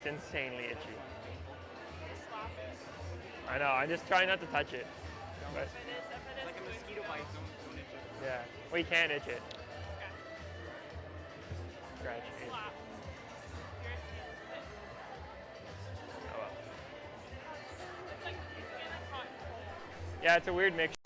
It's insanely itchy. I know, I'm just trying not to touch it. But, It's like a mosquito bite, don't itch it. yeah, we can itch it. Scratch it. Oh well. Yeah, it's a weird mix.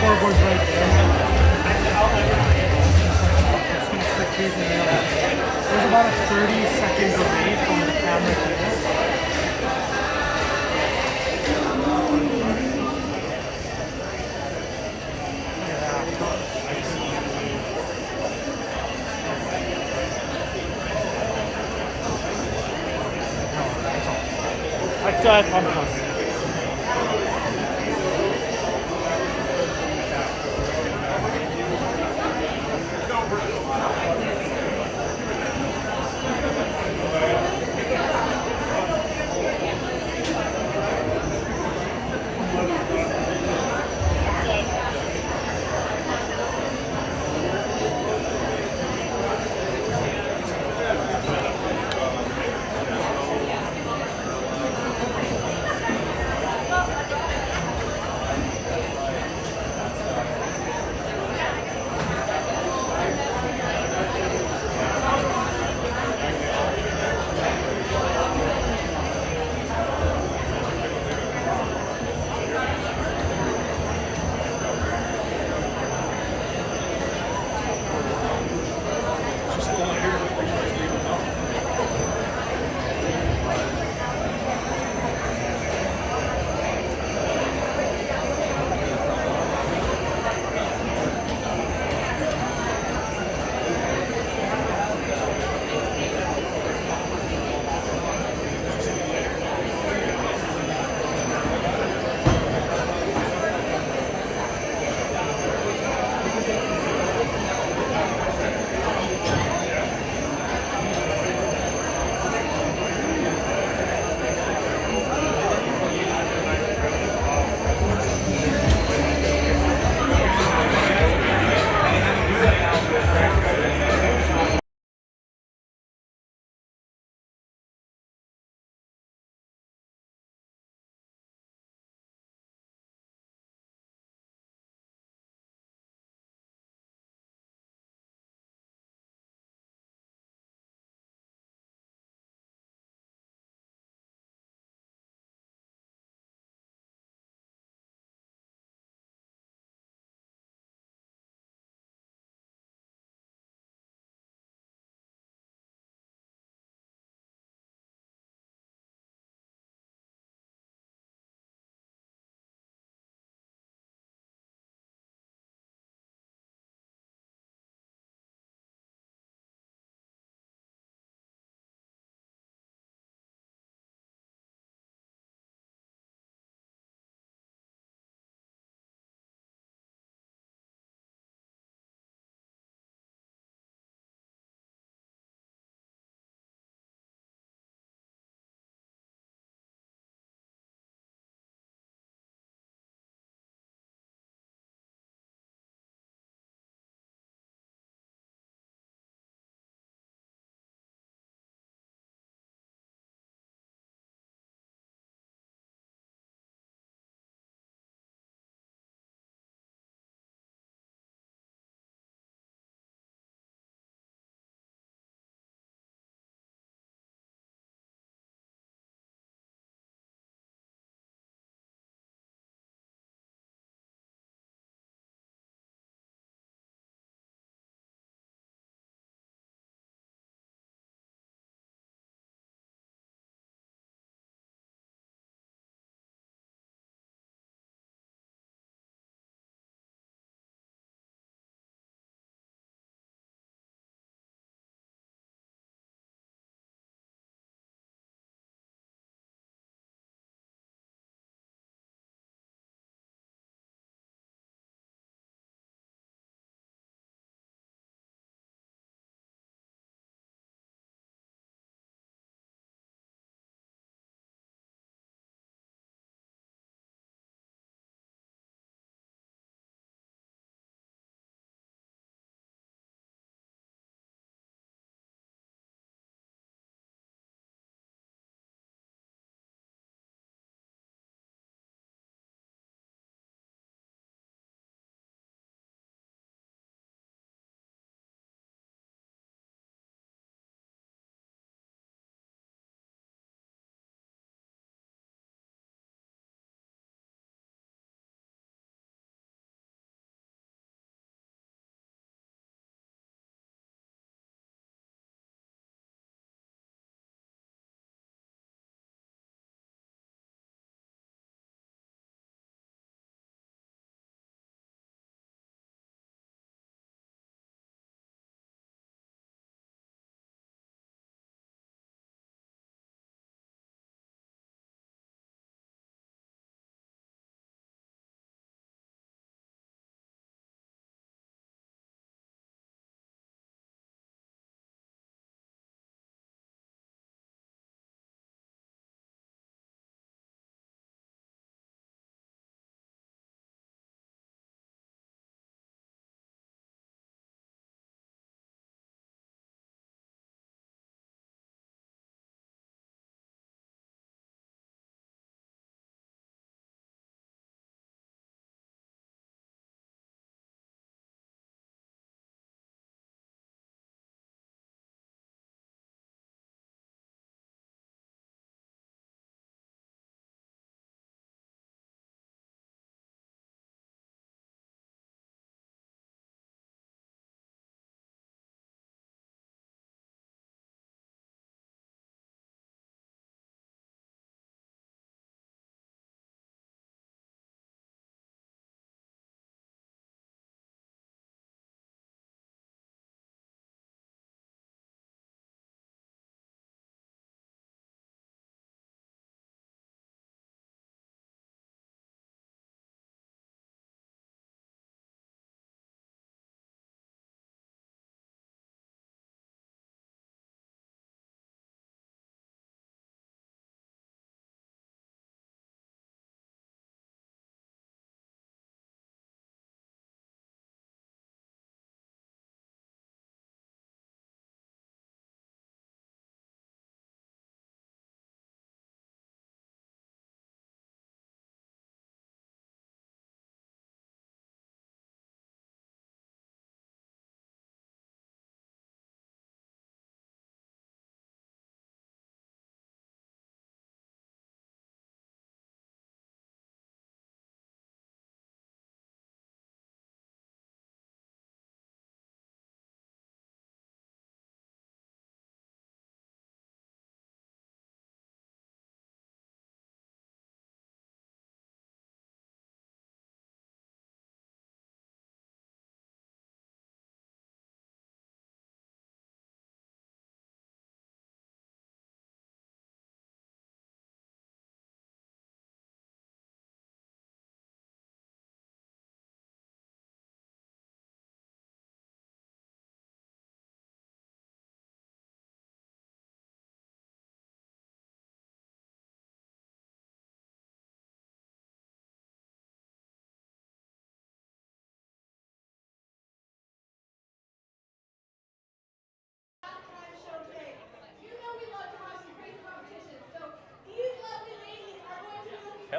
Scoreboard's right there. There's about a 30-second delay from the camera to this. That's pump.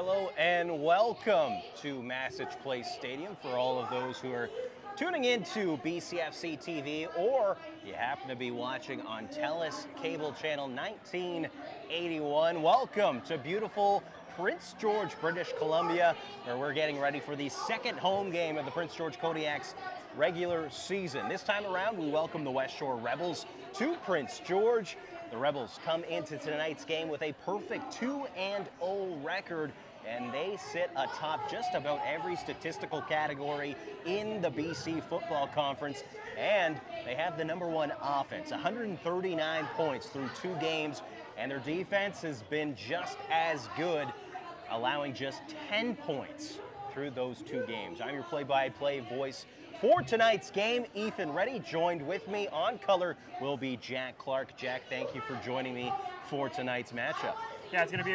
Hello and welcome to Massage Place Stadium for all of those who are tuning in to BCFC TV, or you happen to be watching on TELUS Cable Channel 1981. Welcome to beautiful Prince George, British Columbia, where we're getting ready for the second home game of the Prince George Kodiaks regular season. This time around, we welcome the Westshore Rebels to Prince George. The Rebels come into tonight's game with a perfect 2-0 record, and they sit atop just about every statistical category in the BC Football Conference, and they have the #1 offense, 139 points through 2 games, and their defense has been just as good, allowing just 10 points through those 2 games. I'm your play-by-play voice for tonight's game, Ethan Reddy. Joined with me on color will be Jack Clark. Jack, thank you for joining me for tonight's matchup. Yeah, it's going to be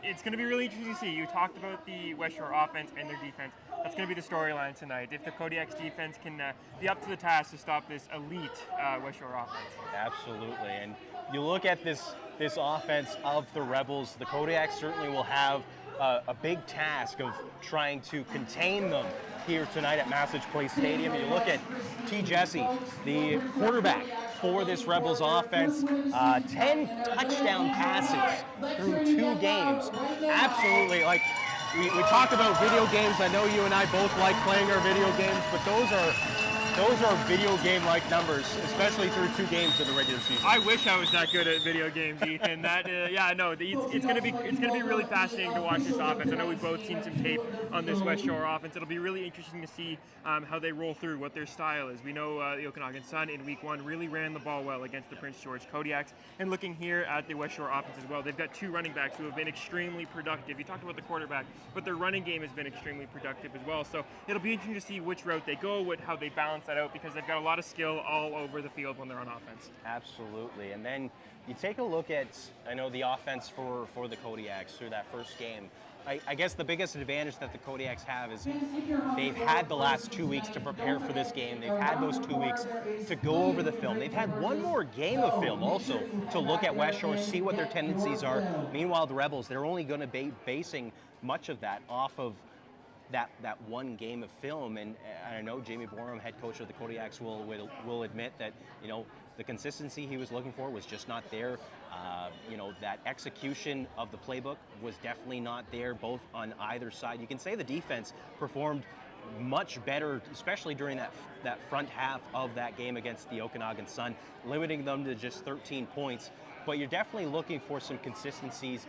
it's going to be really interesting to see. You talked about the Westshore offense and their defense. That's going to be the storyline tonight. If the Kodiaks defense can be up to the task to stop this elite Westshore offense. Absolutely, and you look at this offense of the Rebels, the Kodiaks certainly will have a big task of trying to contain them here tonight at Massage Place Stadium. You look at T. Jesse, the quarterback for this Rebels offense, 10 touchdown passes through 2 games. Absolutely, like we talk about video games. I know you and I both like playing our video games, but those are video game-like numbers, especially through 2 games of the regular season. I wish I was that good at video games, Ethan. It's gonna be really fascinating to watch this offense. I know we've both seen some tape on this Westshore offense. It'll be really interesting to see how they roll through, what their style is. We know the Okanagan Sun in Week 1 really ran the ball well against the Prince George Kodiaks. And looking here at the Westshore offense as well, they've got 2 running backs who have been extremely productive. You talked about the quarterback, but their running game has been extremely productive as well. So it'll be interesting to see which route they go, how they balance that out, because they've got a lot of skill all over the field when they're on offense. Absolutely, and then you take a look at, I know, the offense for the Kodiaks through that first game. I guess the biggest advantage that the Kodiaks have is they've had the last 2 weeks to prepare for this game. They've had those 2 weeks to go over the film. They've had one more game of film also to look at Westshore, see what their tendencies are. Meanwhile, the Rebels, they're only going to be basing much of that off of that one game of film, and I know Jamie Borum, head coach of the Kodiaks, will admit that, you know, the consistency he was looking for was just not there. That execution of the playbook was definitely not there, both on either side. You can say the defense performed much better, especially during that front half of that game against the Okanagan Sun, limiting them to just 13 points. But you're definitely looking for some consistencies.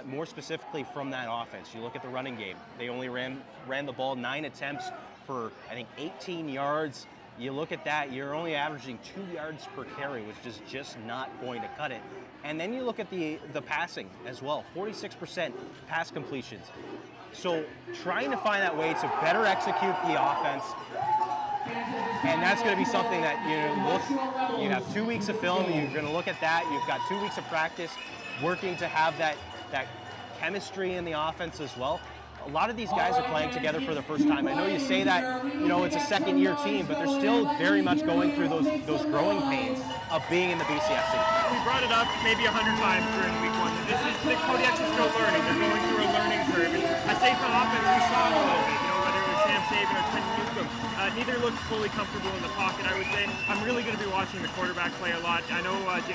More specifically from that offense. You look at the running game. They only ran the ball 9 attempts for, I think, 18 yards. You look at that, you're only averaging 2 yards per carry, which is just not going to cut it. And then you look at the passing as well, 46% pass completions. So trying to find that way to better execute the offense, and that's going to be something that you have 2 weeks of film, you're going to look at that, you've got 2 weeks of practice, working to have that chemistry in the offense as well. A lot of these guys are playing together for the first time. I know you say that, it's a second-year team, but they're still very much going through those growing pains of being in the BCFC. We brought it up maybe 100 times during Week 1. The Kodiaks are still learning. They're going through a learning curve. And I say for offense, we saw it a little bit. Whether it was Sam Saban or Quinn Newcomb, neither looked fully comfortable in the pocket, I would say. I'm really going to be watching the quarterback play a lot. I know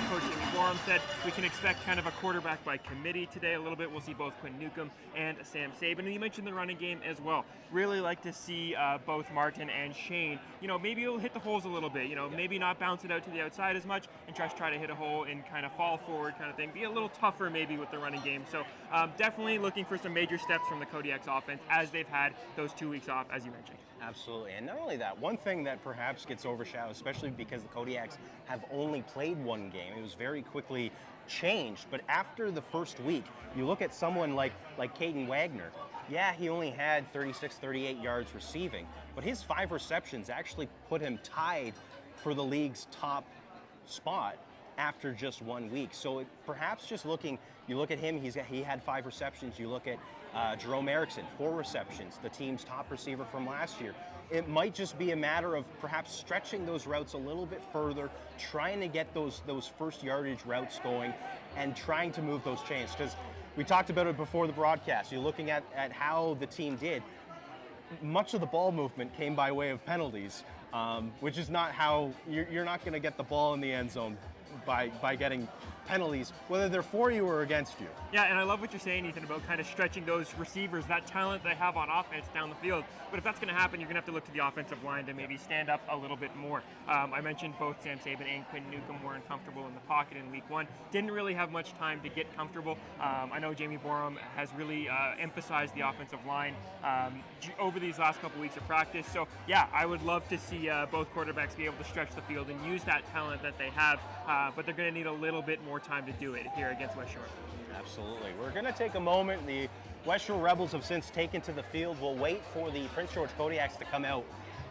Coach Jamie Borum said we can expect kind of a quarterback by committee today a little bit. We'll see both Quinn Newcomb and Sam Saban. And you mentioned the running game as well. Really like to see both Martin and Shane, maybe he'll hit the holes a little bit, maybe not bounce it out to the outside as much and just try to hit a hole and kind of fall forward kind of thing. Be a little tougher maybe with the running game. So definitely looking for some major steps from the Kodiaks offense as they've had those 2 weeks off, as you mentioned. Absolutely, and not only that, one thing that perhaps gets overshadowed, especially because the Kodiaks have only played 1 game, it was very quickly changed, but after the first week, you look at someone like Caden Wagner. Yeah, he only had 36, 38 yards receiving, but his 5 receptions actually put him tied for the league's top spot after just 1 week. So perhaps just you look at him, he had 5 receptions. You look at Jerome Erickson, 4 receptions, the team's top receiver from last year. It might just be a matter of perhaps stretching those routes a little bit further, trying to get those first yardage routes going, and trying to move those chains. Because we talked about it before the broadcast. You're looking at how the team did. Much of the ball movement came by way of penalties, which is not how you're not going to get the ball in the end zone by getting penalties, whether they're for you or against you. Yeah, and I love what you're saying, Ethan, about kind of stretching those receivers, that talent they have on offense down the field. But if that's going to happen, you're going to have to look to the offensive line to maybe stand up a little bit more. I mentioned both Sam Saban and Quinn Newcomb weren't comfortable in the pocket in week one. Didn't really have much time to get comfortable. I know Jamie Borum has really emphasized the offensive line over these last couple weeks of practice. So, yeah, I would love to see both quarterbacks be able to stretch the field and use that talent that they have, but they're going to need a little bit more time to do it here against Westshore. Absolutely. We're going to take a moment. The Westshore Rebels have since taken to the field. We'll wait for the Prince George Kodiaks to come out.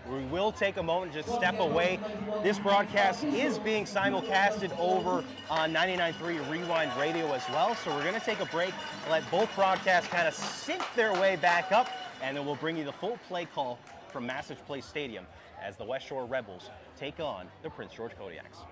We will take a moment, just step away. This broadcast is being simulcasted over on 99.3 Rewind Radio as well, so we're going to take a break, let both broadcasts kind of sync their way back up, and then we'll bring you the full play call from Massage Place Stadium as the Westshore Rebels take on the Prince George Kodiaks.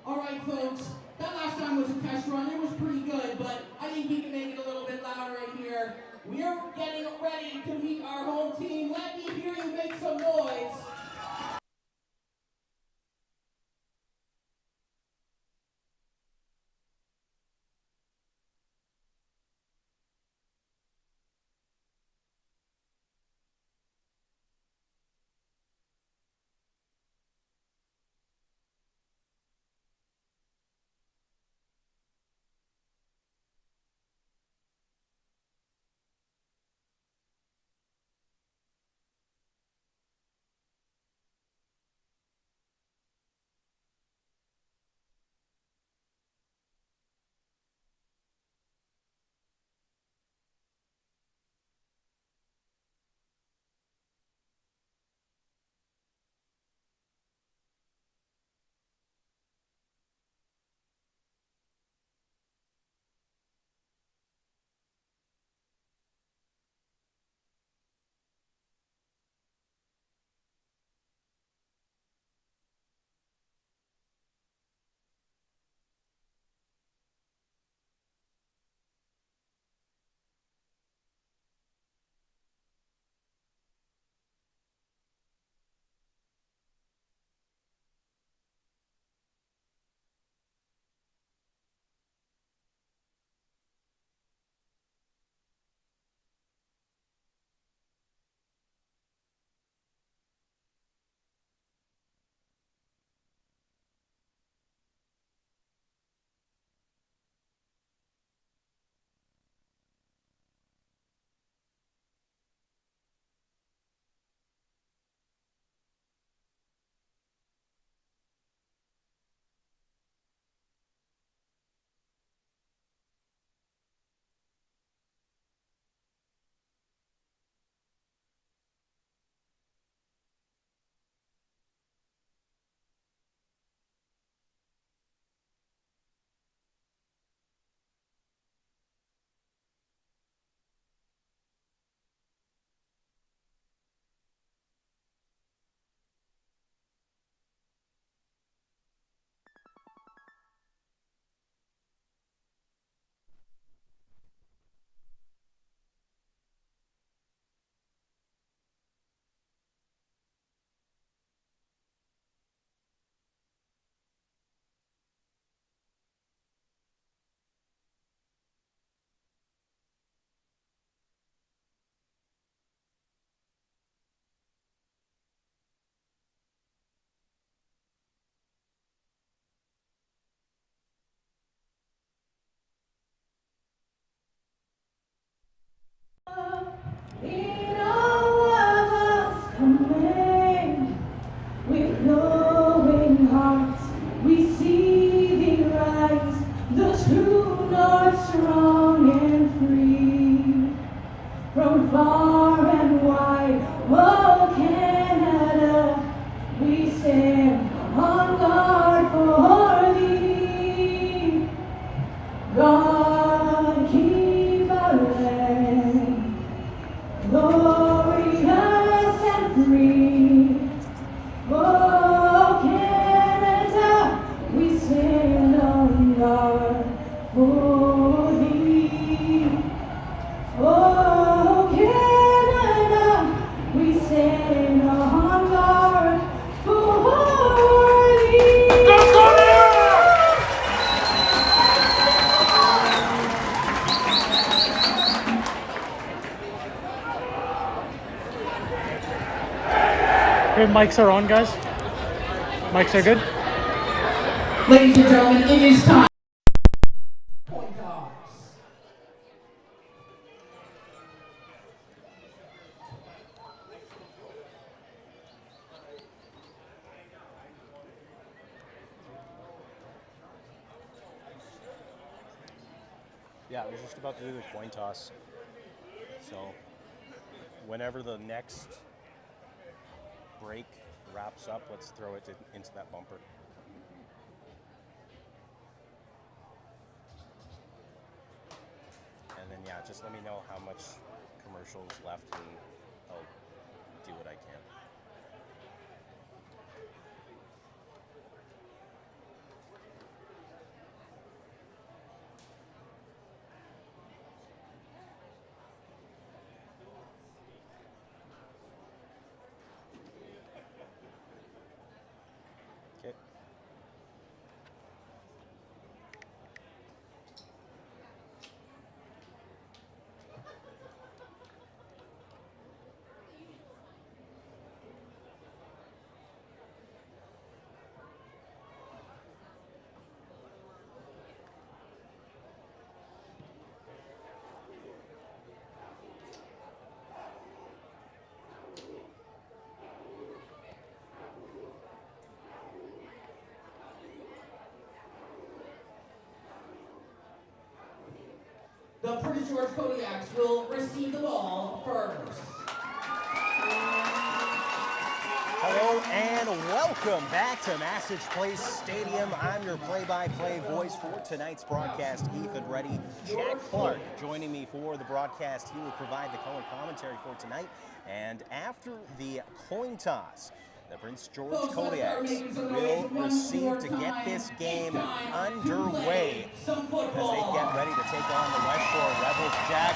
All right, folks, that last time was a test run. It was pretty good, but I think we can make it a little bit louder right here. We're getting ready to meet our home team. Let me hear you make some noise. From far and wide, oh Canada, we stand on guard for thee. God keep our land glorious and free. Oh Okay, mics are on, guys. Mics are good. Ladies and gentlemen, it is time. Point toss. Yeah, I was just about to do the coin toss. So whenever the next break wraps up, let's throw it into that bumper. And then, yeah, just let me know how much commercials left and I'll do what I can. Okay. The Prince George Kodiaks will receive the ball first. Hello and welcome back to Massage Place Stadium. I'm your play-by-play voice for tonight's broadcast, Ethan Reddy. Jack Clark joining me for the broadcast. He will provide the color commentary for tonight. And after the coin toss, the Prince George Kodiaks will receive to get this game underway as they get ready to take on the Westshore Rebels. Jack,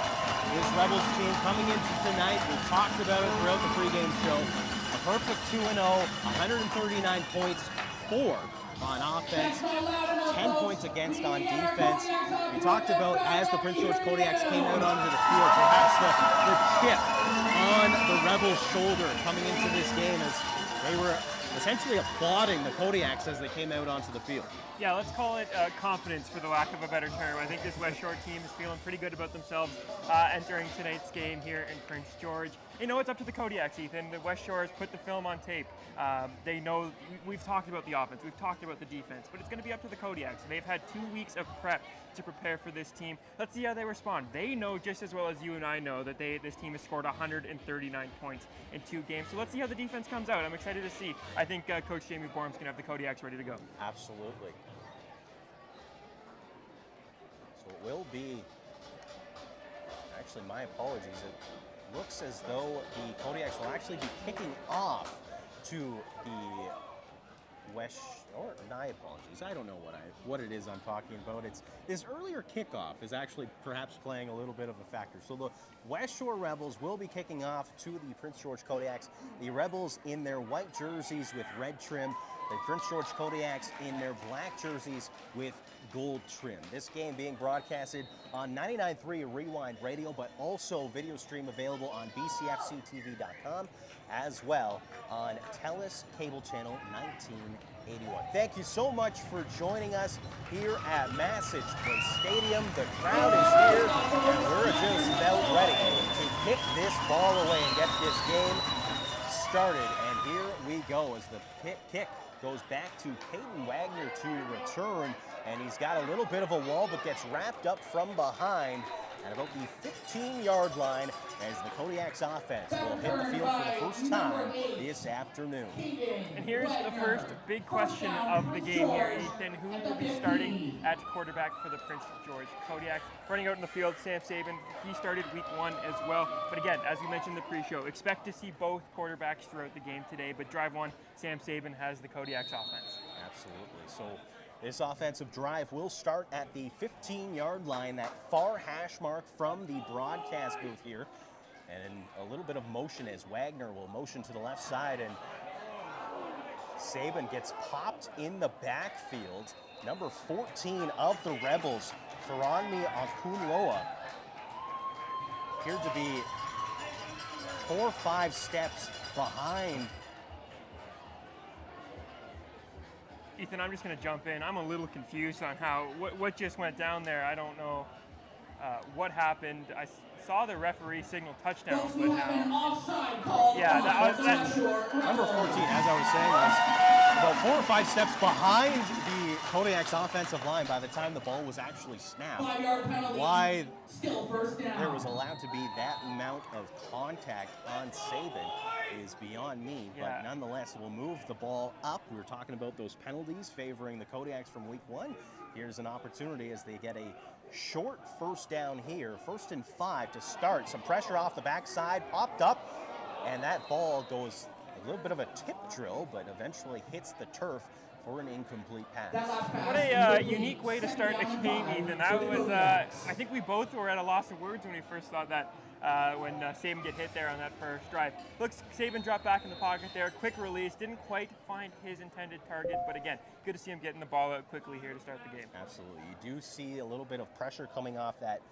this Rebels team coming into tonight, we talked about it throughout the pregame show. A perfect 2-0, 139 points, 4 on offense, 10 points against on defense. We talked about, as the Prince George Kodiaks came out onto the field, perhaps the chip on the Rebels' shoulder coming into this game as they were essentially applauding the Kodiaks as they came out onto the field. Yeah, let's call it confidence for the lack of a better term. I think this Westshore team is feeling pretty good about themselves entering tonight's game here in Prince George. You know, it's up to the Kodiaks, Ethan. The Westshore has put the film on tape. They know, we've talked about the offense, we've talked about the defense, but it's going to be up to the Kodiaks. They've had 2 weeks of prep to prepare for this team. Let's see how they respond. They know just as well as you and I know that this team has scored 139 points in 2 games. So let's see how the defense comes out. I'm excited to see. I think Coach Jamie Borum's going to have the Kodiaks ready to go. Absolutely. So it will be, actually my apologies, it looks as though the Kodiaks will actually be kicking off to the or my apologies, I don't know what it is I'm talking about. It's this earlier kickoff is actually perhaps playing a little bit of a factor. So the Westshore Rebels will be kicking off to the Prince George Kodiaks. The Rebels in their white jerseys with red trim. The Prince George Kodiaks in their black jerseys with gold trim. This game being broadcasted on 99.3 Rewind Radio, but also video stream available on bcfctv.com, as well on TELUS Cable Channel 1981. Thank you so much for joining us here at Massage Place Stadium. The crowd is here, and we're just about ready to kick this ball away and get this game started. And here we go as the kick goes back to Peyton Wagner to return, and he's got a little bit of a wall, but gets wrapped up from behind at about the 15-yard line as the Kodiaks offense will hit the field for the first time this afternoon. And here's the first big question of the game here, Ethan. Who will be starting at quarterback for the Prince George Kodiaks? Running out in the field, Sam Sabin. He started week 1 as well. But again, as we mentioned in the pre-show, expect to see both quarterbacks throughout the game today. But drive 1, Sam Sabin has the Kodiaks offense. Absolutely. So this offensive drive will start at the 15-yard line, that far hash mark from the broadcast booth here. And a little bit of motion as Wagner will motion to the left side, and Sabin gets popped in the backfield. Number 14 of the Rebels, Faranmi Akunloa, appeared to be 4 or 5 steps behind Ethan, I'm just going to jump in. I'm a little confused on what just went down there. I don't know what happened. I saw the referee signal touchdown, Folks, but we have an offside call. yeah, that was Number 14, as I was saying, was about 4 or 5 steps behind the Kodiaks offensive line by the time the ball was actually snapped. 5-yard penalty. Why Still first down. there was allowed to be that amount of contact on Saban is beyond me, Yeah. but nonetheless, we'll move the ball up. We were talking about those penalties favoring the Kodiaks from week 1. Here's an opportunity as they get a short first down here, 1st and 5 to start. Some pressure off the backside, popped up, and that ball goes a little bit of a tip drill, but eventually hits the turf for an incomplete pass. What a unique way to start a game, Ethan. That was, I think we both were at a loss of words when we first saw that, when Saban get hit there on that first drive. Looks, Saban dropped back in the pocket there, quick release, didn't quite find his intended target, but again, good to see him getting the ball out quickly here to start the game. Absolutely. You do see a little bit of pressure coming off that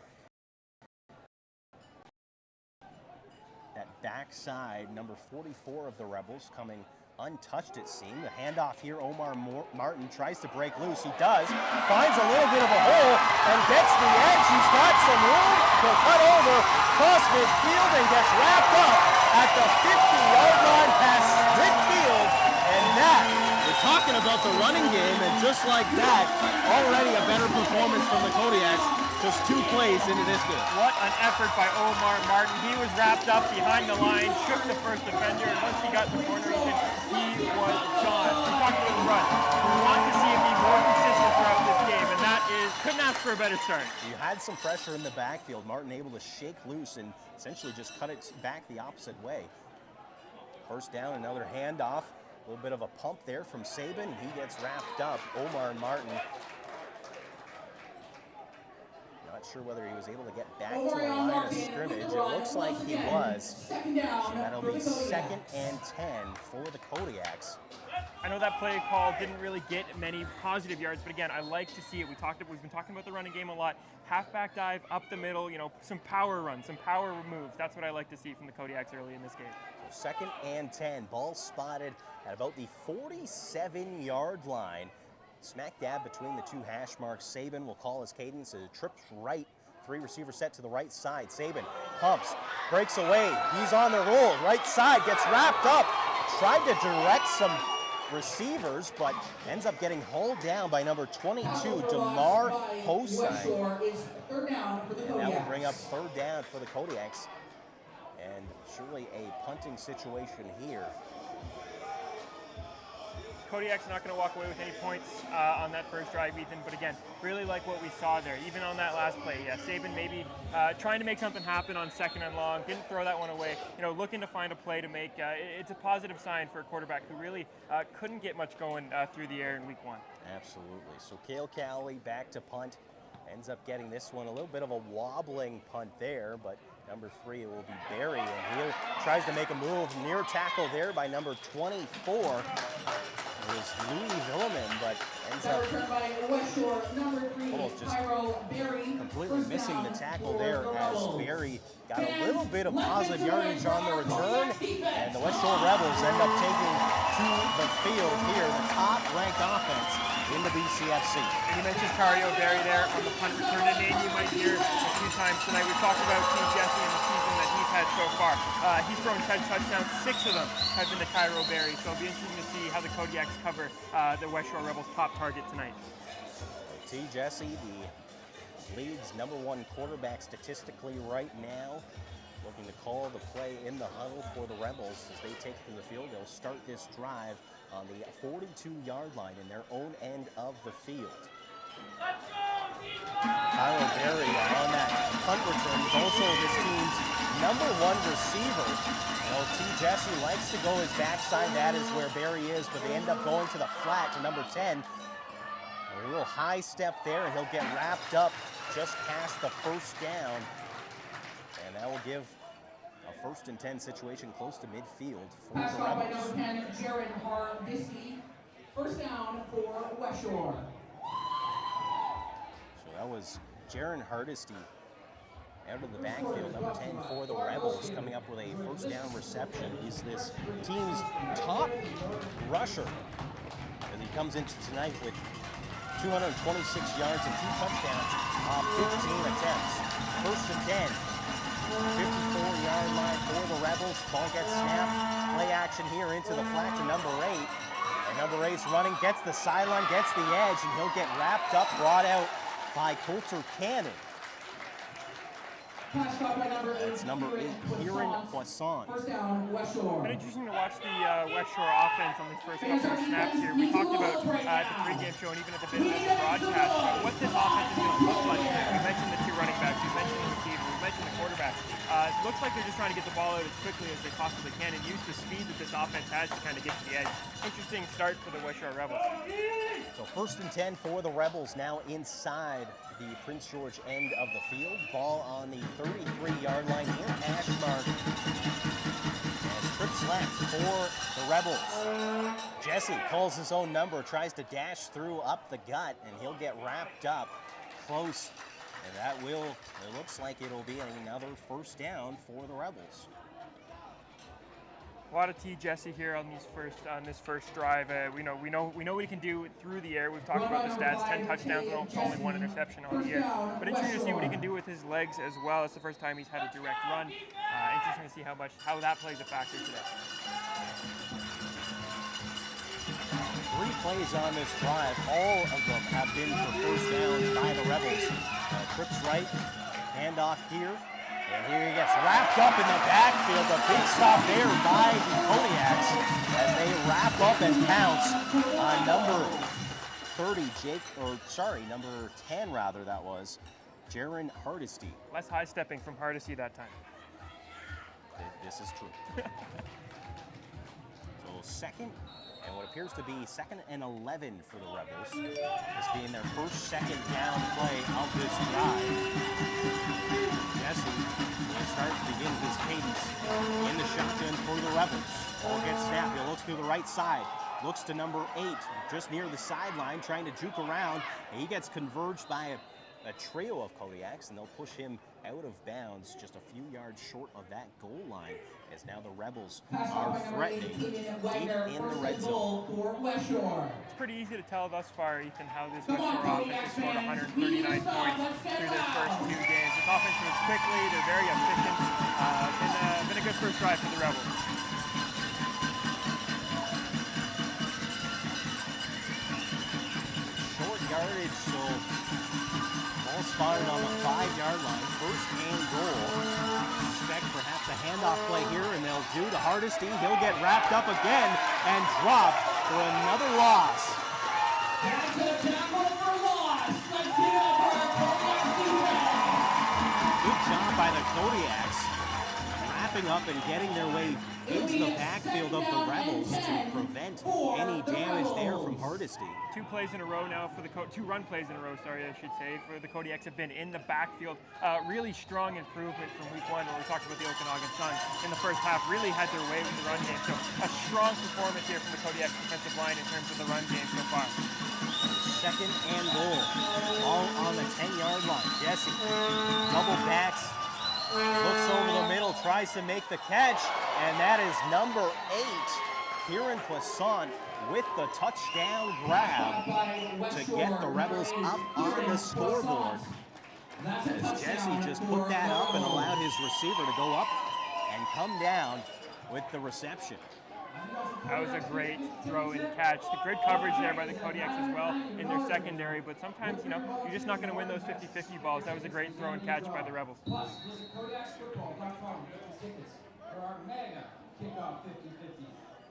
backside, number 44 of the Rebels coming untouched, it seemed. The handoff here, Omar Martin tries to break loose. He does, finds a little bit of a hole and gets the edge. He's got some room. He'll cut over, cross midfield, and gets wrapped up at the 50-yard line past midfield. And that, we're talking about the running game, and just like that, already a better performance from the Kodiaks. Just 2 plays into this game. What an effort by Omar Martin. He was wrapped up behind the line, shook the first defender, and once he got in the corner, he was gone. We talked about the run. We want to see him be more consistent throughout this game, and that is, couldn't ask for a better start. You had some pressure in the backfield. Martin able to shake loose and essentially just cut it back the opposite way. First down, another handoff. A little bit of a pump there from Saban. He gets wrapped up. Omar Martin. Not sure whether he was able to get back to the line of scrimmage. It looks like he was. So that'll be 2nd and 10 for the Kodiaks. I know that play call didn't really get many positive yards, but again, I like to see it. We've been talking about the running game a lot. Halfback dive, up the middle, some power runs, some power moves. That's what I like to see from the Kodiaks early in this game. So 2nd and 10, ball spotted at about the 47-yard line. Smack dab between the 2 hash marks. Saban will call his cadence. A trips right. 3 receivers set to the right side. Saban pumps, breaks away. He's on the roll. Right side gets wrapped up. Tried to direct some receivers, but ends up getting hauled down by number 22, DeMar Hosine. And that will bring up 3rd down for the Kodiaks. And surely a punting situation here. Kodiak's not going to walk away with any points on that first drive, Ethan, but again, really like what we saw there. Even on that last play, Saban maybe trying to make something happen on 2nd and long, didn't throw that one away, looking to find a play to make. It's a positive sign for a quarterback who really couldn't get much going through the air in week 1. Absolutely. So Cale Cowley back to punt, ends up getting this one. A little bit of a wobbling punt there, but number 3 will be Barry, and he tries to make a move. Near tackle there by number 24. It was Louis Villeman, but ends up almost just completely missing the tackle there as Barry got a little bit of positive yardage on the return, and the Westshore Rebels end up taking to the field here, the top-ranked offense in the BCFC. And you mentioned Cario Barry there on the punt return, a name you might hear a few times tonight. We've talked about Team Jesse and the season that he's had so far. He's thrown 10 touchdowns, 6 of them have been to Cairo Barry, so it'll be interesting to see how the Kodiaks cover the Westshore Rebels' top target tonight. T. Jesse, the league's #1 quarterback statistically right now, looking to call the play in the huddle for the Rebels as they take to the field. They'll start this drive on the 42-yard line in their own end of the field. Cairo Barry on that punt return is also this team's #1 receiver. T. Jesse likes to go his backside. That is where Barry is, but they end up going to the flat to number 10. A little high step there, and he'll get wrapped up just past the first down. And that will give a 1st and 10 situation close to midfield for Pass the off by Rebels. number 10, Jared Hardisty. 1st down for Westshore. So that was Jaron Hardisty out of the backfield, number 10 for the Rebels, coming up with a 1st down reception. He's this team's top rusher. as he comes into tonight with 226 yards and 2 touchdowns off 15 attempts. First and 10, 54-yard line for the Rebels. Ball gets snapped. Play action here into the flat to number 8. And number 8's running, gets the sideline, gets the edge, and he'll get wrapped up, brought out by Coulter Cannon. That's number 8, Kieran Poisson. First down, Westshore. Been interesting to watch the Westshore offense on these first couple of snaps here. We talked about at the pregame show and even at the business broadcast about what this offense is going to look like. We mentioned the 2 running backs, we mentioned the receiver, we mentioned the quarterback. It looks like they're just trying to get the ball out as quickly as they possibly can and use the speed that this offense has to kind of get to the edge. Interesting start for the Westshore Rebels. So first and 10 for the Rebels, now inside the Prince George end of the field. Ball on the 33-yard line here, hash mark. And trips left for the Rebels. Jesse calls his own number, tries to dash through up the gut, and he'll get wrapped up close. And that will, it looks like it'll be another first down for the Rebels. A lot of T. Jesse here on this first drive. We know what he can do through the air. We've talked about the stats: 10 touchdowns, only 1 interception on the year. But interesting to see what he can do with his legs as well. It's the first time he's had a direct run. Interesting to see how that plays a factor today. 3 plays on this drive. All of them have been for first downs by the Rebels. Trips right, handoff here. And here he gets wrapped up in the backfield. A big stop there by the Kodiaks as they wrap up and pounce on number number 10 rather, that was, Jaron Hardesty. Less high stepping from Hardesty that time. This is true. So second, and what appears to be 2nd and 11 for the Rebels. This being their first second down play of this drive. Jesse will start to begin his cadence in the shotgun for the Rebels. Ball gets snapped. He looks to the right side. Looks to number 8, just near the sideline, trying to juke around. And he gets converged by a trio of Kodiaks, and they'll push him out of bounds just a few yards short of that goal line, as now the Rebels are threatening deep in the red zone. It's pretty easy to tell thus far, Ethan, how this Westshore offense has scored 139 points through their first 2 games. This offense moves quickly, they're very efficient. Been a good first drive for the Rebels. Short yardage, so ball spotted on the 5-yard line. First and goal. Expect perhaps a handoff play here, and they'll do to Hardesty. He'll get wrapped up again and dropped for another loss. That's a tackle for loss. Let's get it for our Kodiaks defense. Good job by the Kodiaks, wrapping up and getting their way into the backfield of the Rebels to prevent any damage there from Hardesty. 2 plays in a row now for the 2 run plays in a row, sorry, I should say, for the Kodiaks have been in the backfield. Really strong improvement from week 1 when we talked about the Okanagan Sun in the first half. Really had their way with the run game. So a strong performance here from the Kodiaks defensive line in terms of the run game so far. Second and goal. Ball on the 10-yard line. Jesse double backs. Looks over the middle, tries to make the catch, and that is number 8, Kieran Poisson, with the touchdown grab to get the Rebels up on the scoreboard. As Jesse just put that up and allowed his receiver to go up and come down with the reception. That was a great throw and catch. The good coverage there by the Kodiaks as well in their secondary, but sometimes, you're just not going to win those 50-50 balls. That was a great throw and catch by the Rebels. Plus, visit KodiaksFootball.com to get tickets for our mega kickoff 50-50.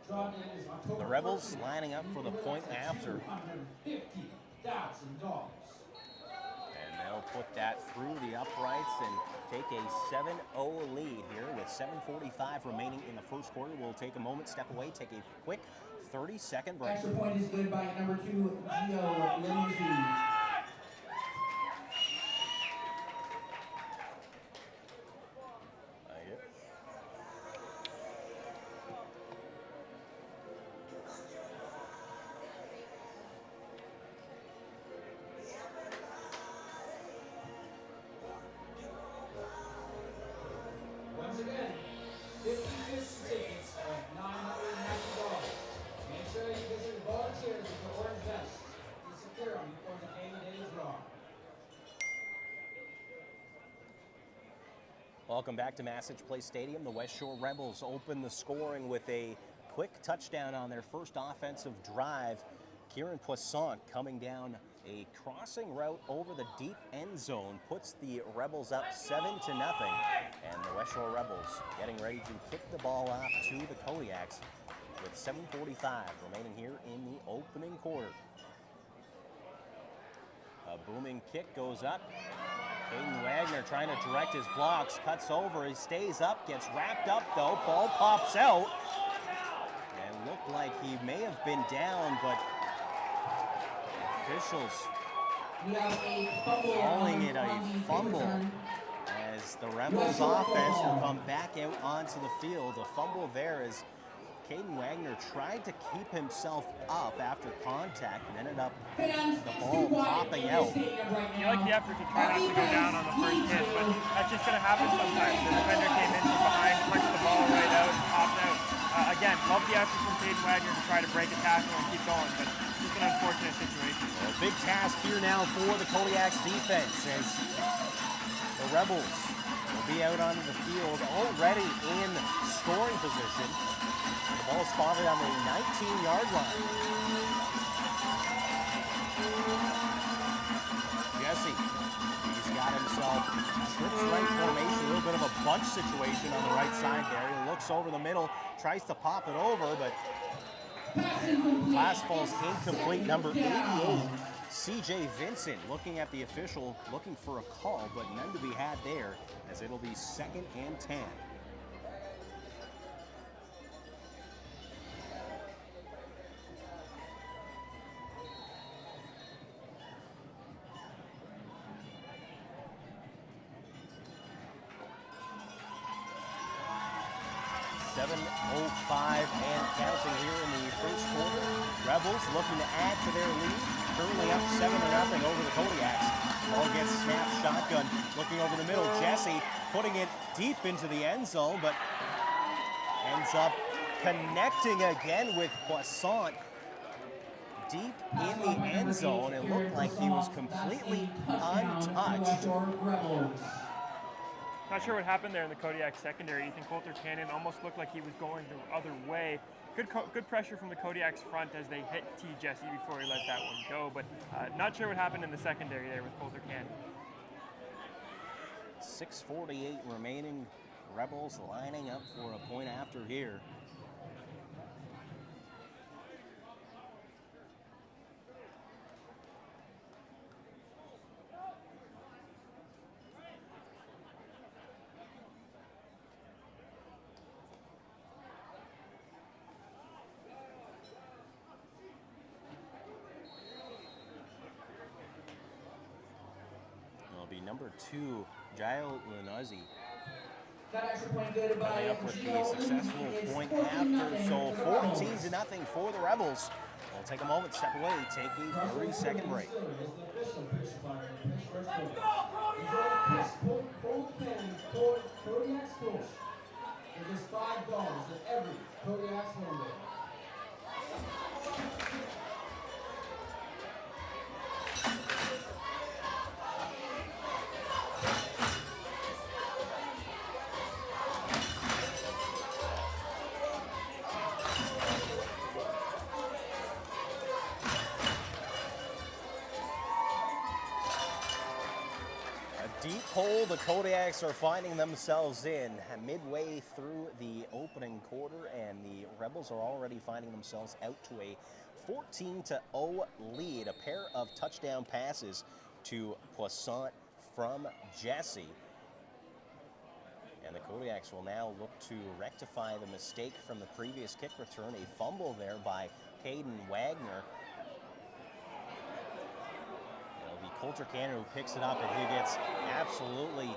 Draw date is October. The Rebels lining up for the point after. $250,000. And they'll put that through the uprights and take a 7-0 lead here with 7:45 remaining in the first quarter. We'll take a moment, step away, take a quick 30-second break. Extra point is good by number 2, Gio Lindsay. Once again, 50 tickets of $990. Make sure you visit volunteers at the Welcome back to Massage Place Stadium. The Westshore Rebels open the scoring with a quick touchdown on their first offensive drive. Kieran Poisson coming down a crossing route over the deep end zone puts the Rebels up 7-0. And the Westshore Rebels getting ready to kick the ball off to the Kodiaks with 7:45 remaining here in the opening quarter. A booming kick goes up. Caden Wagner trying to direct his blocks, cuts over, he stays up, gets wrapped up though, ball pops out. And looked like he may have been down, but officials calling it a fumble as the Rebels offense will come back out onto the field. A fumble there as Caden Wagner tried to keep himself up after contact and ended up the ball popping out. You like the effort to try not to go down on the first hit, but that's just going to happen sometimes. The defender came in from behind, punched the ball right out, and popped out. Again, love the effort from Caden Wagner to try to break a tackle and keep going, but it's just an unfortunate situation. Well, a big task here now for the Kodiaks defense as the Rebels will be out onto the field already in scoring position. The ball spotted on the 19-yard line. Jesse, he's got himself trips right formation, a little bit of a bunch situation on the right side there. He looks over the middle, tries to pop it over, but pass falls incomplete. Number 88, CJ Vincent, looking at the official, looking for a call, but none to be had there, as it'll be 2nd and 10. And counting here in the first quarter. Rebels looking to add to their lead. Currently up 7-0 over the Kodiaks. Ball gets snapped shotgun. Looking over the middle. Jesse putting it deep into the end zone, but ends up connecting again with Poisson deep in the end zone. It looked like he was completely untouched. Not sure what happened there in the Kodiak secondary. Ethan Coulter Cannon almost looked like he was going the other way. Good pressure from the Kodiaks front as they hit T. Jesse before he let that one go, but not sure what happened in the secondary there with Coulter Cannon. 6:48 remaining. Rebels lining up for a point after here. Number 2, Jael Lenuzzi. Coming up with the successful point after, so 14-0 for the Rebels. We'll take a moment, step away, take a 30-second break. It is $5 for every Kodiaks home game. Deep hole the Kodiaks are finding themselves in midway through the opening quarter, and the Rebels are already finding themselves out to a 14-0 lead. A pair of touchdown passes to Poisson from Jesse. And the Kodiaks will now look to rectify the mistake from the previous kick return. A fumble there by Caden Wagner. Coulter Cannon who picks it up, and he gets absolutely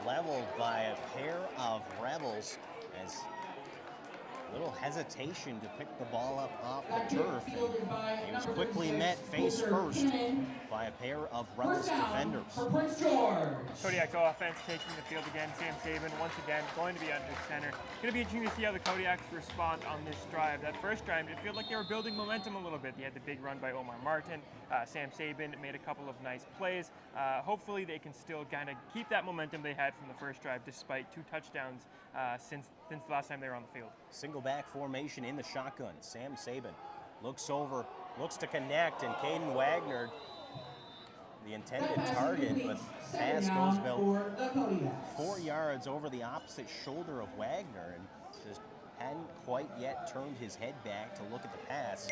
leveled by a pair of Rebels as little hesitation to pick the ball up off the turf. And he was quickly met face first by a pair of Rebels defenders. Kodiaks offense taking the field again. Sam Saban once again going to be under center. Going to be interesting to see how the Kodiaks respond on this drive. That first drive, it felt like they were building momentum a little bit. They had the big run by Omar Martin. Sam Saban made a couple of nice plays. Hopefully they can still kind of keep that momentum they had from the first drive despite 2 touchdowns since the last time they were on the field. Single back formation in the shotgun. Sam Saban looks over, looks to connect, and Caden Wagner, the intended target, but pass goes about 4 yards over the opposite shoulder of Wagner and just hadn't quite yet turned his head back to look at the pass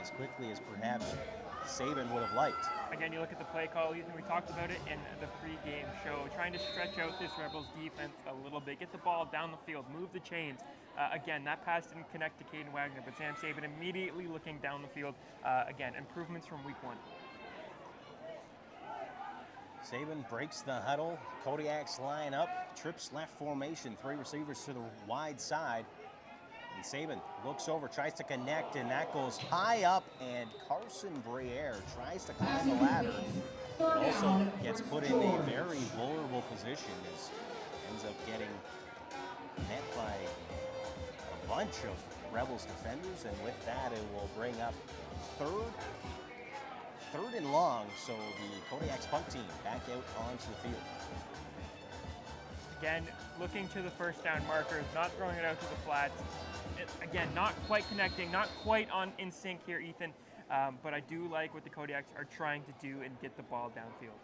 as quickly as perhaps Saban would have liked. Again, you look at the play call, Ethan, we talked about it in the pregame show, trying to stretch out this Rebels defense a little bit, get the ball down the field, move the chains. Again, that pass didn't connect to Caden Wagner, but Sam Saban immediately looking down the field. Again, improvements from week 1. Saban breaks the huddle. Kodiaks line up, trips left formation, 3 receivers to the wide side. And Saban looks over, tries to connect, and that goes high up, and Carson Briere tries to climb the ladder. But also gets put in a very vulnerable position as ends up getting met by a bunch of Rebels defenders, and with that it will bring up third and long, so the Kodiaks punt team back out onto the field. Again, looking to the first down markers, not throwing it out to the flats. Again, not quite connecting, not quite in sync here, Ethan, but I do like what the Kodiaks are trying to do and get the ball downfield.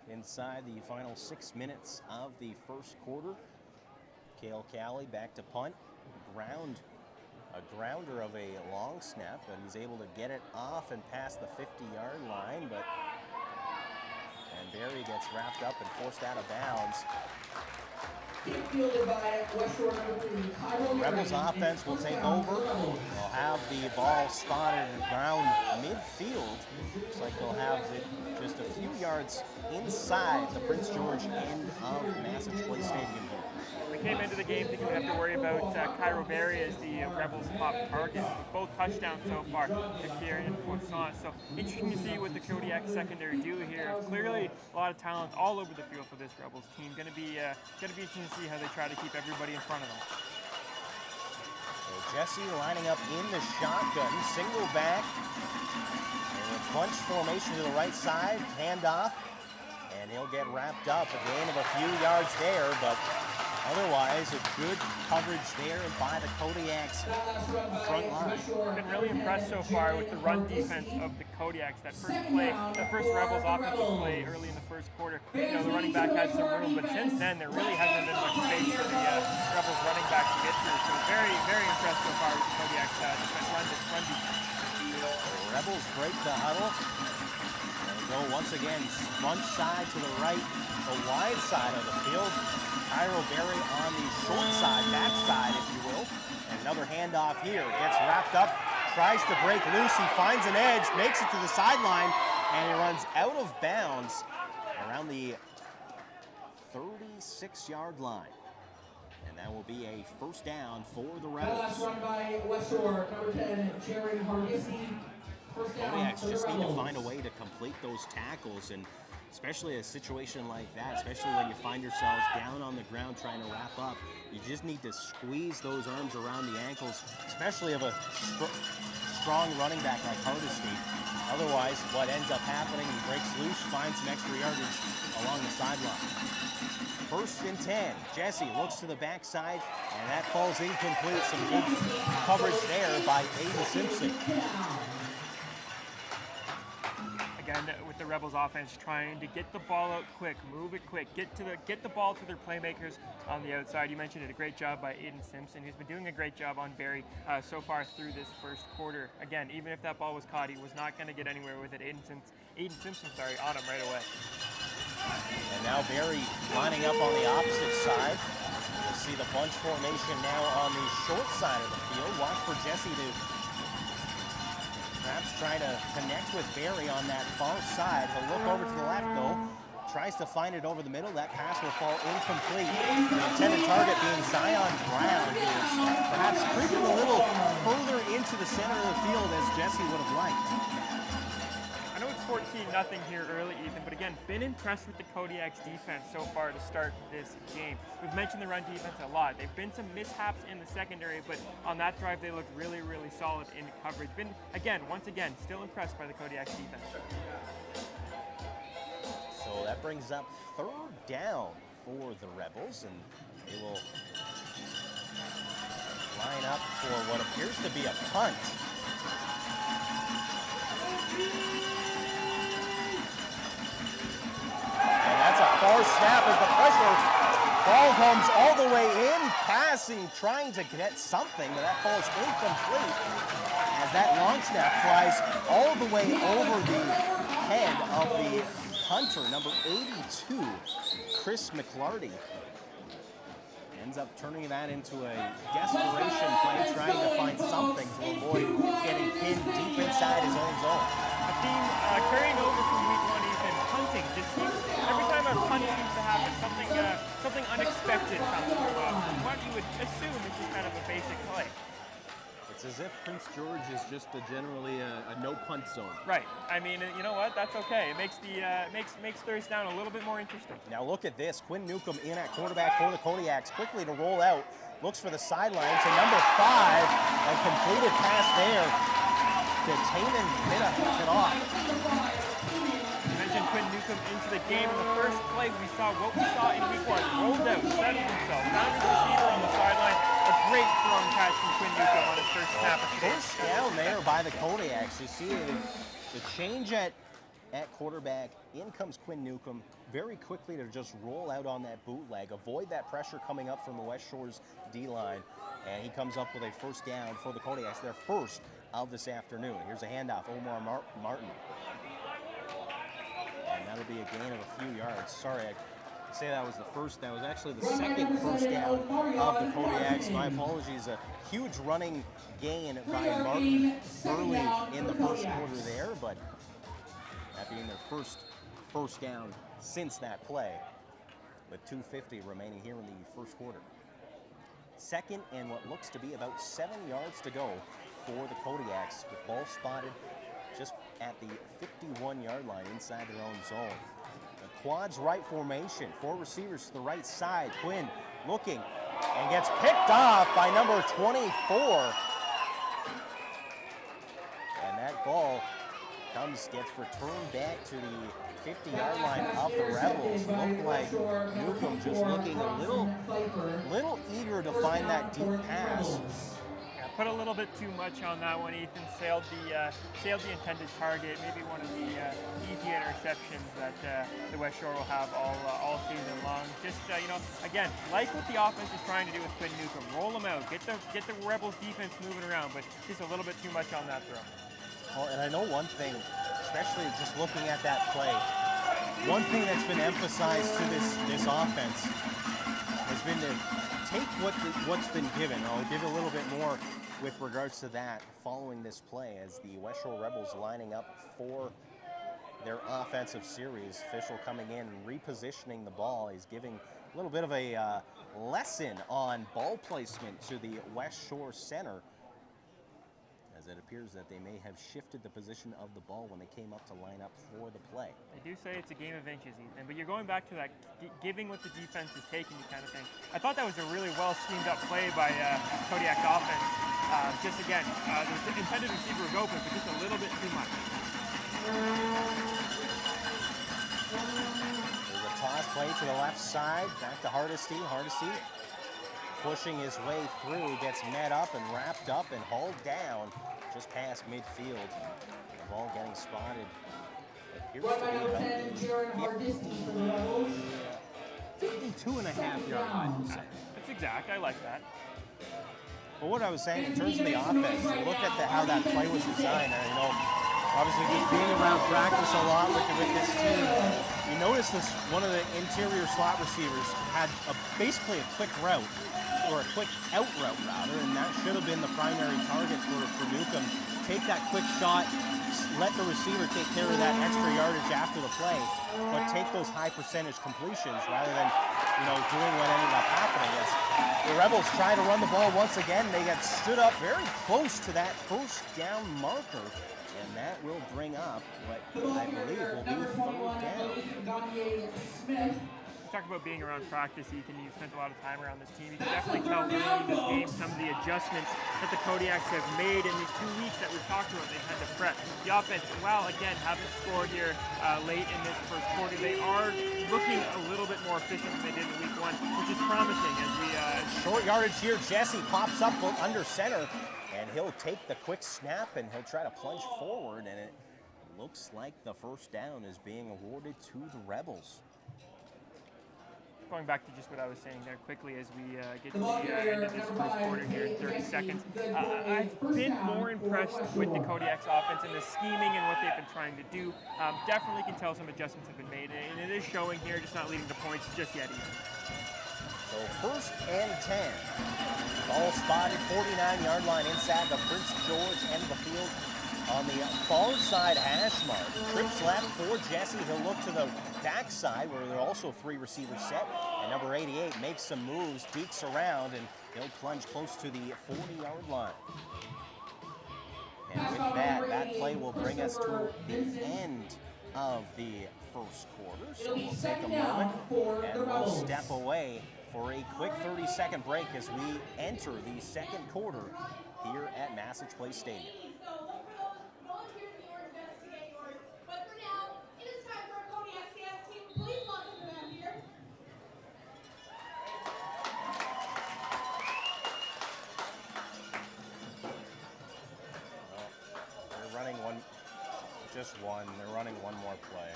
Inside the final 6 minutes of the first quarter, Cale Cowley back to punt, a grounder of a long snap, and he's able to get it off and past the 50-yard line, and Barry gets wrapped up and forced out of bounds. Rebels offense will take over. They'll have the ball spotted around midfield. Looks like they'll have it just a few yards inside the Prince George end of Massage Place Stadium here. We came into the game thinking we have to worry about Cairo Berry as the Rebels' top target. Both touchdowns so far, Shakir and Poisson. So interesting to see what the Kodiak secondary do here. Clearly a lot of talent all over the field for this Rebels team. Going to be interesting to see how they try to keep everybody in front of them. So Jesse lining up in the shotgun, single back, and a bunch formation to the right side, handoff, and he'll get wrapped up. A gain of a few yards there, but otherwise, a good coverage there by the Kodiaks front line. I've been really impressed so far with the run defense of the Kodiaks. That first Rebels offensive play early in the first quarter, the running back had some room, but since then there really hasn't been much space for the Rebels running back to get through. So very, very impressed so far with the Kodiaks run defense. The Rebels break the huddle. They go once again front side to the right, the wide side of the field. Cairo Berry on the short side, back side, if you will. And another handoff here. Gets wrapped up, tries to break loose. He finds an edge, makes it to the sideline, and he runs out of bounds around the 36-yard line. And that will be a first down for the Rebels. Last run by Westshore, number 10, Jerry Hargisi. Kodiaks just need to find a way to complete those tackles, and especially a situation like that, especially when you find yourselves down on the ground trying to wrap up, you just need to squeeze those arms around the ankles, especially of a strong running back like Hardesty. Otherwise, what ends up happening, he breaks loose, finds some extra yardage along the sideline. 1st and 10. Jesse looks to the backside, and that falls incomplete. Some good coverage there by Aiden Simpson. Again, with the Rebels offense trying to get the ball out quick, move it quick, get the ball to their playmakers on the outside. You mentioned it, a great job by Aiden Simpson, who's been doing a great job on Barry so far through this first quarter. Again, even if that ball was caught, he was not going to get anywhere with it. Aiden Simpson, on him right away. And now Barry lining up on the opposite side. You'll see the bunch formation now on the short side of the field. Watch for Jesse to perhaps try to connect with Barry on that far side. He'll look over to the left though, tries to find it over the middle. That pass will fall incomplete. The intended target being Zion Brown, who is perhaps creeping a little further into the center of the field as Jesse would have liked. I know it's 14-0 here early, Ethan, but again, been impressed with the Kodiaks defense so far to start this game. We've mentioned the run defense a lot. They've been some mishaps in the secondary, but on that drive they looked really, really solid in coverage. Been, once again, still impressed by the Kodiaks defense. So that brings up 3rd down for the Rebels, and they will line up for what appears to be a punt. And that's a far snap as the pressure. Ball comes all the way in, passing, trying to get something, but that ball is incomplete as that long snap flies all the way over the head of the punter, number 82, Chris McLarty. Ends up turning that into a desperation play, trying to find something to avoid getting pinned deep inside his own zone. A theme carrying over from week 1, Ethan, punting. Just seems, every time a punt seems to happen, something unexpected comes from what you would assume is just kind of a basic play. It's as if Prince George is just generally a no punt zone. Right. I mean, you know what? That's okay. It makes the makes third down a little bit more interesting. Now look at this. Quinn Newcomb in at quarterback for the Kodiaks, quickly to roll out. Looks for the sideline to number 5, and completed pass there to Taman Kickoff. You mentioned Quinn Newcomb into the game. In the first play, we saw what we saw in week 1. Rolled out, settled himself, found his receiver on the sideline. A great throw and catch from Quinn Newcomb on his first snap. First down there by the Kodiaks. You see the change at quarterback. In comes Quinn Newcomb very quickly to just roll out on that bootleg, avoid that pressure coming up from the Westshore's D-line, and he comes up with a first down for the Kodiaks, their first of this afternoon. Here's a handoff, Omar Martin. And that'll be a gain of a few yards. Sorry, I say that was the first. That was actually the second first down of the Kodiaks. My apologies. A huge running gain by Martin early in the first quarter there, but that being their first down since that play, with 2:50 remaining here in the first quarter. Second and what looks to be about 7 yards to go for the Kodiaks, with ball spotted just at the 51-yard line inside their own zone. The quads right formation, 4 receivers to the right side. Quinn looking and gets picked off by number 24. And that ball gets returned back to the 50-yard line of the Rebels. Looked like Newcomb just looking a little eager to find that deep pass. Yeah, put a little bit too much on that one. Ethan sailed the intended target. Maybe one of the easy interceptions that the Westshore will have all season long. Just again, like what the offense is trying to do with Quinn Newcomb, roll them out, get the Rebels defense moving around, but just a little bit too much on that throw. Well, and I know one thing, especially just looking at that play, one thing that's been emphasized to this offense has been to take what's been given. I'll give a little bit more with regards to that following this play, as the Westshore Rebels lining up for their offensive series. Official coming in and repositioning the ball. He's giving a little bit of a lesson on ball placement to the Westshore center, as it appears that they may have shifted the position of the ball when they came up to line up for the play. They do say it's a game of inches, Ethan, but you're going back to that giving what the defense is taking you kind of thing. I thought that was a really well schemed up play by Kodiak's offense. Just again, the intended receiver was open, but just a little bit too much. There's a toss play to the left side, back to Hardesty. Hardesty pushing his way through, gets met up and wrapped up and hauled down just past midfield. The ball getting spotted. It appears to be about 52.5-yard line. That's exact. I like that. But what I was saying in terms of the offense, you look at how that play was designed, and obviously just being around practice a lot with this team, you notice this, one of the interior slot receivers had basically a quick route, or a quick out route rather, and that should have been the primary target for Newcomb take that quick shot, let the receiver take care of that extra yardage after the play, but take those high percentage completions rather than, doing what ended up happening. As the Rebels try to run the ball once again, they get stood up very close to that first down marker, and that will bring up what I believe will be third down. Talk about being around practice, Ethan. You spent a lot of time around this team. You can definitely tell early in this game some of the adjustments that the Kodiaks have made in these 2 weeks that we've talked about. They've had to prep. The offense, while again haven't scored here late in this first quarter, they are looking a little bit more efficient than they did in week 1, which is promising as we short yardage here. Jesse pops up under center, and he'll take the quick snap and he'll try to plunge forward, and it looks like the first down is being awarded to the Rebels. Going back to just what I was saying there quickly as we get to the end of this first quarter here in 30 seconds, I've been more impressed with the Kodiaks offense and the scheming and what they've been trying to do. Definitely can tell some adjustments have been made, and it is showing here, just not leading to points just yet either. So first and 10. Ball spotted 49-yard line inside the Prince George end of the field. On the far side hash mark, trips left for Jesse. He'll look to the backside where there are also 3 receivers set. And number 88 makes some moves, dekes around, and he'll plunge close to the 40-yard line. And with that play will bring us to the end of the first quarter. So we'll take a moment and we'll step away for a quick 30-second break as we enter the second quarter here at Massage Place Stadium. Just one. They're running one more play.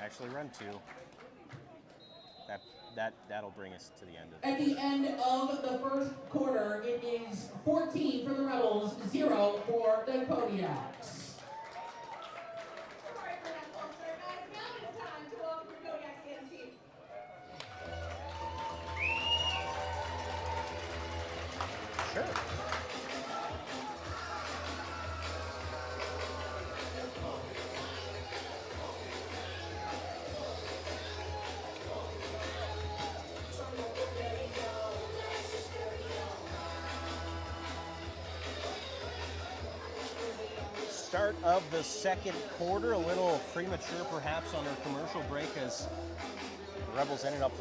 Actually, run 2. That'll bring us to the end of it. At the end of the first quarter, it is 14 for the Rebels, 0 for the Kodiaks. Sure. Start of the second quarter, a little premature perhaps on their commercial break as the Rebels ended up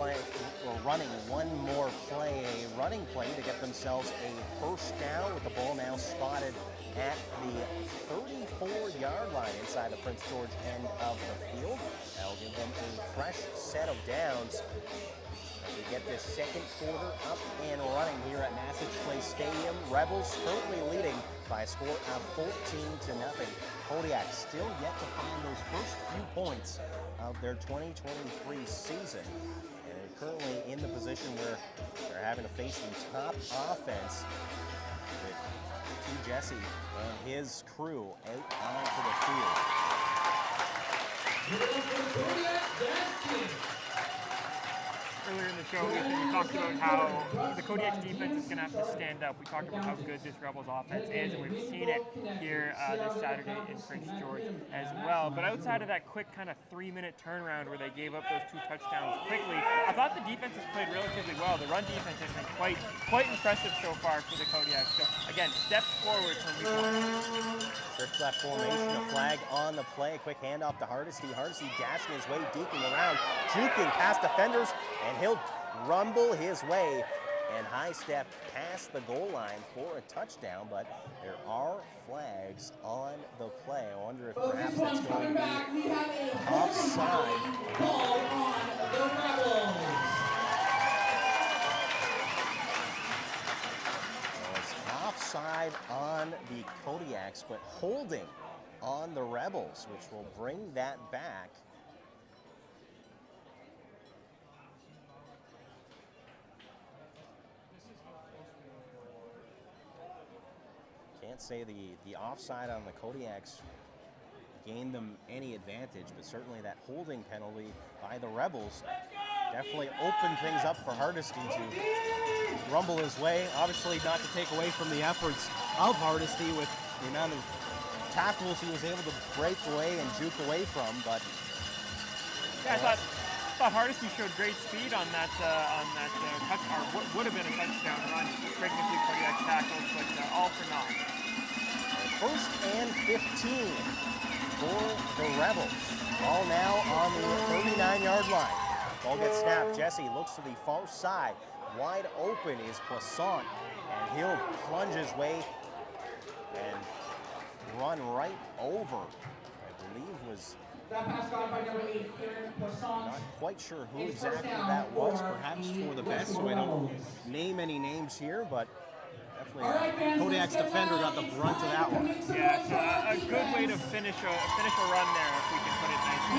running one more play, a running play to get themselves a first down with the ball now spotted at the 34-yard line inside the Prince George end of the field. That'll give them a fresh set of downs as we get this second quarter up and running here at Massage Place Stadium. Rebels currently leading by a score of 14-0. Kodiaks still yet to find those first few points of their 2023 season. And they're currently in the position where they're having to face the top offense with T. Jesse and his crew out onto the field. Earlier in the show, we talked about how the Kodiaks defense is going to have to stand up. We talked about how good this Rebels offense is, and we've seen it here this Saturday in Prince George as well. But outside of that quick kind of 3-minute turnaround where they gave up those 2 touchdowns quickly, I thought the defense has played relatively well. The run defense has been quite impressive so far for the Kodiaks. So again, steps forward from week 1. Trips left formation, a flag on the play. Quick handoff to Hardesty. Hardesty dashing his way, deking around, juking past defenders, and he'll rumble his way and high step past the goal line for a touchdown, but there are flags on the play. I wonder if perhaps that's going to be offside. Call on the Rebels. It's offside on the Kodiaks, but holding on the Rebels, which will bring that back. Can't say the offside on the Kodiaks gain them any advantage, but certainly that holding penalty by the Rebels definitely opened things up for Hardesty to rumble his way. Obviously not to take away from the efforts of Hardesty with the amount of tackles he was able to break away and juke away from, but yeah, I thought Hardesty showed great speed on that touch, or what would have been a touchdown run, breaking a few Kodiak tackles, but all for naught. First and 15 for the Rebels. Ball now on the 39-yard line. Ball gets snapped. Jesse looks to the far side. Wide open is Poisson, and he'll plunge his way and run right over, I believe was That pass caught by number 8, Kieran Poisson. not quite sure who exactly that was, perhaps for the best, so I don't name any names here, but definitely Kodiak's defender got the brunt of that one. Yeah, so a good way to finish a run there, if we can put it nicely.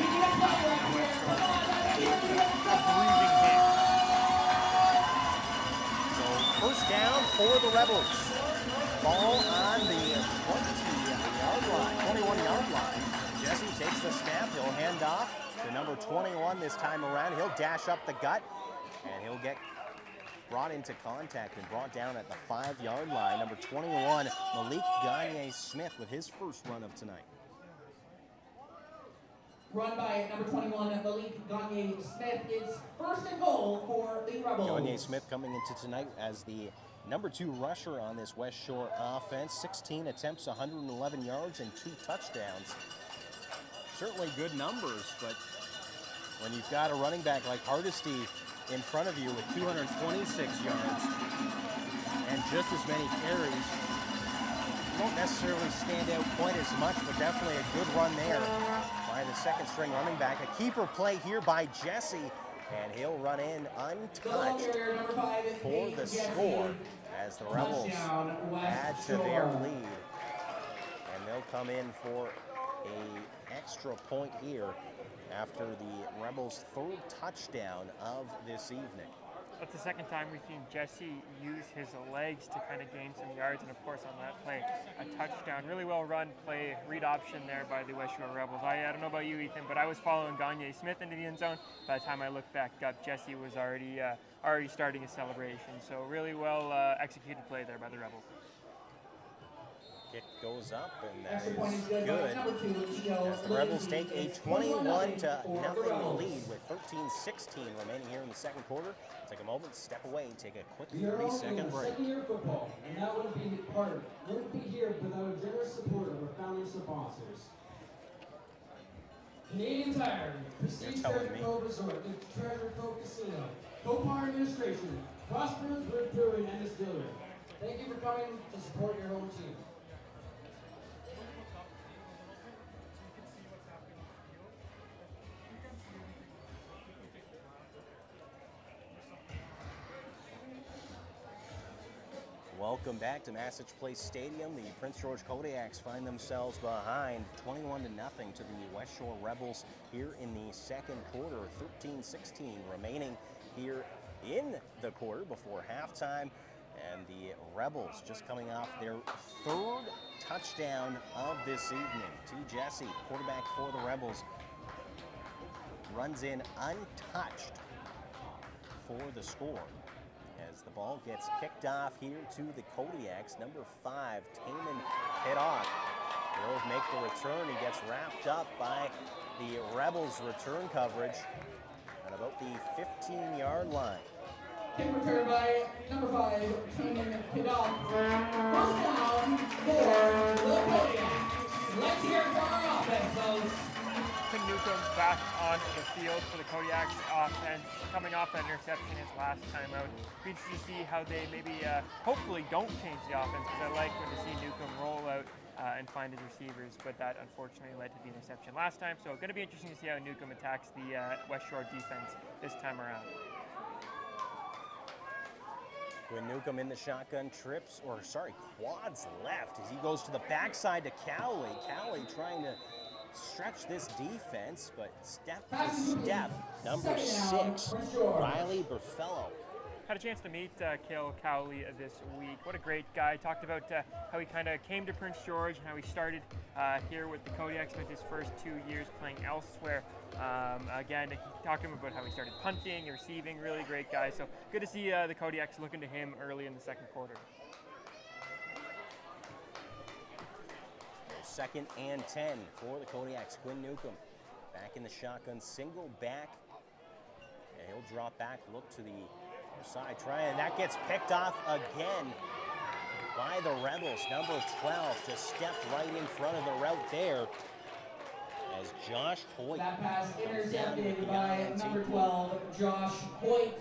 A bruising hit. So first down for the Rebels. Ball on the 21-yard line. Jesse takes the snap. He'll hand off to number 21 this time around. He'll dash up the gut, and he'll get brought into contact and brought down at the 5-yard line. Number 21, Malik Gagne-Smith with his first run of tonight. Run by number 21, Malik Gagne-Smith. It's first and goal for the Rebels. Gagne-Smith coming into tonight as the number 2 rusher on this Westshore offense. 16 attempts, 111 yards, and 2 touchdowns. Certainly good numbers, but when you've got a running back like Hardesty in front of you with 226 yards and just as many carries, you won't necessarily stand out quite as much, but definitely a good run there by the second string running back. A keeper play here by Jesse, and he'll run in untouched for the score as the Rebels add to their lead. And they'll come in for an extra point here after the Rebels' third touchdown of this evening. That's the second time we've seen Jesse use his legs to kind of gain some yards, and of course on that play, a touchdown. Really well run play, read option there by the Westshore Rebels. I don't know about you, Ethan, but I was following Gagne-Smith into the end zone. By the time I looked back up, Jesse was already starting his celebration. So really well executed play there by the Rebels. Kick goes up, and that is good as the Rebels take a 21-0 lead with 13:16 remaining here in the second quarter. Take a moment, step away, take a quick 30-second break. Second-year football, and that wouldn't be wouldn't be here without a generous support of our founding sponsors. Canadian Tire, Prestige Treasure Cove Resort, the Treasure Cove Casino, Copar Administration, Prosperous Root Brewing and Distillery. Thank you for coming to support your home team. Welcome back to Massage Place Stadium. The Prince George Kodiaks find themselves behind 21-0 to the Westshore Rebels here in the second quarter. 13:16 remaining here in the quarter before halftime. And the Rebels just coming off their third touchdown of this evening. T. Jesse, quarterback for the Rebels, runs in untouched for the score. As the ball gets kicked off here to the Kodiaks, number 5, Taman Kiddock will make the return. He gets wrapped up by the Rebels' return coverage at about the 15-yard line. Kick return by number 5, Taman Kiddock. First down for the Kodiaks. Let's hear it for our offense, folks. Newcomb back on the field for the Kodiaks offense, coming off that interception his last time out. Be interested to see how they maybe, hopefully don't change the offense, because I like when to see Newcomb roll out and find his receivers, but that unfortunately led to the interception last time. So going to be interesting to see how Newcomb attacks the Westshore defense this time around. When Newcomb in the shotgun quads left as he goes to the backside to Cowley. Cowley trying to stretch this defense, but step for step, number 6, Riley Burfello Had a chance to meet Cale Cowley this week. What a great guy. Talked about how he kind of came to Prince George and how he started here with the Kodiaks, spent his first 2 years playing elsewhere. Again, he talked to him about how he started punting, receiving, really great guy. So good to see the Kodiaks looking to him early in the second quarter. 2nd and 10 for the Kodiaks. Quinn Newcomb back in the shotgun, single back. And he'll drop back, look to the side, try, and that gets picked off again by the Rebels. Number 12 just stepped right in front of the route there as Josh Hoyt. That pass intercepted by number 12, Josh Hoyt.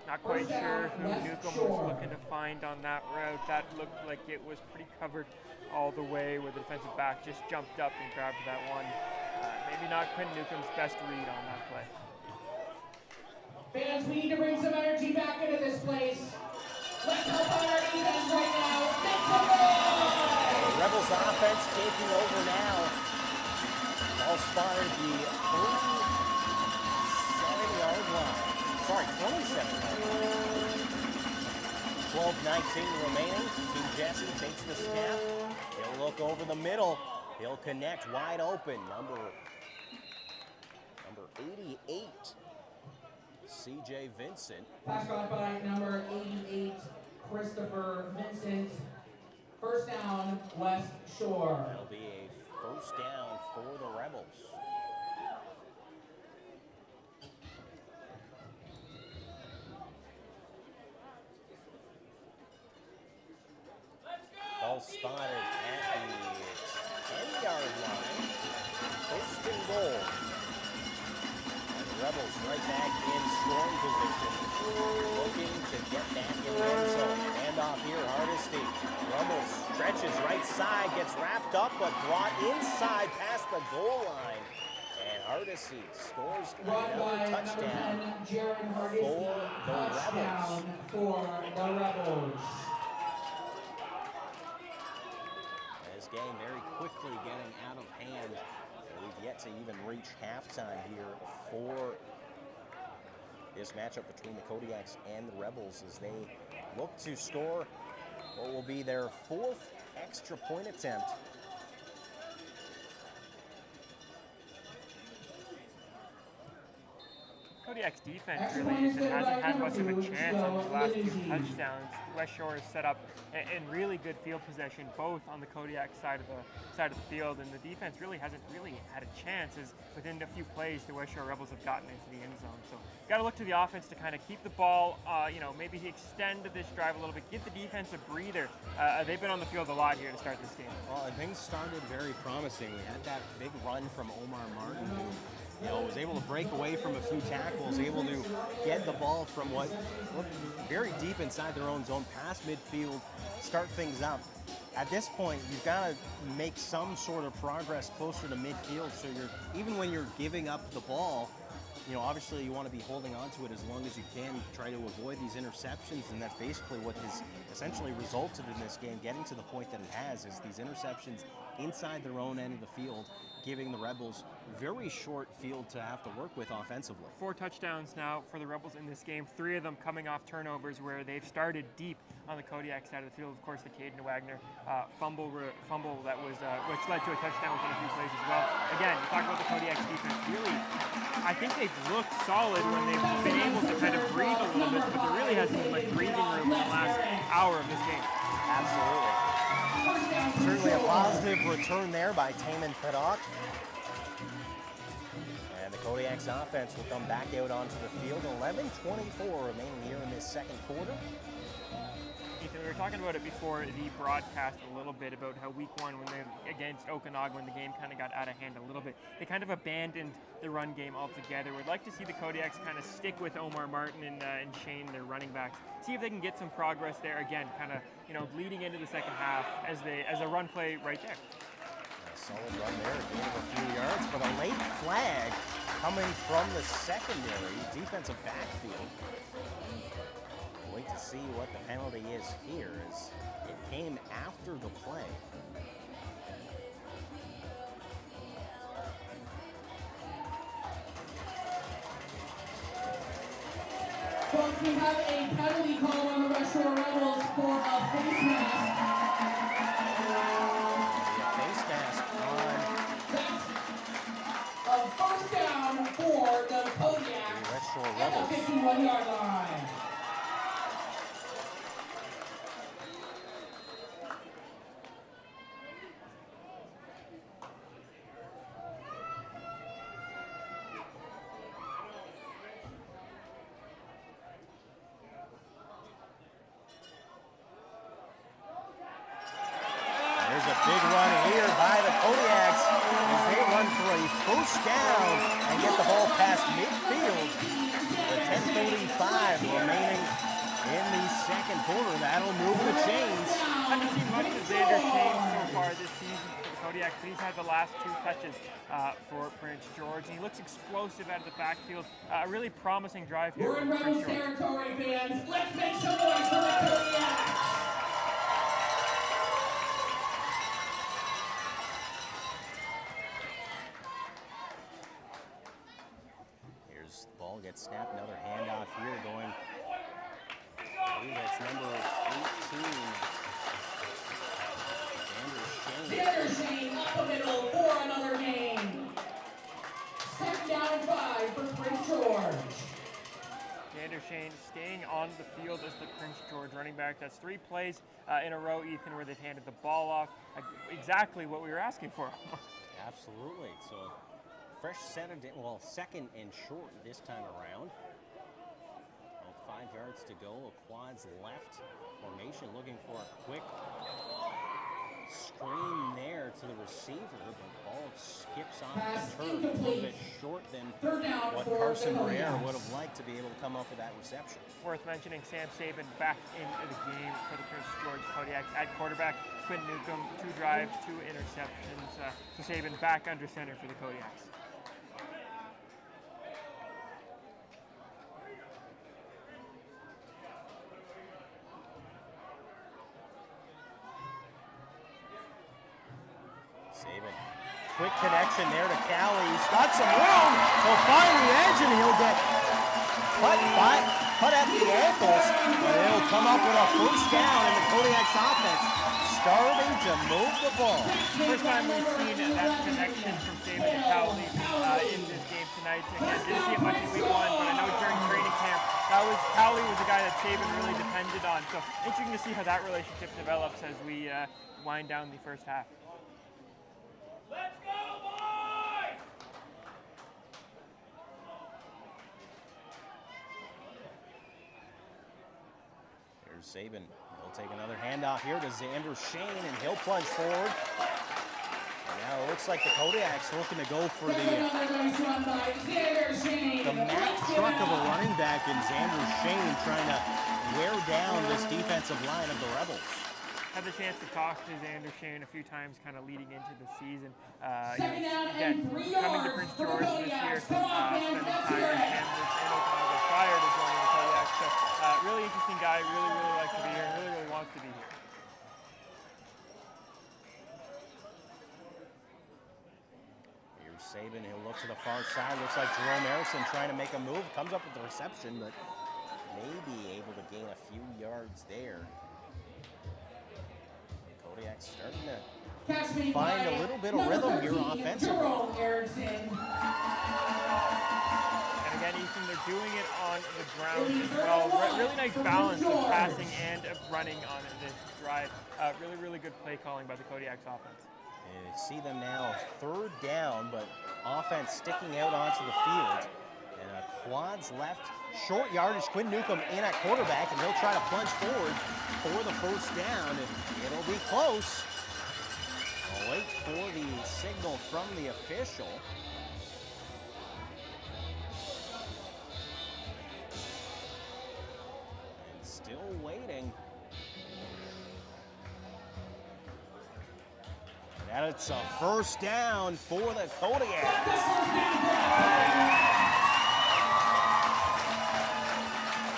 Not quite sure who Newcomb was looking to find on that route. That looked like it was pretty covered all the way, where the defensive back just jumped up and grabbed that one. Maybe not Quinn Newcomb's best read on that play. Fans, we need to bring some energy back into this place. Let's help out our defense right now. Make some noise! The Rebels offense taking over now. Ball spotted the 37-yard line. Sorry, 27-yard line. 12-19 remaining. Team Jesse takes the snap. He'll look over the middle. He'll connect wide open. Number 88. CJ Vincent. Pass caught by number 88, Christopher Vincent. First down, Westshore. That'll be a first down for the Rebels. Ball spotted at the 10-yard line. First and goal. Rebels right back in scoring position, looking to get back in the end zone. Hand off here, Hardesty. Rebels stretches right side, gets wrapped up, but brought inside past the goal line. And Hardesty scores another touchdown for the Rebels. This game very quickly getting out of hand. We've yet to even reach halftime here for this matchup between the Kodiaks and the Rebels as they look to score what will be their 4th extra point attempt. Kodiak's defense really hasn't had much of a chance on the last 2 touchdowns. Westshore is set up in really good field possession, both on the Kodiak side of the field, and the defense really hasn't had a chance. As within a few plays, the Westshore Rebels have gotten into the end zone. So, got to look to the offense to kind of keep the ball. Maybe extend this drive a little bit, give the defense a breather. They've been on the field a lot here to start this game. Well, things started very promising. We had that big run from Omar Martin, who was able to break away from a few tackles, able to get the ball from what looked very deep inside their own zone, past midfield, start things up. At this point, you've got to make some sort of progress closer to midfield, so even when you're giving up the ball, obviously you want to be holding on to it as long as you can, try to avoid these interceptions, and that's basically what has essentially resulted in this game, getting to the point that it has, is these interceptions inside their own end of the field, giving the Rebels very short field to have to work with offensively. 4 touchdowns now for the Rebels in this game, 3 of them coming off turnovers where they've started deep on the Kodiak side of the field. Of course, the Caden Wagner fumble that was which led to a touchdown within a few plays as well. Again, you talk about the Kodiak's defense. Really, I think they've looked solid when they've been able to kind of breathe a little bit, but there really hasn't been much breathing room in the last hour of this game. Absolutely. Certainly a positive return there by Taman Paddock. And the Kodiaks offense will come back out onto the field. 11:24 remaining here in this second quarter. Ethan, we were talking about it before the broadcast a little bit about how week 1, when they against Okanagan, when the game kind of got out of hand a little bit, they kind of abandoned the run game altogether. We'd like to see the Kodiaks kind of stick with Omar Martin and Shane, their running backs, see if they can get some progress there again, kind of leading into the second half as a run play right there. A solid run there, gain of a few yards, but a late flag coming from the secondary defensive backfield. Wait to see what the penalty is here, as it came after the play. Folks, Next, we have a penalty call on the Westshore Rebels for a face mask. Face mask on That's a first down for the Kodiaks Westshore at Rebels. the 51-yard line. There's a big run here by the Kodiaks as they run for a first down and get the ball past midfield. With 10:45 remaining in the second quarter. That'll move the chains. I haven't seen much of Xander Shane so far this season for the Kodiaks, but he's had the last 2 touches for Prince George, and he looks explosive out of the backfield. A really promising drive here We're in for Prince Rebels George. territory, fans. Let's make some noise for the Kodiaks. Here's the ball gets snapped. Another handoff here going. I believe that's number 18. Xander Shane up the middle for another gain. Second down and 5 for Prince George. Xander Shane staying on the field as the Prince George running back. That's 3 plays in a row, Ethan, where they've handed the ball off. Exactly what we were asking for. Absolutely. So fresh set of, well, second and short this time around. 5 yards to go. A quads left formation looking for a quick screen there to the receiver, but the ball skips off the turf a little bit short than what Carson Briere would have liked to be able to come up with that reception. Worth mentioning Sam Sabin back into the game for the Prince George Kodiaks at quarterback. Quinn Newcomb, 2 drives, 2 interceptions. So Sabin back under center for the Kodiaks. Sabin, quick connection there to Callie. He's got some room. He'll find the edge and he'll get cut at the ankles. But he'll come up with a first down in the Kodiaks offense, starting to move the ball. First time we've seen that connection from Sabin to Cowley in this game tonight. Again, didn't see it much in week 1, but I know during training camp, Cowley was a guy that Sabin really depended on. So interesting to see how that relationship develops as we wind down the first half. Let's go, boys! Here's Sabin. He'll take another handoff here to Xander Shane, and he'll plunge forward. And now it looks like the Kodiaks looking to go for the Mack truck of a running back in Xander Shane, trying to wear down this defensive line of the Rebels. Had the chance to talk to Xander Shane a few times kind of leading into the season. Second down Again, and 3 coming to yards Prince for the George this Kodiaks. year, Come on, fans, spending let's time hear in it. Kansas and Okanagan prior to joining the Kodiaks. So really interesting guy, really likes to be here, and really wants to be here. Here's Sabin, he'll look to the far side. Looks like Jerome Harrison trying to make a move. Comes up with the reception, but may be able to gain a few yards there. Kodiak's starting to find a little bit of rhythm here offensively. And again, Ethan, they're doing it on the ground as well. Really nice balance of passing and of running on this drive. Really good play calling by the Kodiaks offense. And you see them now 3rd down, but offense sticking out onto the field. And quads left, short yardage. Quinn Newcomb in at quarterback, and he'll try to plunge forward for the first down, and it'll be close. I'll wait for the signal from the official. And still waiting. And it's a first down for the Kodiaks.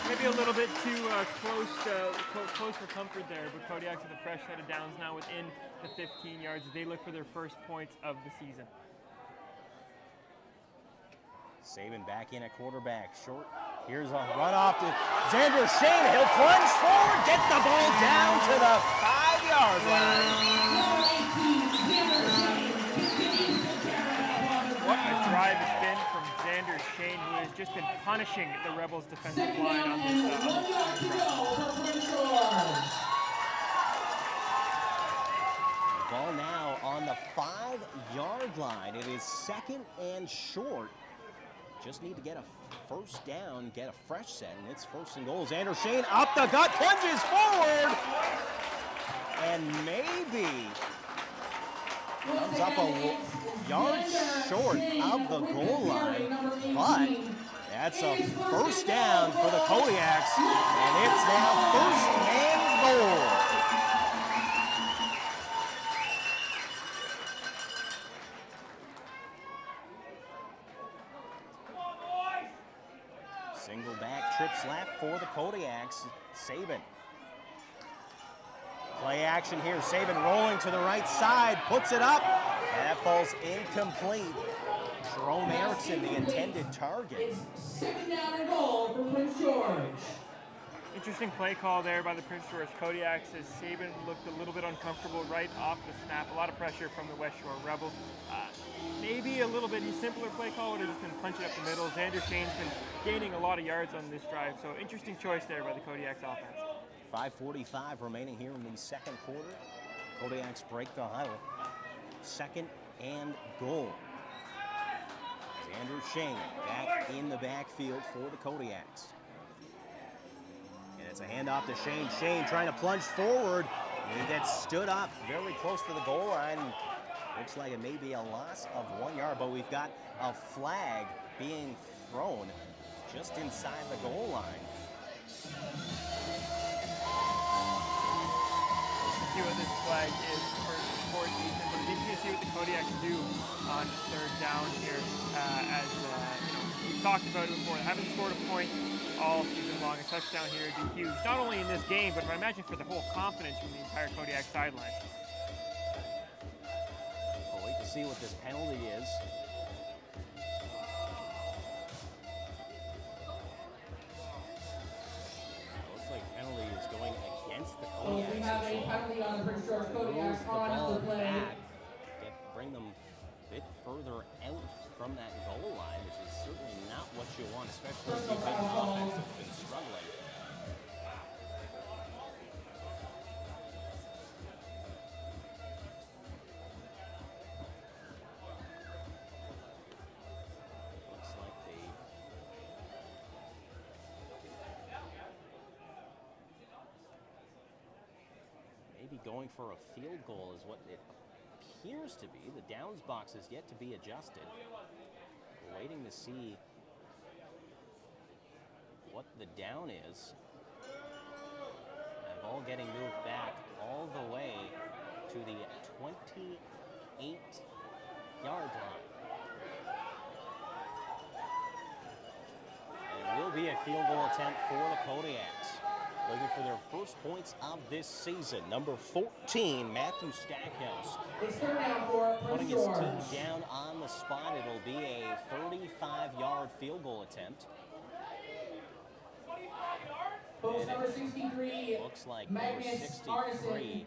Maybe a little bit too close for comfort there, but Kodiaks with a fresh set of downs now within the 15 yards. They look for their first points of the season. Sabin back in at quarterback. Short Here's a run off to Xander Shane. He'll plunge forward, get the ball down to the 5-yard line. What a drive it's been from Xander Shane, who has just been punishing the Rebels' defensive line on this Ball now on the 5-yard line. It is 2nd and short. Just need to get a first down, get a fresh set, and it's 1st and goal. Xander Shane up the gut, plunges forward, and maybe comes up a yard short of the goal line, but that's a first down for the Kodiaks, and it's now 1st and goal. Single back trip slap for the Kodiaks. Saban. Play action here. Saban rolling to the right side, puts it up, and that falls incomplete. Jerome Erickson, the intended target. It's 2nd down and goal for Prince George. Interesting play call there by the Prince George Kodiaks as Saban looked a little bit uncomfortable right off the snap. A lot of pressure from the Westshore Rebels. Maybe a little bit simpler play call would have just been punching up the middle. Xander Shane's been gaining a lot of yards on this drive, so interesting choice there by the Kodiaks offense. 5:45 remaining here in the 2nd quarter. Kodiaks break the huddle. 2nd and goal. Xander Shane back in the backfield for the Kodiaks. And it's a handoff to Shane. Shane trying to plunge forward. And he gets stood up very close to the goal line. Looks like it may be a loss of 1 yard, but we've got a flag being thrown just inside the goal line. See what this flag is for Ethan, but you can see what the Kodiaks do on 3rd down here. As we've talked about it before, they haven't scored a point all season long. A touchdown here would be huge, not only in this game, but I imagine for the whole confidence from the entire Kodiak sideline. We'll wait to see what this penalty is. Looks like penalty is going against the Kodiaks. We have a penalty on the Prince George Kodiaks on the play. Back, bring them a bit further out from that goal line, which is certainly not what you want, especially if you've been an offense that's been struggling. Looks like they maybe going for a field goal is what it appears to be. The downs box is yet to be adjusted. We're waiting to see what the down is. And ball getting moved back all the way to the 28-yard line. And it will be a field goal attempt for the Kodiaks. Looking for their first points of this season. Number 14, Matthew Stackhouse. It's 3rd down for Putting Prince his George. team down on the spot. It'll be a 35-yard field goal attempt. Post number 63, Looks like number Magnus 63 Arneson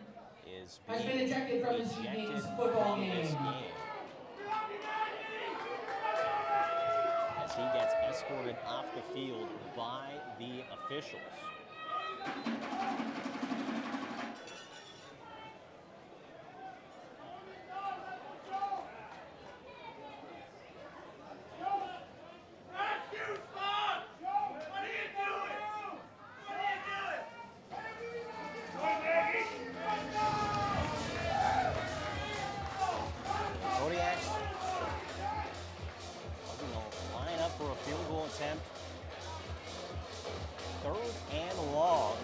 is has been being ejected from this evening's football from this game. game. As he gets escorted off the field by the officials. Kodiaks looking to line up for a field goal attempt. 3rd and long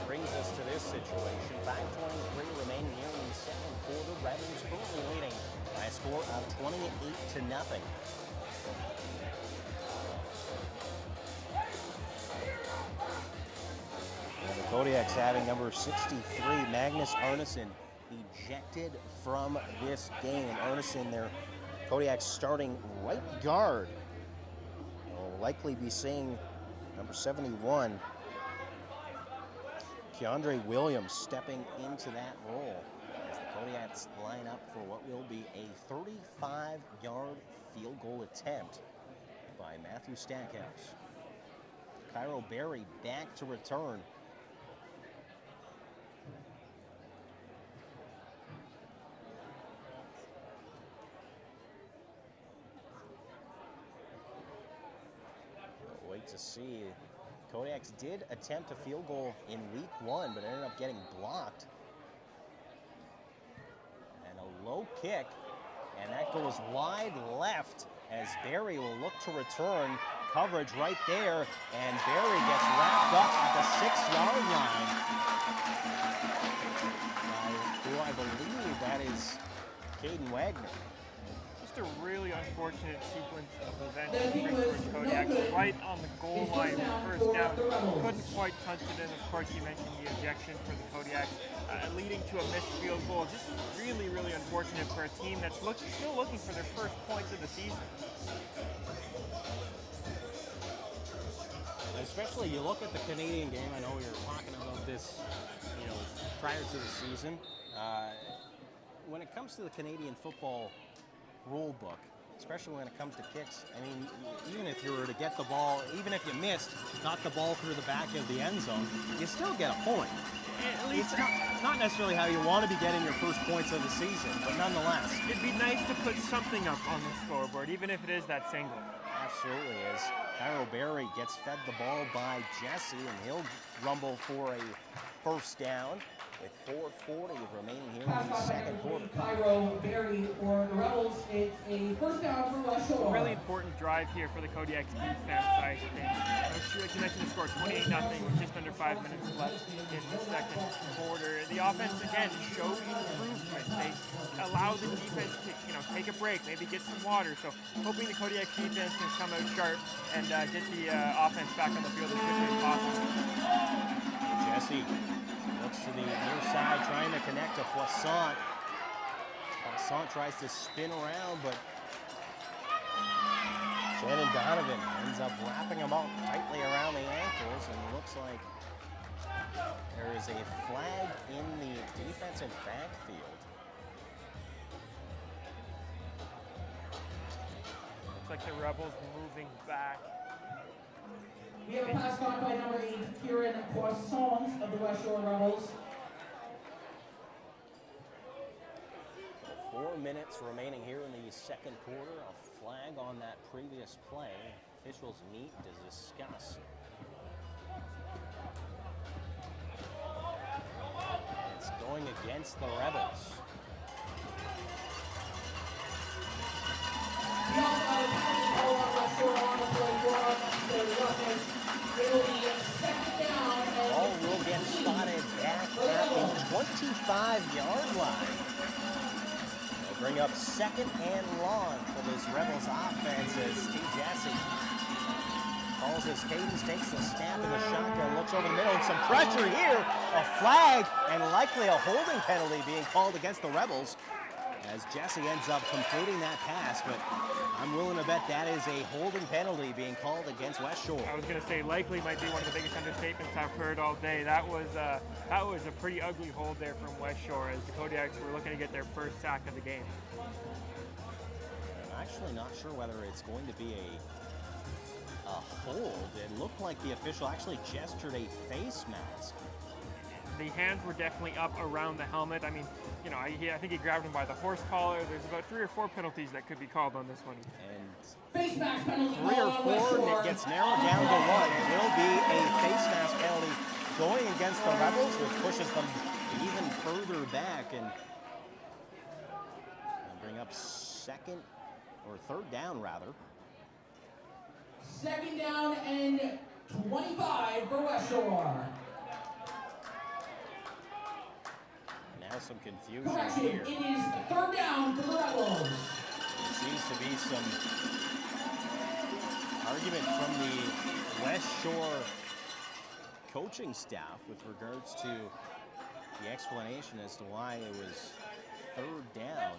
brings us to this situation. 5:23 remaining here in the 2nd quarter. Rebels currently leading by a score of 28-0. And the Kodiaks having number 63, Magnus Arneson, ejected from this game. Arneson, their Kodiaks starting right guard. We'll likely be seeing Number 71, Keandre Williams stepping into that role as the Kodiaks line up for what will be a 35-yard field goal attempt by Matthew Stackhouse. Cairo Berry back to return. Wait to see. Kodiaks did attempt a field goal in week 1, but ended up getting blocked. And a low kick, and that goes wide left as Berry will look to return. Coverage right there, and Berry gets wrapped up at the 6-yard line. Who I believe that is Caden Wagner. Just a really unfortunate sequence of events for Kodiaks right on the goal line. First down, couldn't quite punch it in. Of course, you mentioned the ejection for the Kodiaks, leading to a missed field goal. Just really, really unfortunate for a team that's still looking for their first points of the season. Especially, you look at the Canadian game. I know we were talking about this, prior to the season. When it comes to the Canadian football rule book, especially when it comes to kicks, I mean, even if you were to get the ball, even if you missed, got the ball through the back of the end zone, you still get a point. It's not necessarily how you want to be getting your first points of the season, but nonetheless. It'd be nice to put something up on the scoreboard, even if it is that single. Absolutely is. Cairo Berry gets fed the ball by Jesse, and he'll rumble for a first down with 4:40 remaining here in the second quarter. Cairo Berry for the Rebels. It's a first down for Westshore. Really important drive here for the Kodiaks defense, I think. Like you mentioned, the score 28-0 with just under 5 minutes left in the second quarter. The offense again showed improvement. They allowed the defense to take a break, maybe get some water. So hoping the Kodiaks defense can come out sharp and get the offense back on the field as quickly as possible. Jesse looks to the near side, trying to connect to Poisson. Poisson tries to spin around, but Shannon Donovan ends up wrapping him up tightly around the ankles, and it looks like there is a flag in the defensive backfield. Looks like the Rebels moving back. We have a pass caught by number 8, Kieran Poisson of the Westshore Rebels. 4 minutes remaining here in the second quarter. A flag on that previous play. Officials meet to discuss. It's going against the Rebels. We also have a pass call on Westshore on the play for the offense. It will be second down. Ball will get spotted back at the 25-yard line. They'll bring up second and long for this Rebels offense as Steve Jassy calls his cadence, takes the snap in the shotgun, looks over the middle, and some pressure here. A flag and likely a holding penalty being called against the Rebels as Jesse ends up completing that pass, but I'm willing to bet that is a holding penalty being called against Westshore. I was going to say likely might be one of the biggest understatements I've heard all day. That was a pretty ugly hold there from Westshore as the Kodiaks were looking to get their first sack of the game. I'm actually not sure whether it's going to be a hold. It looked like the official actually gestured a face mask. The hands were definitely up around the helmet. I mean, I think he grabbed him by the horse collar. There's about 3 or 4 penalties that could be called on this one. And Face mask penalty 3 or 4, and it gets narrowed down to 1. It will be a face mask penalty going against the Rebels, which pushes them even further back and bring up third down rather. Second down and 25 for Westshore. Now some confusion Correction, here. it is third down for the Rebels. There seems to be some argument from the Westshore coaching staff with regards to the explanation as to why it was third down.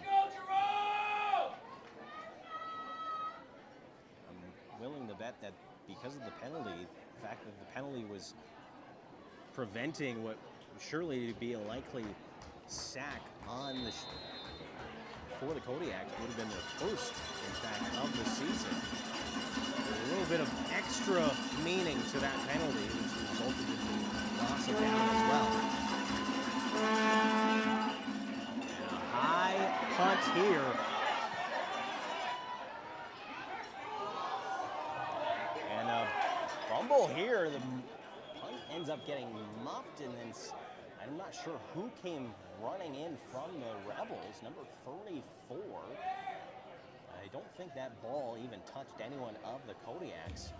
I'm willing to bet that because of the penalty, fact that the penalty was preventing what surely to be a likely sack on the for the Kodiaks. Would have been their first, in fact, of the season. A little bit of extra meaning to that penalty, which resulted in the loss of down as well. And a high punt here. And a fumble here. The punt ends up getting muffed, and then I'm not sure who came running in from the Rebels, number 34. I don't think that ball even touched anyone of the Kodiaks.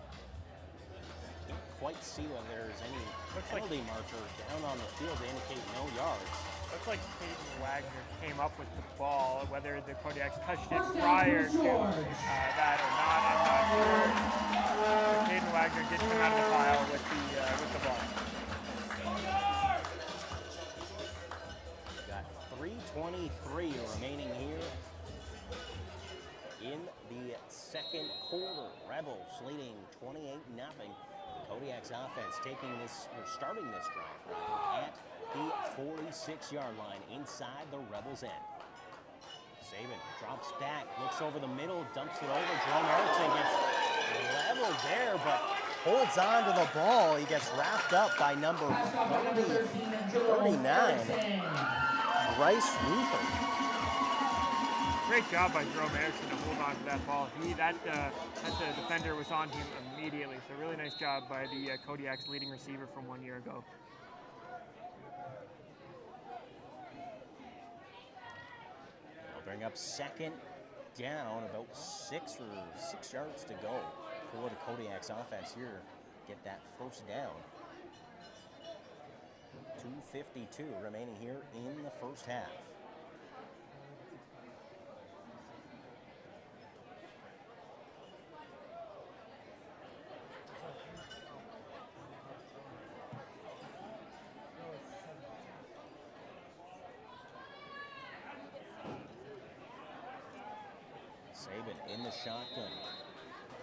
Can't quite see whether there's any penalty marker down on the field to indicate no yards. Looks like Caden Wagner came up with the ball. Whether the Kodiaks touched it prior to that or not, I'm not sure. But Caden Wagner did come out of the pile with the ball. Got 3:23 remaining here in the second quarter. Rebels leading 28-0. Kodiak's offense starting this drive at the 46-yard line inside the Rebels' end. Saban drops back, looks over the middle, dumps it over. Jerome Erickson gets leveled there, but holds on to the ball. He gets wrapped up by number 39, Bryce Ruther. Great job by Jerome Erickson to hold on to that ball. That defender was on him immediately. So really nice job by the Kodiak's leading receiver from 1 year ago. They'll bring up second down, about 6 yards to go for the Kodiak's offense here. Get that first down. 2:52 remaining here in the first half. Saban in the shotgun.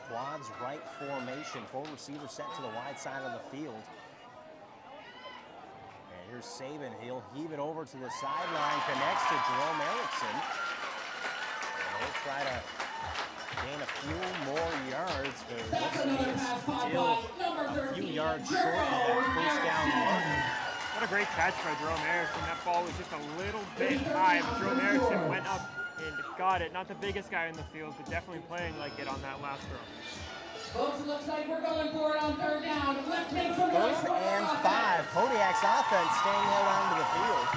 Quads right formation. Four receivers set to the wide side of the field. And here's Saban. He'll heave it over to the sideline. Connects to Jerome Erickson. And he'll try to gain a few more yards. But it looks to be still a few yards short of that first down mark. What a great catch by Jerome Erickson. That ball was just a little bit high, but Jerome Erickson went up and got it. Not the biggest guy in the field, but definitely playing like it on that last throw. Folks, it looks like we're going for it on third down. Let's make some noise. First and 5. Kodiak's offense staying held onto the field.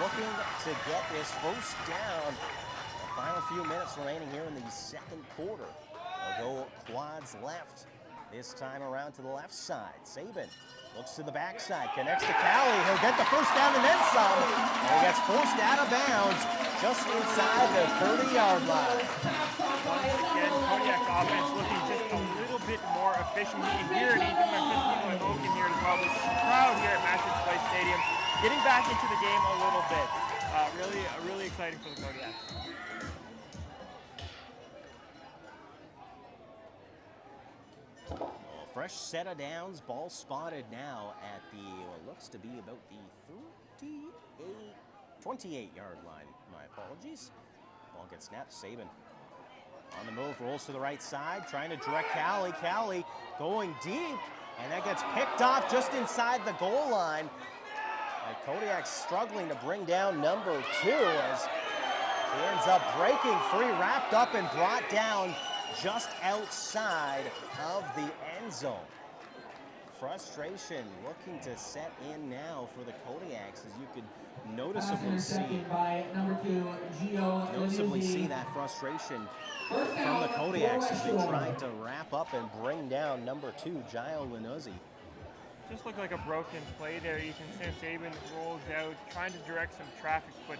Looking to get this first down. The final few minutes remaining here in the second quarter. They'll go quads left. This time around to the left side. Saban looks to the backside, connects to Callie. He'll get the first down and then some. And he gets forced out of bounds just inside the 30-yard line. Again, Kodiak's offense looking just a little bit more efficient. You can hear it even when people at home can hear it as well. This crowd here at Masters Place Stadium getting back into the game a little bit. Really exciting for the Kodiaks. Fresh set of downs, ball spotted now at the, what looks to be about the 28-yard line. My apologies. Ball gets snapped. Saban on the move, rolls to the right side, trying to direct Callie. Callie going deep, and that gets picked off just inside the goal line. And Kodiak's struggling to bring down number 2 as he ends up breaking free, wrapped up and brought down just outside of the end zone. Frustration looking to set in now for the Kodiaks, as you could noticeably see that frustration from the Kodiaks as they tried to wrap up and bring down number 2, Jael Linuzzi. Just looked like a broken play there. Ethan Saban rolls out, trying to direct some traffic, but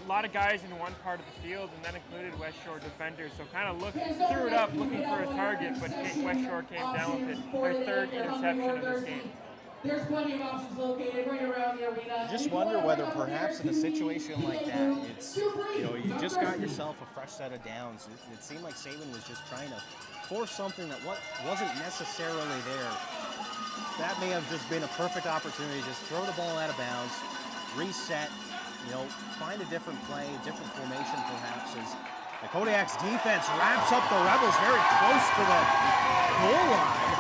a lot of guys in one part of the field, and that included Westshore defenders. So kind of threw it up, looking for a target, but Westshore came down with it. Their third interception of this game. There's plenty of options located right around the arena. I just wonder whether perhaps in a situation like that, it's, you know, you just got yourself a fresh set of downs. It seemed like Saban was just trying to force something that wasn't necessarily there. That may have just been a perfect opportunity. Just throw the ball out of bounds, reset, you know, find a different play, different formation perhaps, as the Kodiaks defense wraps up the Rebels very close to the goal line.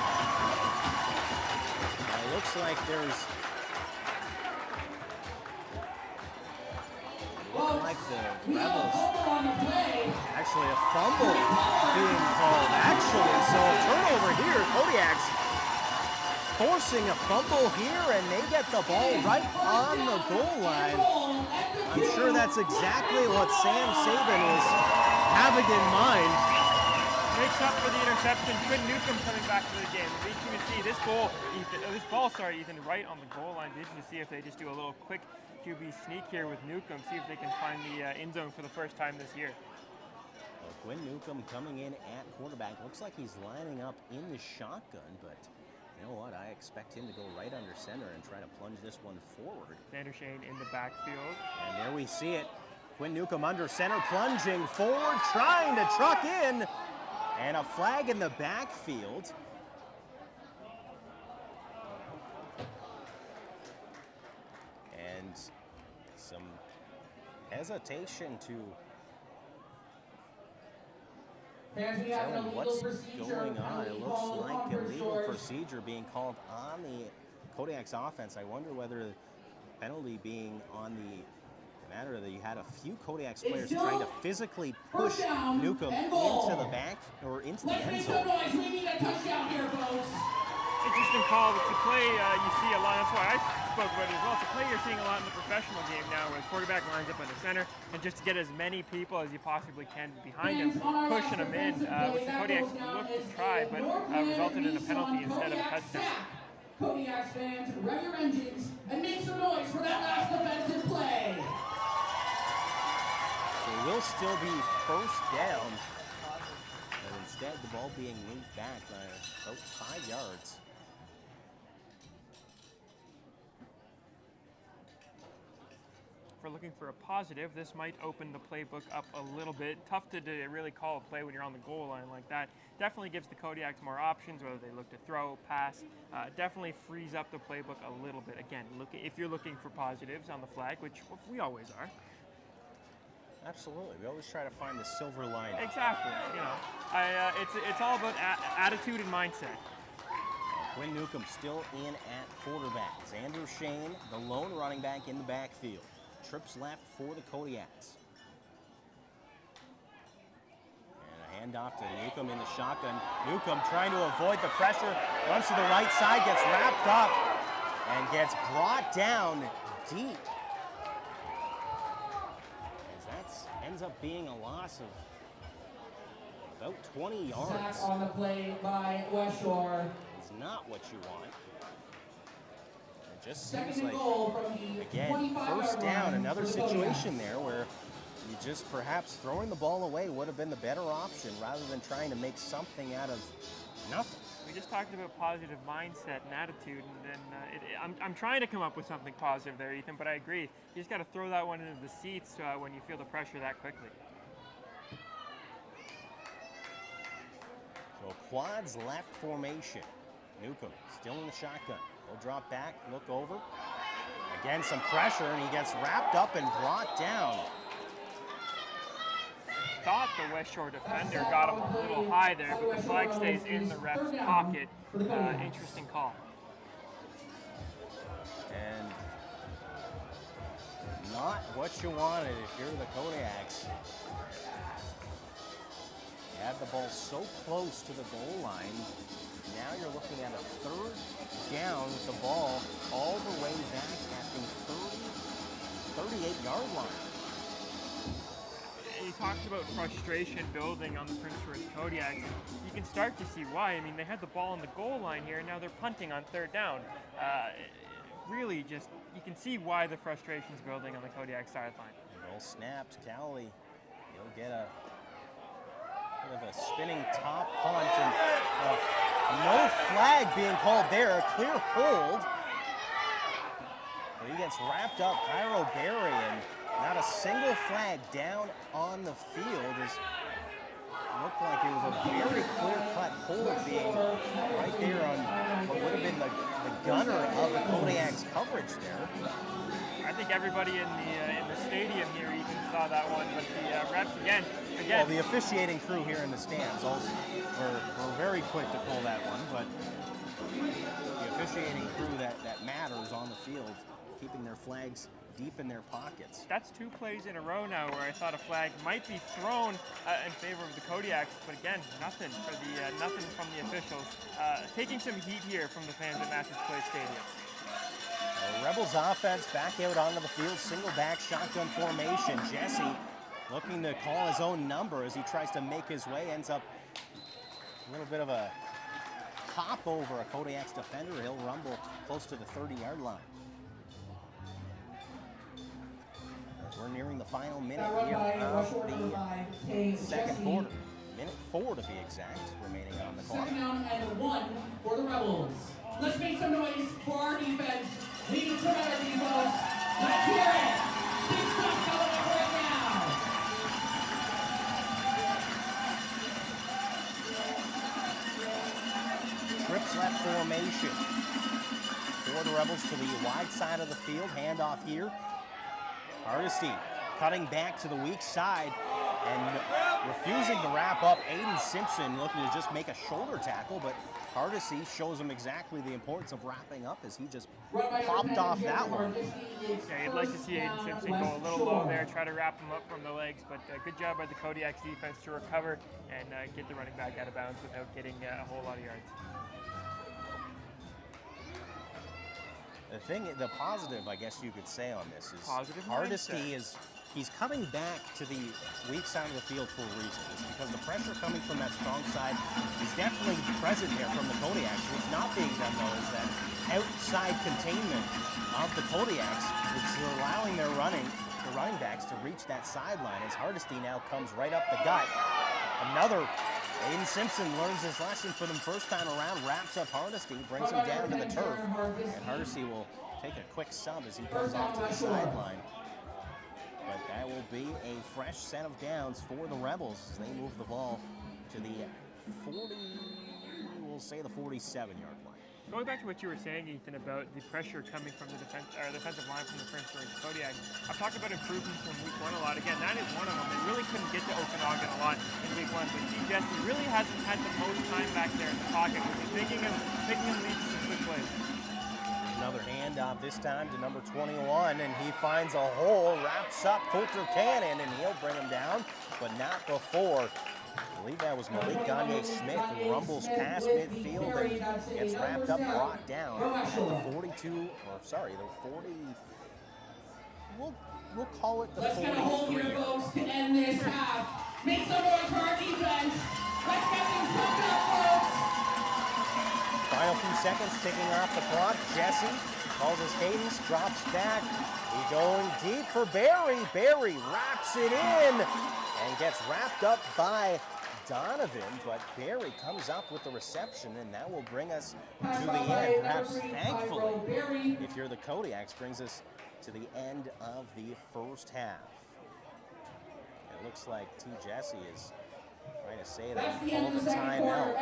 It looks like there's the Rebels actually a fumble being called. Actually, so a turnover here. Kodiaks forcing a fumble here, and they get the ball right on the goal line. I'm sure that's exactly what Sam Saban was having in mind. Makes up for the interception. Quinn Newcomb coming back to the game. As you can see, this ball, Ethan, right on the goal line. Did you see if they just do a little quick QB sneak here with Newcomb, see if they can find the end zone for the first time this year. Well, Quinn Newcomb coming in at quarterback. Looks like he's lining up in the shotgun, but you know what? I expect him to go right under center and try to plunge this one forward. Xander Shane in the backfield. And there we see it. Quinn Newcomb under center, plunging forward, trying to truck in. And a flag in the backfield. And some hesitation to tell what's going on. It looks like illegal procedure being called on the Kodiaks offense. I wonder whether the penalty being on the matter that you had a few Kodiaks players trying to physically push Newcomb into the back or into the end zone. We need a touchdown here, folks. Interesting call. It's a play you see a lot. That's why I spoke about it as well. It's a play you're seeing a lot in the professional game now, where the quarterback lines up under center, and just to get as many people as you possibly can behind him, pushing them in, which the Kodiaks looked to try, but resulted in a penalty instead of a touchdown. Kodiaks fans, rev your engines and make some noise for that last defensive play. So it will still be first down, but instead the ball being moved back by about 5 yards. If we're looking for a positive, this might open the playbook up a little bit. Tough to really call a play when you're on the goal line like that. Definitely gives the Kodiaks more options, whether they look to throw, pass. Definitely frees up the playbook a little bit. Again, if you're looking for positives on the flag, which we always are. Absolutely, we always try to find the silver lining. Exactly. You know, it's all about attitude and mindset. Quinn Newcomb still in at quarterback. Xander Shane, the lone running back in the backfield. Trips left for the Kodiaks. And a handoff to Newcomb in the shotgun. Newcomb trying to avoid the pressure. Runs to the right side, gets wrapped up, and gets brought down deep. As that ends up being a loss of about 20 yards. Sack on the play by Westshore. It's not what you want. It just Second seems and like, goal from the again, 25-yard first down, line another for the situation Kodiaks. there where you just perhaps throwing the ball away would have been the better option rather than trying to make something out of nothing. We just talked about positive mindset and attitude, and then I'm trying to come up with something positive there, Ethan, but I agree. You just got to throw that one into the seats when you feel the pressure that quickly. So quads left formation. Newcomb still in the shotgun. He'll drop back, look over. Again, some pressure, and he gets wrapped up and brought down. Thought the Westshore defender got him a little high there, but the flag stays in the ref's pocket. Interesting call. And not what you wanted if you're the Kodiaks. You had the ball so close to the goal line. Now you're looking at a third down with the ball all the way back at the 38-yard line. You talked about frustration building on the Prince George Kodiaks. You can start to see why. I mean, they had the ball on the goal line here, and now they're punting on third down. Really, just you can see why the frustration's building on the Kodiak sideline. Ball snapped. Cowley, he'll get a bit of a spinning top punt, and no flag being called there. A clear hold He gets wrapped up, Pyro Berry, and not a single flag down on the field. It looked like it was a very clear-cut hold being right there on what would have been the gunner of the Kodiaks coverage there. I think everybody in the stadium here even saw that one, but the refs again. Well, the officiating crew here in the stands also were very quick to pull that one, but the officiating crew that matters on the field, keeping their flags deep in their pockets. That's 2 plays in a row now where I thought a flag might be thrown in favor of the Kodiaks, but again, nothing for nothing from the officials. Taking some heat here from the fans at Matthews Place Stadium. Rebels offense back out onto the field, single back shotgun formation. Jesse looking to call his own number as he tries to make his way, ends up a little bit of a hop over a Kodiaks defender. He'll rumble close to the 30-yard line. As we're nearing the final minute here of the second quarter. Minute 4 to be exact, remaining on the clock. 2nd down and 1 for the Rebels. Let's make some noise for our defense. Leading to our defense. Let's hear it. Big stuff going on right now. Trips left formation for the Rebels to the wide side of the field. Handoff here. Hardesty cutting back to the weak side and refusing to wrap up. Aiden Simpson looking to just make a shoulder tackle, but Hardesty shows him exactly the importance of wrapping up as he just popped off that one. Yeah, you'd like to see Aiden Simpson go a little low there, try to wrap him up from the legs, but good job by the Kodiaks defense to recover and get the running back out of bounds without getting a whole lot of yards. The positive, I guess you could say on this is Positive Hardesty he's coming back to the weak side of the field for a reason. It's because the pressure coming from that strong side is definitely present there from the Kodiaks. What's not being done, though, is that outside containment of the Kodiaks, which is allowing the running backs to reach that sideline as Hardesty now comes right up the gut. Aiden Simpson learns his lesson for the first time around, wraps up Hardesty, brings him down to the turf, and Hardesty will take a quick sub as he comes off to the sideline. But that will be a fresh set of downs for the Rebels as they move the ball to the 47-yard line. Going back to what you were saying, Ethan, about the pressure coming from the defensive line from the Prince George Kodiaks, I've talked about improvements from week 1 a lot. Again, that is one of them. They really couldn't get to Okanagan a lot in week 1, but Jesse really hasn't had the most time back there in the pocket, which is making him lead to some quick plays. Another handoff this time to number 21, and he finds a hole, wraps up Coulter Cannon, and he'll bring him down, but not before. I believe that was Malik Gagne-Smith who rumbles past midfield and gets wrapped up, brought down at the 42, or sorry, the 40, we'll call it the 43. Let's get a hold here, folks, to end this half. Make some noise for our defense. Let's get things pumped up, folks. Final few seconds ticking off the clock. Jesse calls his cadence, drops back. He's going deep for Barry. Barry wraps it in and gets wrapped up by Donovan, but Barry comes up with the reception, and that will bring us to the end. Perhaps thankfully, if you're the Kodiaks, brings us to the end of the first half. It looks like T. Jesse is trying to say that he called the timeout.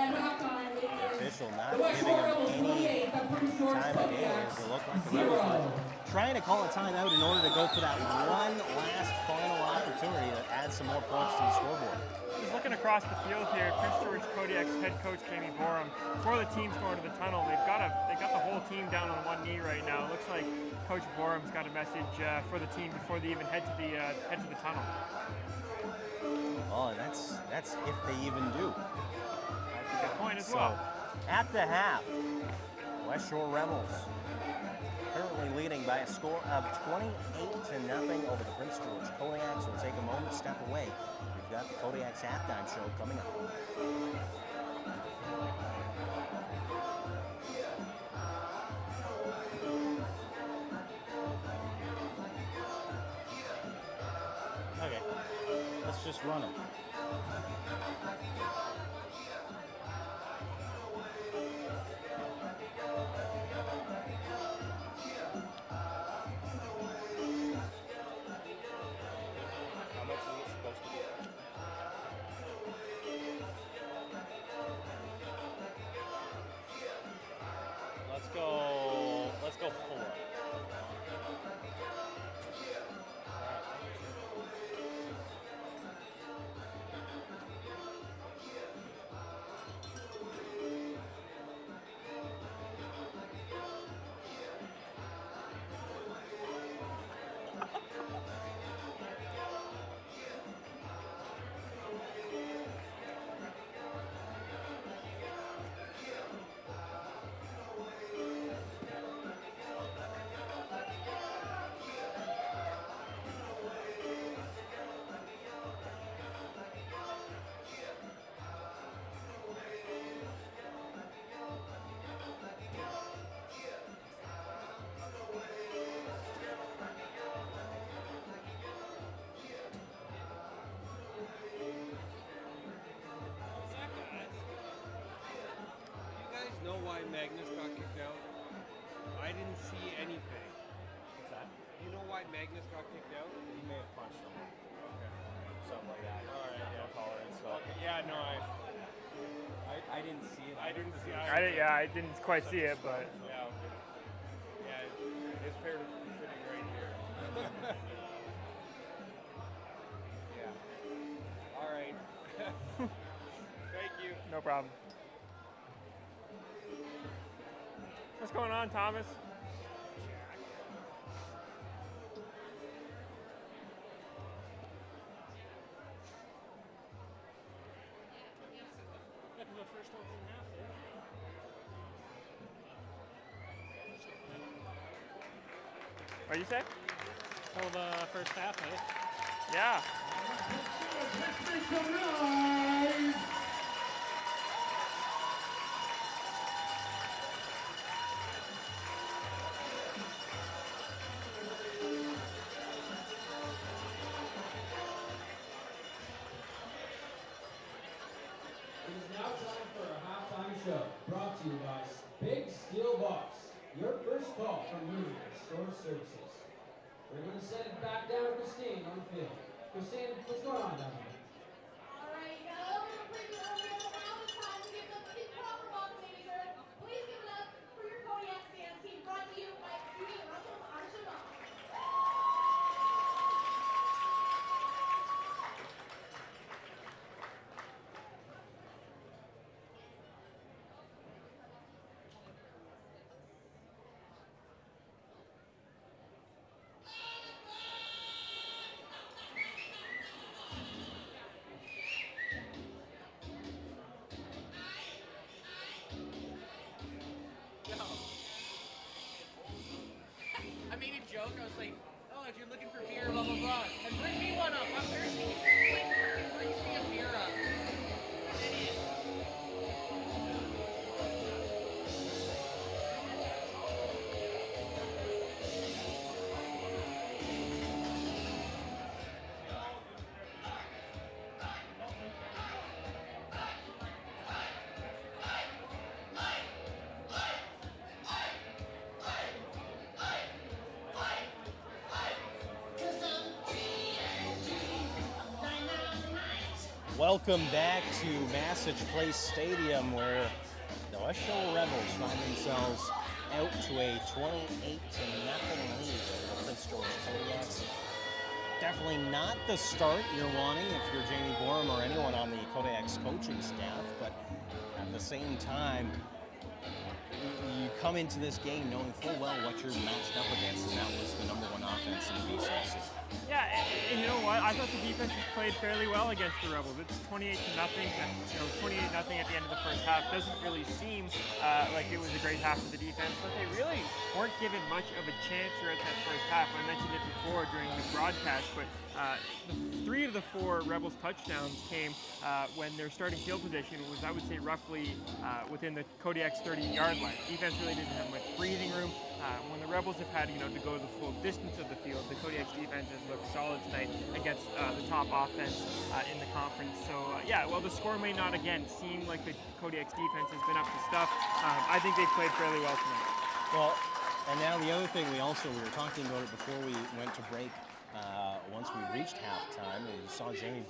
The official not giving him any time of day as it looked like the Rebels trying to call a timeout in order to go for that one last final opportunity to add some more points to the scoreboard. He's looking across the field here. Prince George Kodiak's head coach, Jamie Borum, before the team's going to the tunnel, they got the whole team down on one knee right now. It looks like Coach Borum's got a message for the team before they even head to the tunnel. Oh, and that's if they even do. That's a good point as well. At the half, Westshore Rebels currently leading by a score of 28-0 over the Prince George Kodiaks. We'll take a moment, step away. We've got the Kodiaks halftime show coming up. Okay, let's just run them. why Magnus got kicked out? I didn't see anything. What's that? You know why Magnus got kicked out? He may have punched him. Okay. Something like that. All right, yeah. No tolerance. So. Okay, yeah, no, I didn't see it. I didn't quite see it, but Yeah, okay. Yeah, his pair is sitting right here. Yeah. All right. Thank you. no problem. What's going on, Thomas? What'd you say? Till the first half, eh? Yeah. It is now time for our halftime show, brought to you by Big Steel Box, your first call from Union Store Services. We're going to send it back down to Christine on the field. Christine, what's going on down there? All right, now we're bring it over here. Now it's time to give them the proper welcome, ladies and gentlemen. Please give it up for your Kodiaks dance team, brought to you by Judy Russell Arsenal. I made a joke. I was like, oh, if you're looking for beer, blah, blah, blah. And bring me one up. I'm thirsty. Like, freaking brings me a beer up. I'm an idiot. Welcome back to Massage Place Stadium, where the Westshore Rebels find themselves out to a 28-0 lead over the Prince George Kodiaks. Definitely not the start you're wanting if you're Jamie Borum or anyone on the Kodiaks coaching staff, but at the same time, you come into this game knowing full well what you're matched up against, and that was the #1 offense in the BCS. Yeah, and you know what? I thought the defense has played fairly well against the Rebels. It's 28-0. 28-0 at the end of the first half doesn't really seem like it was a great half of the defense, but they really weren't given much of a chance throughout that first half. I mentioned it before during the broadcast, but 3 of the 4 Rebels touchdowns came when their starting field position was, I would say, roughly within the Kodiaks 30-yard line. Defense really didn't have much breathing room. When the Rebels have had, to go the full distance of the field, the Kodiaks defense has looked solid tonight against the top offense in the conference. So, while the score may not, again, seem like the Kodiaks defense has been up to stuff, I think they played fairly well tonight. Well, and now the other thing we were talking about it before we went to break, once we reached halftime, and we saw Jamie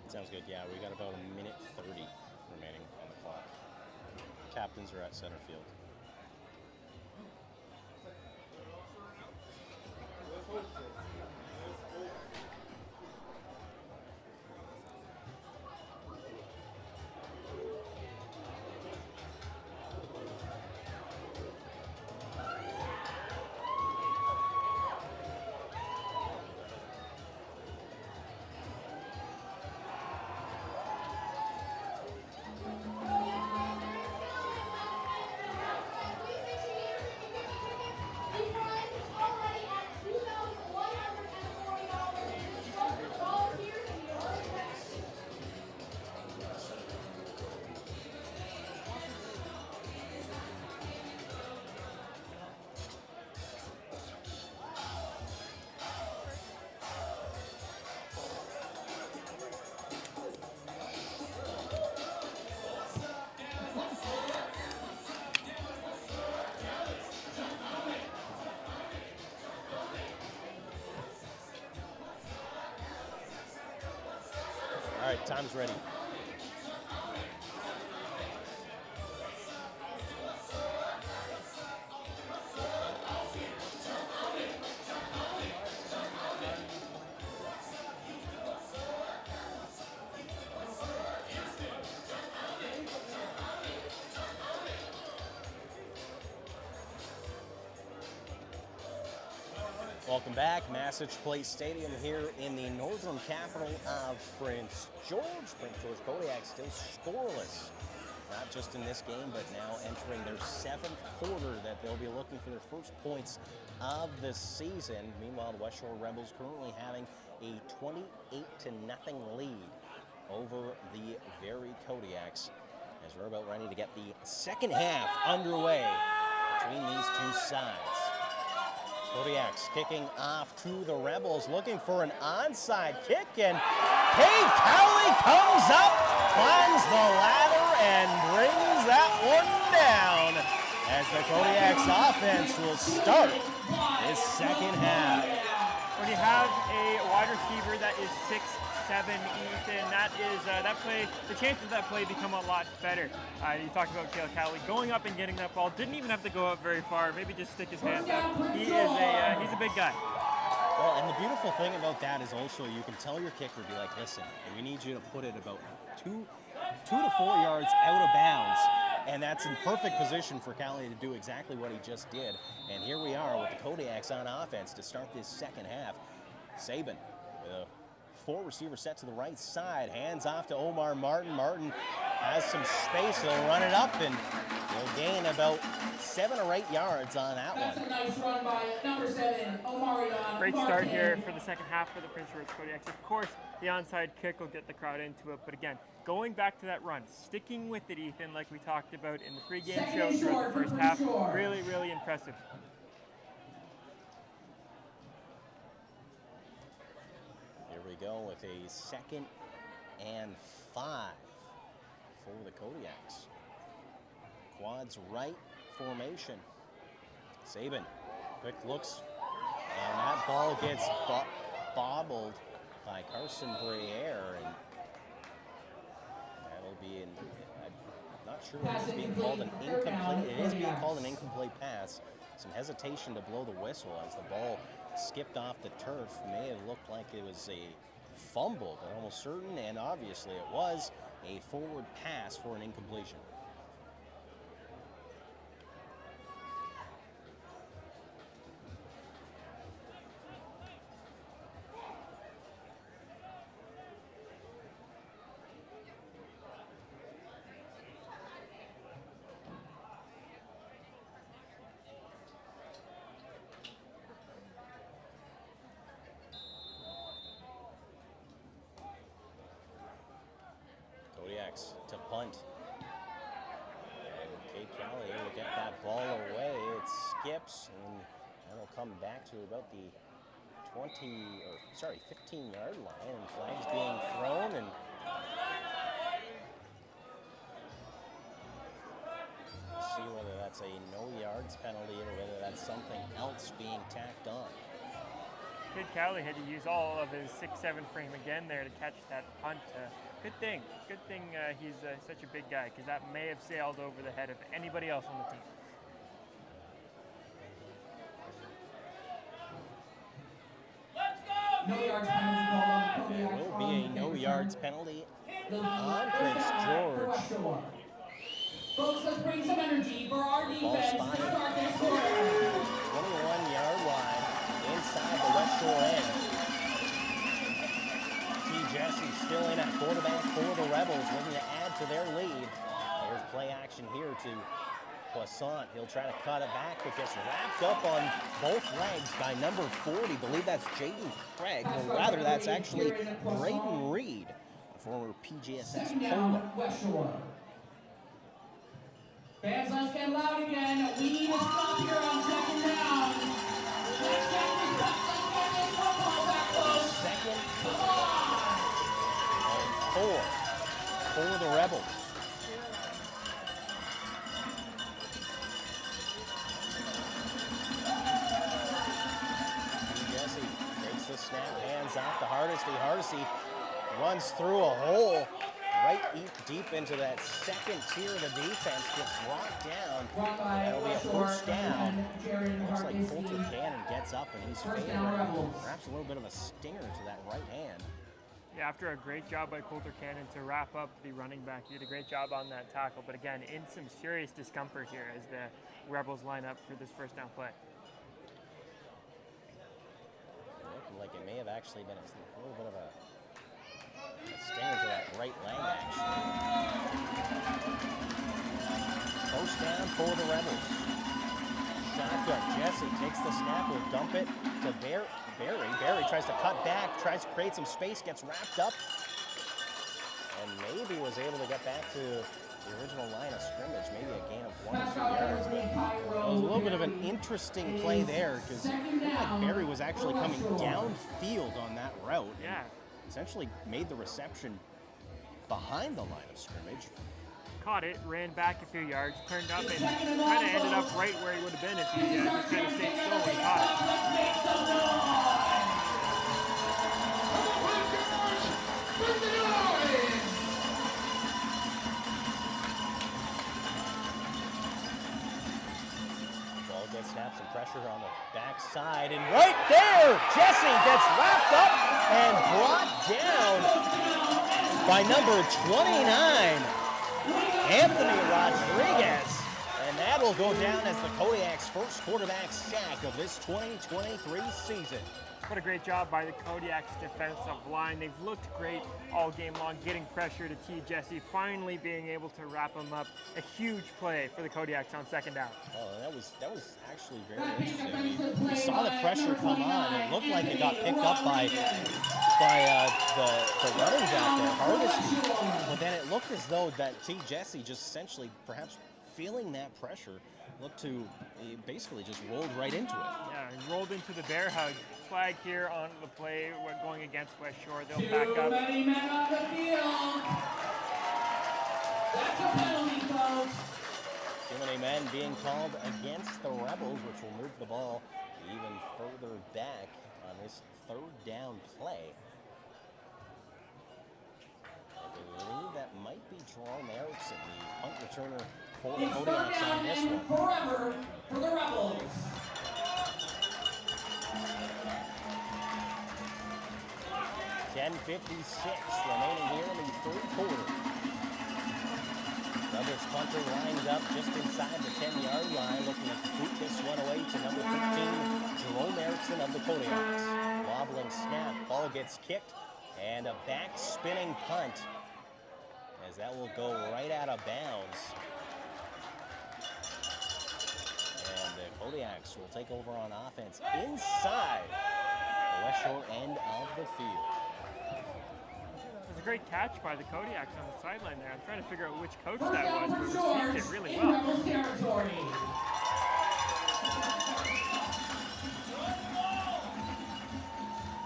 Sounds good. Yeah, we got about a minute 30 remaining on the clock. Captains are at center field. All right, time's ready. Welcome back, Massage Place Stadium here in the northern capital of Prince George. Prince George Kodiaks still scoreless, not just in this game, but now entering their 7th quarter that they'll be looking for their first points of the season. Meanwhile, the Westshore Rebels currently having a 28-0 lead over the very Kodiaks as we're about ready to get the second half underway between these two sides. Kodiaks kicking off to the Rebels, looking for an onside kick, and Kate Cowley comes up, climbs the ladder, and brings that one down as the Kodiaks offense will start this second half. When you have a wide receiver that is 6'7", Ethan, that play, the chances of that play become a lot better. You talked about Kale Cowley going up and getting that ball, didn't even have to go up very far, maybe just stick his hands up. He's a big guy. Well, and the beautiful thing about that is also you can tell your kicker, be like, listen, we need you to put it about 2 to 4 yards out of bounds. And that's in perfect position for Cowley to do exactly what he just did. And here we are with the Kodiaks on offense to start this second half. Sabin with a 4-receiver set to the right side, hands off to Omar Martin. Martin has some space, he'll run it up and he'll gain about 7 or 8 yards on that one. That's a nice run by number 7, Omarion. Great start here for the second half for the Prince George Kodiaks. Of course, the onside kick will get the crowd into it, but again, going back to that run, sticking with it, Ethan, like we talked about in the pregame show throughout the first half, really, really impressive. Here we go with a 2nd and 5 for the Kodiaks. Quads right formation. Sabin, quick looks, and that ball gets bobbled by Carson Briere, and that'll be I'm not sure if it's being called an incomplete. It is being called an incomplete pass. Some hesitation to blow the whistle as the ball skipped off the turf. May have looked like it was a fumble, but almost certain, and obviously it was a forward pass for an incompletion. Kodiaks to punt. And Kate Cowley will get that ball away. It skips, and that'll come back to about the 15-yard line, and flags being thrown, and see whether that's a no yards penalty or whether that's something else being tacked on. Kid Cowley had to use all of his 6'7" frame again there to catch that punt. Good thing he's such a big guy, because that may have sailed over the head of anybody else on the team. No yards penalty called on the There Kodiaks. will be a no yards penalty on Prince George. Folks, let's bring some energy for our Ball defense to spotted. start this quarter. 21-yard line inside the Westshore end. T. Jesse still in at quarterback for the Rebels, looking to add to their lead. There's play action here to Poisson. He'll try to cut it back, but gets wrapped up on both legs by number 40. Believe that's Jaden Craig, or rather that's actually Braden Reed, a former PGSS Second polo. down, Westshore. Fans, let's get loud again. We need a stop here on second down. Let's get this football back close. Second Come on! and 4 for the Rebels. Jesse takes the snap, hands off to Hardesty. Hardesty runs through a hole right deep into that second tier of the defense, gets brought down. That'll be a first down. Looks like Coulter Cannon gets up and he's favored. Perhaps a little bit of a stinger to that right hand. Yeah, after a great job by Coulter Cannon to wrap up the running back, he did a great job on that tackle. But again, in some serious discomfort here as the Rebels line up for this first down play. Looking like it may have actually been a little bit of a stinger to that right leg, actually. First down for the Rebels. Shotgun. Jesse takes the snap, will dump it to Barry. Barry tries to cut back, tries to create some space, gets wrapped up, and maybe was able to get back to the original line of scrimmage, maybe a gain of 1 or 2 yards. But it was a little bit of an interesting play there, because Barry was actually coming downfield on that route. Yeah. Essentially made the reception behind the line of scrimmage. Caught it, ran back a few yards, turned up, and kind of ended up right where he would have been if he just kind of stayed still when he caught it. Ball gets snapped, some pressure on the backside, and right there, Jesse gets wrapped up and brought down by number 29, Anthony Rodriguez. And that will go down as the Kodiaks' first quarterback sack of this 2023 season. What a great job by the Kodiaks defensive line. They've looked great all game long, getting pressure to T. Jesse, finally being able to wrap him up. A huge play for the Kodiaks on second down. Oh, that was actually very interesting. I mean, we saw the pressure come on. It looked like it got picked up by the running back there, Hardesty. But then it looked as though that T. Jesse just essentially, perhaps feeling that pressure, looked to basically just rolled right into it. Yeah, and rolled into the bear hug. Flag here on the play. We're going against Westshore. They'll back up. Too many men on the field. That's a penalty, folks. Too many men being called against the Rebels, which will move the ball even further back on this third down play. I believe that might be Jerome Erickson, the punt returner for the It's third Kodiaks down on this and one. forever for the Rebels. 10:56 remaining here in the third quarter. Rebels punter lines up just inside the 10-yard line, looking to boot this one away to number 15, Jerome Erickson of the Kodiaks. Wobbling snap, ball gets kicked, and a back spinning punt, as that will go right out of bounds. And the Kodiaks will take over on offense inside the Westshore end of the field. It was a great catch by the Kodiaks on the sideline there. I'm trying to figure out which coach that was, but received it really well. Rebels territory.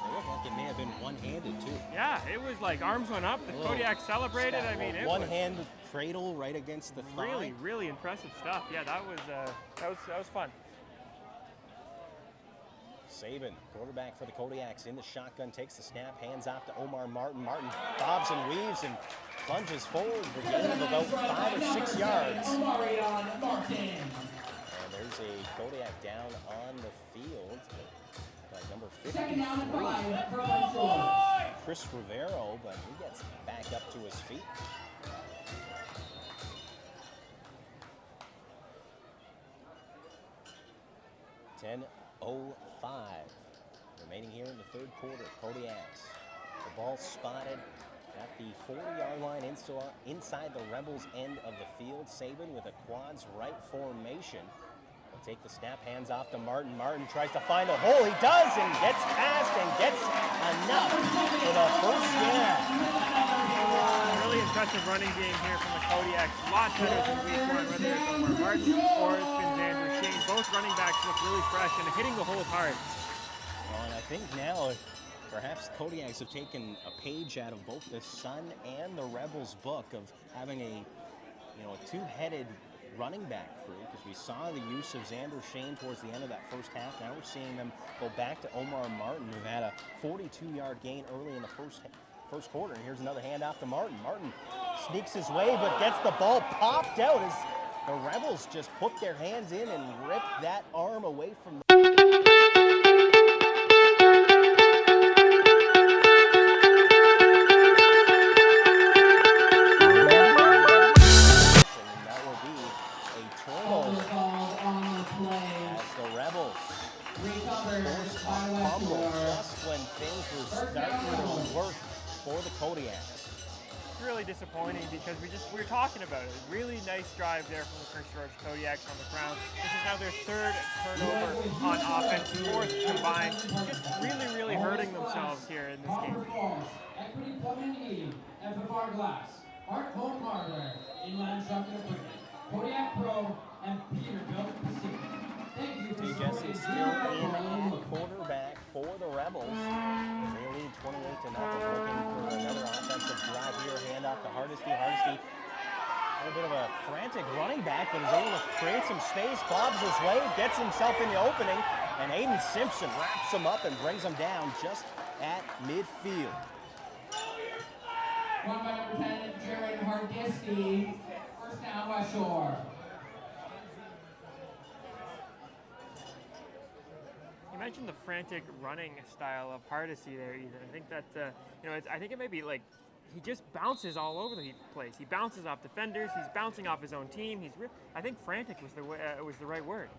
It looked like it may have been one-handed too. Yeah, it was like arms went up. The Kodiaks celebrated. I mean, it was one-hand cradle right against the thigh. really, really impressive stuff. Yeah, that was fun. Saban, quarterback for the Kodiaks, in the shotgun, takes the snap, hands off to Omar Martin. Martin bobs and weaves and plunges forward for a gain of about 5 or 6 yards. And there's a Kodiak down on the field by number 53, Chris Rivero, but he gets back up to his feet. .05 remaining here in the third quarter. Kodiaks, the ball spotted at the 40-yard line inside the Rebels' end of the field. Saban with a quads right formation. Will take the snap, hands off to Martin. Martin tries to find a hole. He does, and gets past and gets enough for the first down. Really impressive running game here from the Kodiaks. A lot better than week one, whether it's Omar Martin or it's been Xander Shane. Both running backs look really fresh and hitting the holes hard. Well, and I think now perhaps the Kodiaks have taken a page out of both the Sun and the Rebels book of having a two-headed running back crew, because we saw the use of Xander Shane towards the end of that first half. Now we're seeing them go back to Omar Martin, who had a 42-yard gain early in the first quarter. And here's another handoff to Martin. Martin sneaks his way, but gets the ball popped out as the Rebels just put their hands in and ripped that arm away from the for the Kodiaks. It's really disappointing because we were talking about it. Really nice drive there from the Prince George Kodiaks on the ground. This is now their third turnover on offense, fourth combined. Just really hurting themselves here in this game. Equity Plumbing and Heating, FFR Glass, Hart Home Hardware, Inland Trucking Equipment, Kodiak Pro, and Peterbilt Pacific. Thank you for Jesse still in quarterback for the Rebels. They lead 28-0, looking for another offensive drive here. Hand off to Hardesty. Hardesty, a little bit of a frantic running back, but is able to create some space, bobs his way, gets himself in the opening, and Aiden Simpson wraps him up and brings him down just at midfield. Run by number 10, Jared Hardesty. First down, Westshore. You mentioned the frantic running style of Hardesty there, Ethan. I think that I think it may be like he just bounces all over the place. He bounces off defenders. He's bouncing off his own team. I think frantic was the right word.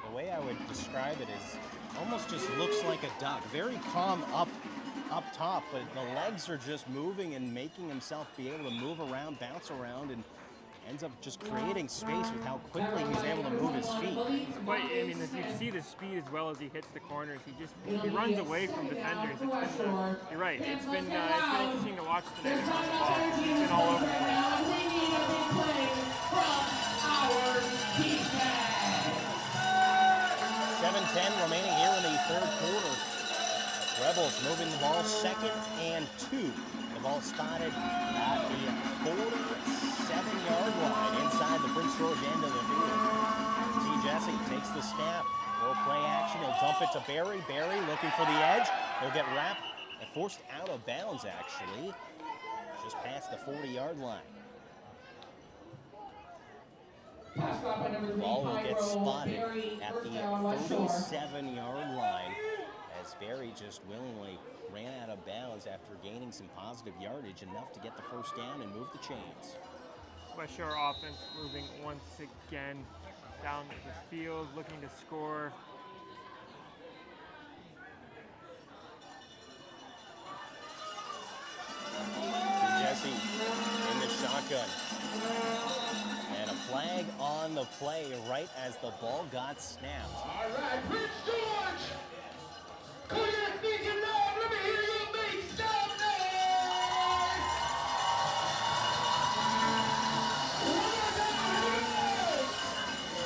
The way I would describe it is almost just looks like a duck. Very calm up top, but the legs are just moving and making himself be able to move around, bounce around, and ends up just creating space with how quickly he's able to move his feet. But I mean, you see the speed as well as he hits the corners. He runs away from defenders. You're right. It's been interesting to watch today. He's been all over the place. 7:10 remaining here in the third quarter. Rebels moving the ball 2nd and 2. The ball spotted at the 47-yard line inside the Prince George end of the field. T. Jesse takes the snap. Little play action. He'll dump it to Barry. Barry looking for the edge. He'll get wrapped and forced out of bounds, actually, just past the 40-yard line. The ball will get spotted at the 37-yard line as Barry just willingly ran out of bounds after gaining some positive yardage, enough to get the first down and move the chains. Westshore offense moving once again down the field, looking to score. Jesse in the shotgun. And a flag on the play right as the ball got snapped. All right, Prince George! Kodiak thinking loud, let me hear you make some noise!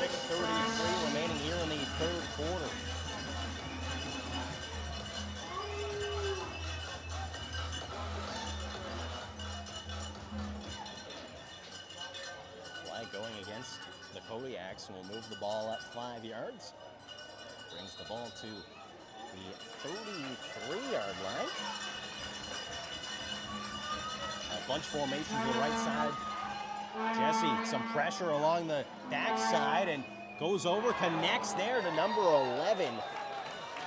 6:33 remaining here in the third quarter. Flag going against the Kodiaks, and will move the ball up 5 yards. brings the ball to the 33-yard line. A bunch formation to the right side. Jesse, some pressure along the backside and goes over, connects there to number 11,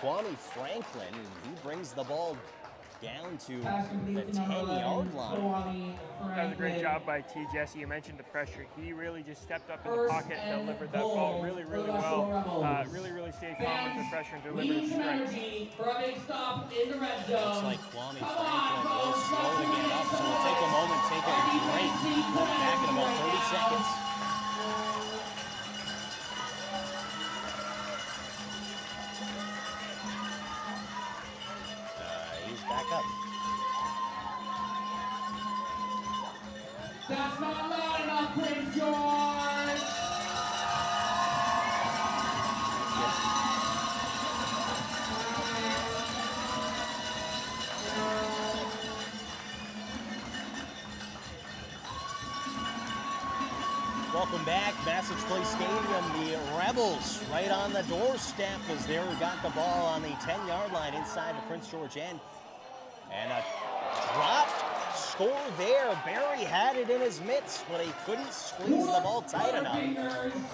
Kwame Franklin. He brings the ball down to the 10-yard line. That was a great job by T. Jesse. You mentioned the pressure. He really just stepped up in the pocket and delivered that ball really, really well. Really stayed calm under pressure and delivered it straight. For a big stop in the red zone. Looks like Kwame Franklin will slow to get up, so we'll take a moment, take a break. Back in about 30 seconds. He's back up. That's not loud enough, Prince George. Welcome back, Massage Place Stadium. The Rebels right on the doorstep as they got the ball on the 10-yard line inside the Prince George end. And a dropped score there. Barry had it in his mitts, but he couldn't squeeze the ball tight enough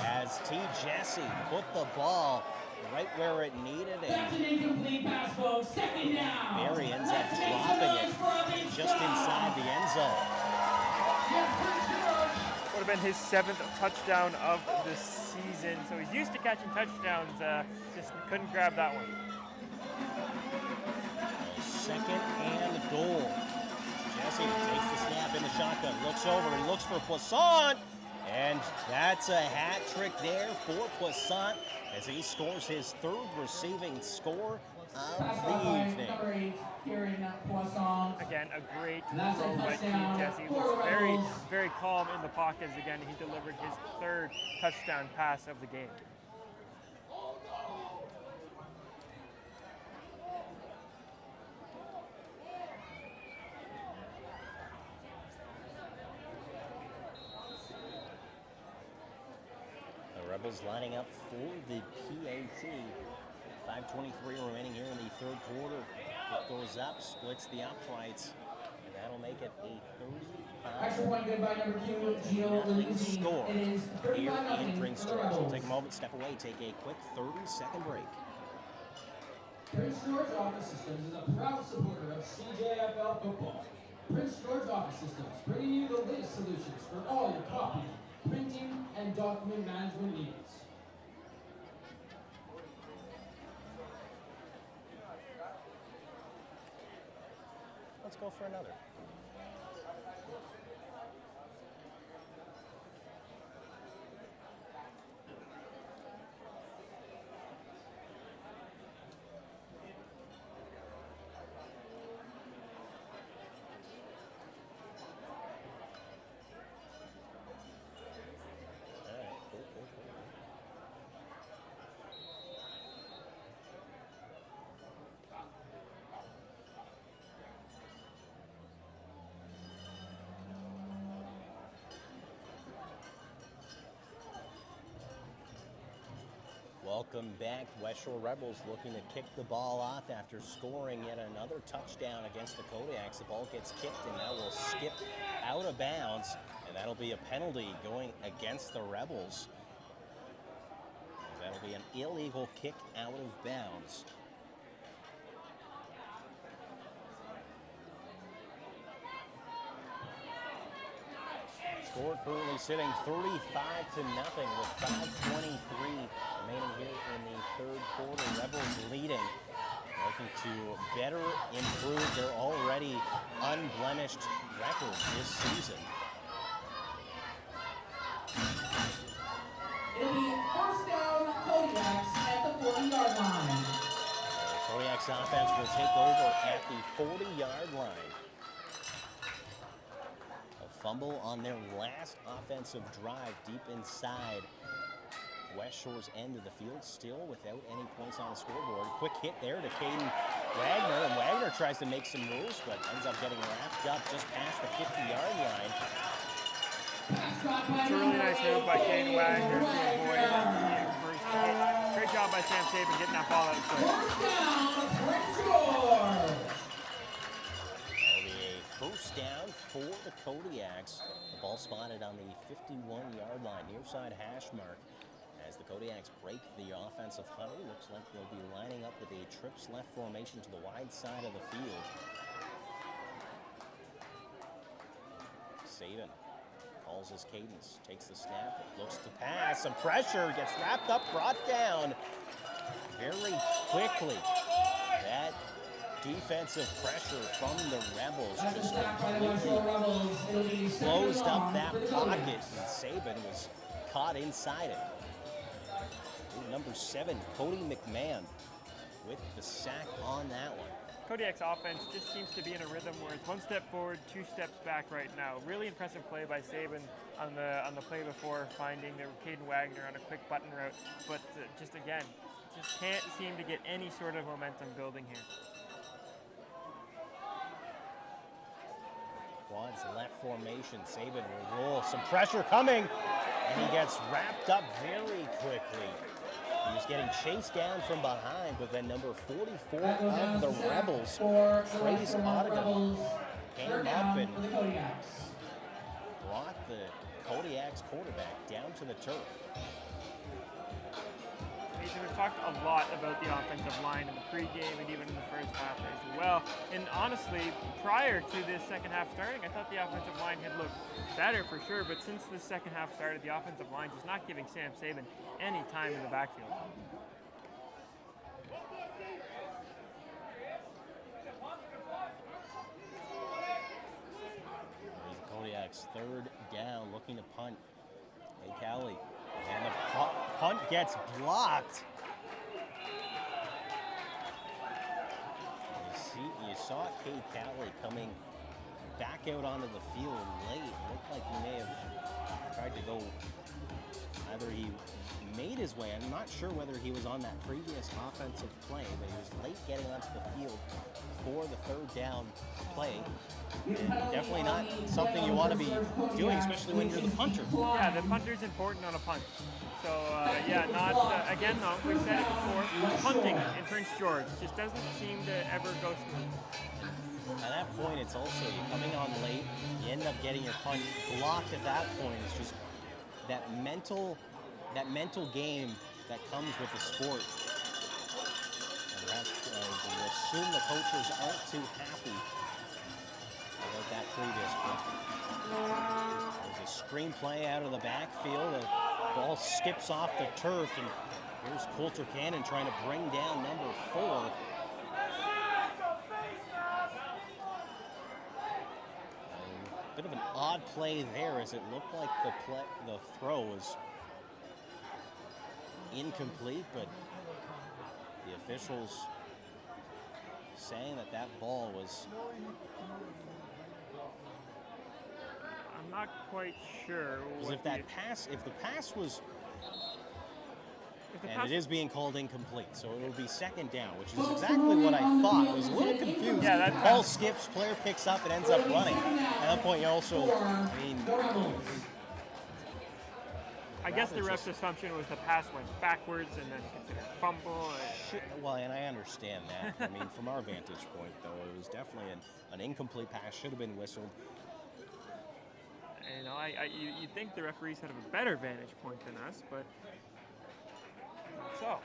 as T. Jesse put the ball right where it needed it. That's an incomplete pass, folks. Second down. Barry ends up dropping it just inside the end zone. Would have been his 7th touchdown of the season. So he's used to catching touchdowns, just couldn't grab that one. Second and goal. Jesse takes the snap in the shotgun, looks over, he looks for Poisson, and that's a hat trick there for Poisson as he scores his 3rd receiving score of the evening. Again, a great throw by T. Jesse. He was very, very calm in the pocket as again he delivered his 3rd touchdown pass of the game. The Rebels lining up for the PAT. 5:23 remaining here in the 3rd quarter. It goes up, splits the uprights, and that'll make it a 35 Extra point good by number 2, Gio Lizzi. score It is here 35-0 in Prince for the George. We'll Rebels. take a moment, step away, take a quick 30-second break. Prince George Office Systems is a proud supporter of CJFL football. Prince George Office Systems, bringing you the latest solutions for all your copy, printing, and document management needs. Let's go for another. Welcome back. Westshore Rebels looking to kick the ball off after scoring yet another touchdown against the Kodiaks. The ball gets kicked and now will skip out of bounds, and that'll be a penalty going against the Rebels. That'll be an illegal kick out of bounds. Score currently sitting 35-0 with 5:23 remaining here in the 3rd quarter. Rebels leading, looking to better improve their already unblemished record this season. It'll be 1st down, Kodiaks at the 40-yard line. The Kodiaks offense will take over at the 40-yard line. Fumble on their last offensive drive deep inside Westshore's end of the field, still without any points on the scoreboard. Quick hit there to Caden Wagner, and Wagner tries to make some moves, but ends up getting wrapped up just past the 50-yard line. It's a really nice move by Caden Wagner to avoid the first hit. Great job by Sam Saban getting that ball out quick. First down, Westshore. That'll be a first down for the Kodiaks. The ball spotted on the 51-yard line, near side hash mark. As the Kodiaks break the offensive huddle, looks like they'll be lining up with a trips left formation to the wide side of the field. Saban calls his cadence, takes the snap, looks to pass, some pressure, gets wrapped up, brought down very quickly. That defensive pressure from the Rebels just completely closed up that pocket, and Saban was caught inside it. Number 7, Cody McMahon with the sack on that one. Kodiak's offense just seems to be in a rhythm where it's 1 step forward, 2 steps back right now. Really impressive play by Saban on the play before, finding the Caden Wagner on a quick button route. But just can't seem to get any sort of momentum building here. Quads left formation. Saban will roll. Some pressure coming, and he gets wrapped up very quickly. He was getting chased down from behind, but then number 44 of the Rebels, Trace Ottigan, came up and brought the Kodiaks quarterback down to the turf. Mason, we've talked a lot about the offensive line in the pregame and even in the first half as well. And honestly, prior to this second half starting, I thought the offensive line had looked better for sure, but since the second half started, the offensive line just not giving Sam Saban any time in the backfield. There's the Kodiaks' third down, looking to punt. Hey, Callie. And the punt gets blocked. You saw Kate Callie coming back out onto the field late. Looked like he may have tried to go, either he made his way, I'm not sure whether he was on that previous offensive play, but he was late getting onto the field for the third down play. And definitely not something you want to be doing, especially when you're the punter. Yeah, the punter's important on a punt. So, yeah, again though, we've said it before, punting in Prince George just doesn't seem to ever go smooth. At that point, it's also you coming on late, you end up getting your punt blocked at that point. It's just that mental game that comes with the sport. And that's, we assume the coaches aren't too happy about that previous play. There's a screenplay out of the backfield. The ball skips off the turf, and here's Coulter Cannon trying to bring down number 4. A bit of an odd play there, as it looked like the throw was incomplete, but the officials saying that ball was. I'm not quite sure. Because if the pass was, and it is being called incomplete, so it will be second down, which is exactly what I thought. I was a little confused. Yeah, that ball skips, player picks up, and ends up running. At that point, you also, I guess the ref's assumption was the pass went backwards and then considered fumble. Well, and I understand that. I mean, from our vantage point, though, it was definitely an incomplete pass. Should have been whistled. You know, you'd think the referees had a better vantage point than us, but not so.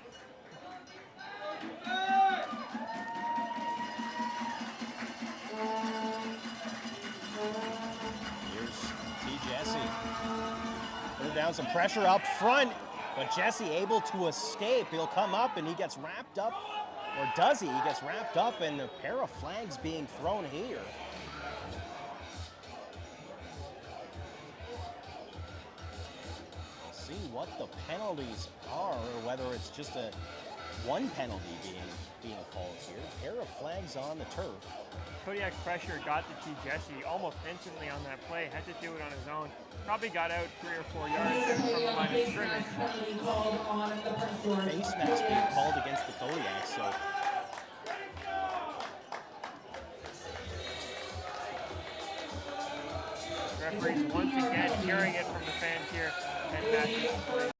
Here's T. Jesse. Put down some pressure up front, but Jesse able to escape. He'll come up and he gets wrapped up, or does he? He gets wrapped up, and a pair of flags being thrown here. We'll see what the penalties are, or whether it's just one penalty being called here. A pair of flags on the turf. Kodiak pressure got to T. Jesse almost instantly on that play. Had to do it on his own. Probably got out 3 or 4 yards from the line of scrimmage. Face mask being called against the Kodiaks, so. The referees once again hearing it from the fans here and that.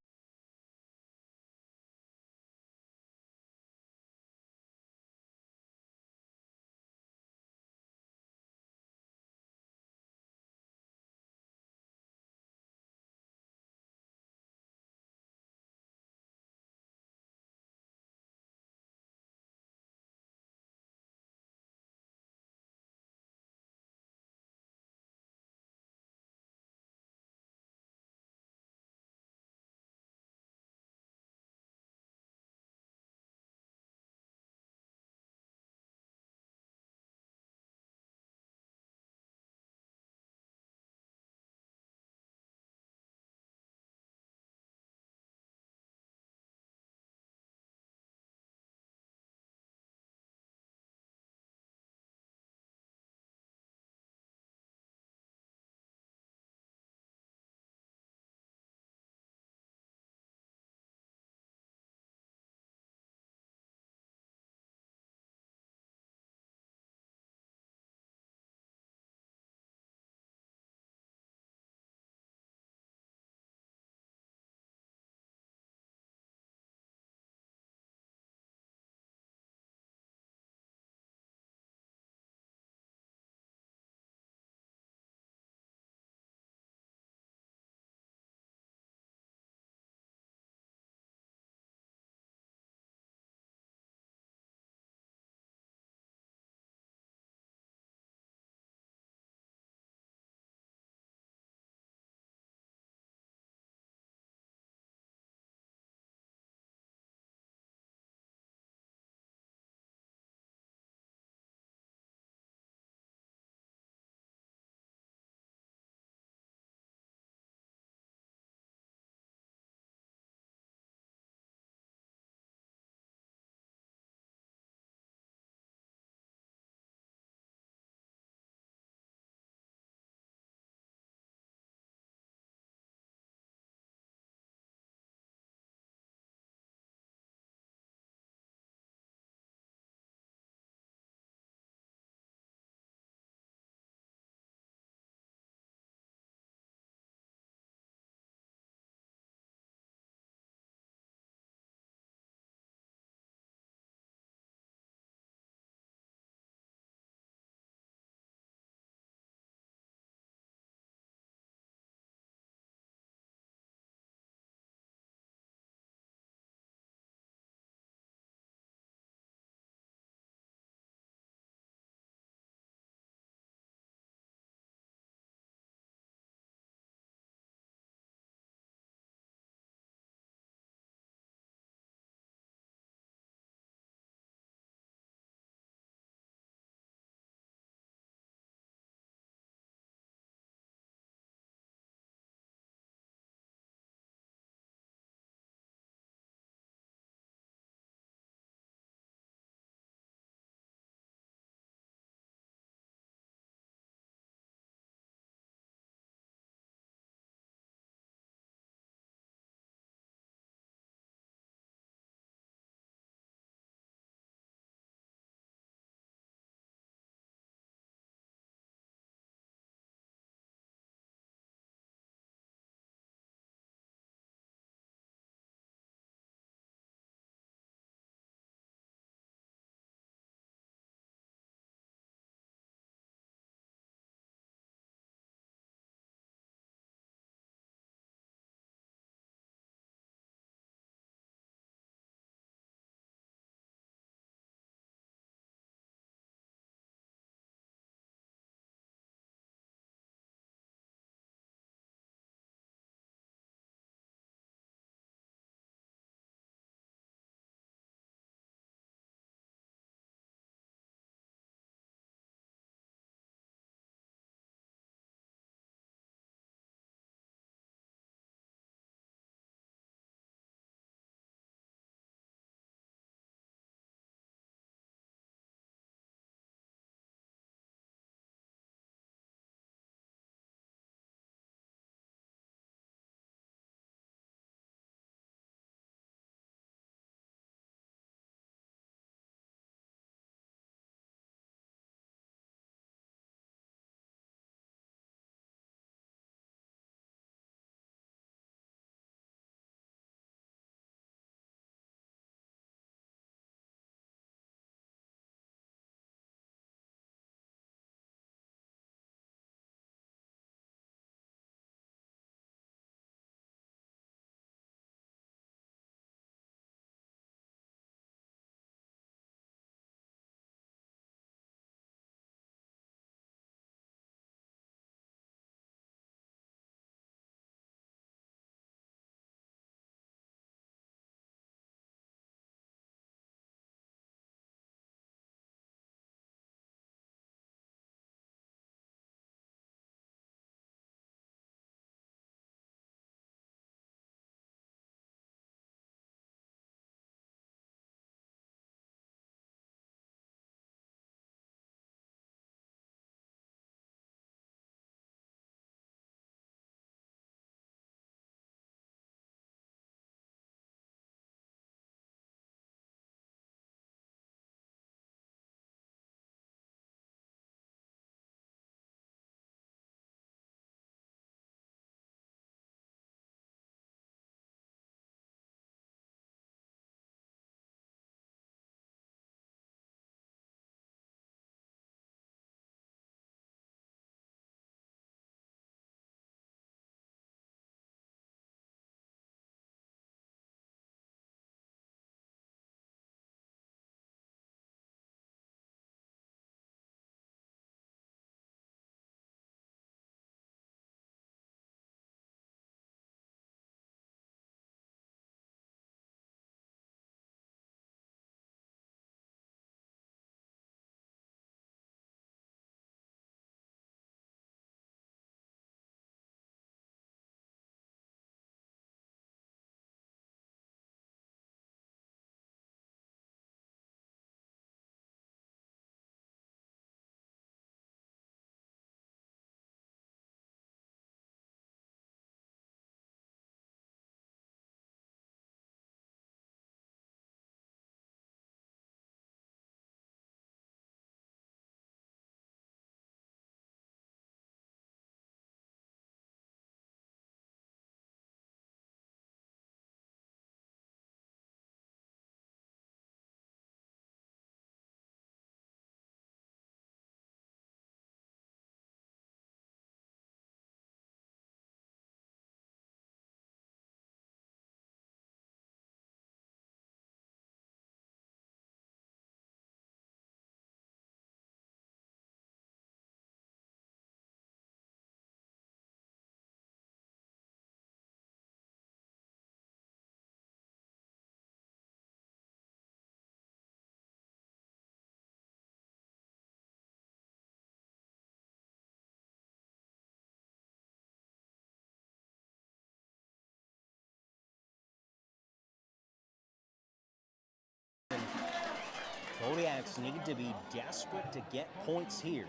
Kodiaks need to be desperate to get points here.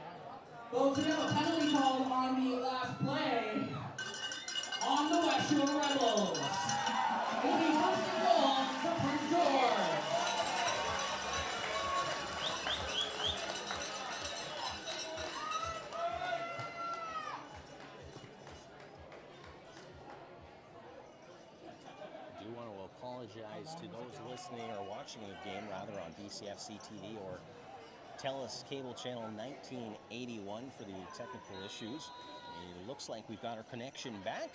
Folks, we have a penalty called on the last play on the Westshore Rebels. It'll be first and goal for Prince George. I do want to apologize to those listening or watching the game, rather, on BCFC TV or TELUS Cable Channel 1981 for the technical issues. It looks like we've got our connection back.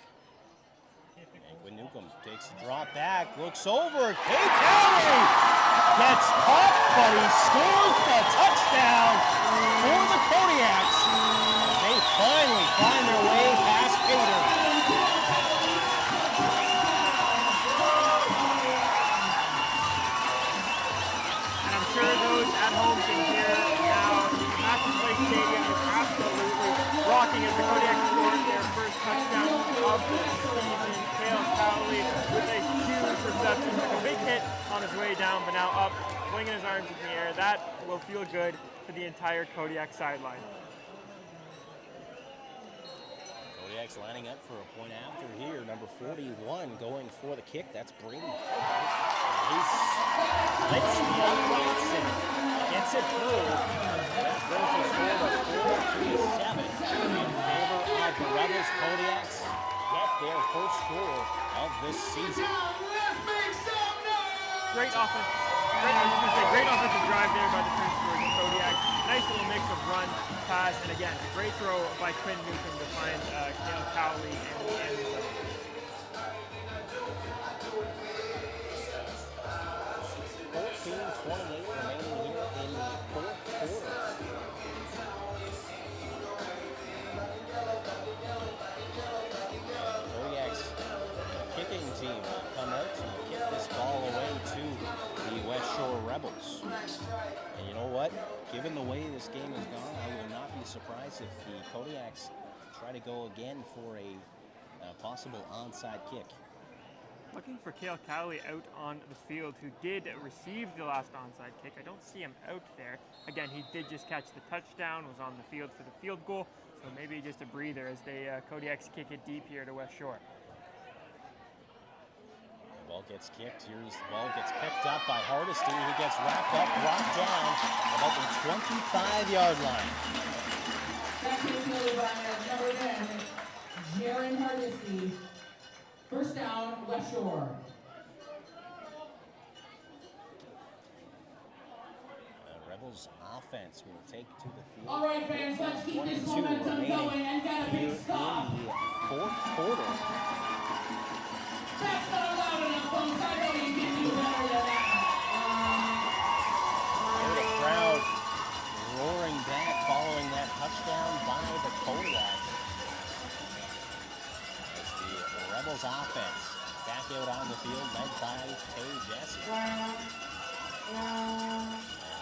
And Newcomb takes a drop back, looks over, K-Tally gets popped, but he scores the touchdown for the Kodiaks. They finally find their way past Pater. And I'm sure those at home can hear now Massive Lake Stadium is absolutely rocking as the Kodiaks scored their first touchdown of the season. Kale Cowley with a huge reception, took a big hit on his way down, but now up, swinging his arms in the air. That will feel good for the entire Kodiak sideline. Kodiaks lining up for a point after here. Number 41 going for the kick. That's Brady. He splits the uprights and gets it through. That brings the score to 4-3-7 in favor of the Rebels. Kodiaks get their first score of this season. Great offense. Great offensive drive there by the Prince George Kodiaks. Nice little mix of run, pass, and again, a great throw by Quinn Newcomb to find Kale Cowley in the end zone. 14-28 remaining here in the fourth quarter. Kodiaks kicking team will come out to kick this ball away to the Westshore Rebels. And you know what? Given the way this game has gone, I will not be surprised if the Kodiaks try to go again for a possible onside kick. Looking for Kale Cowley out on the field, who did receive the last onside kick. I don't see him out there. Again, he did just catch the touchdown, was on the field for the field goal, so maybe just a breather as they Kodiaks kick it deep here to Westshore. The ball gets kicked. Here's the ball gets picked up by Hardesty. He gets wrapped up, brought down about the 25-yard line. Back to the field by number 10, Jaron Hardesty. First down, Westshore. The Rebels offense will take to the field. All right, fans, let's keep this momentum going and get a big stop. In the fourth quarter. That's not loud enough, folks. I know you can do better than that. The crowd roaring back following that touchdown by the Kodiaks. Rebels offense back out on the field, led by Tay Jesse.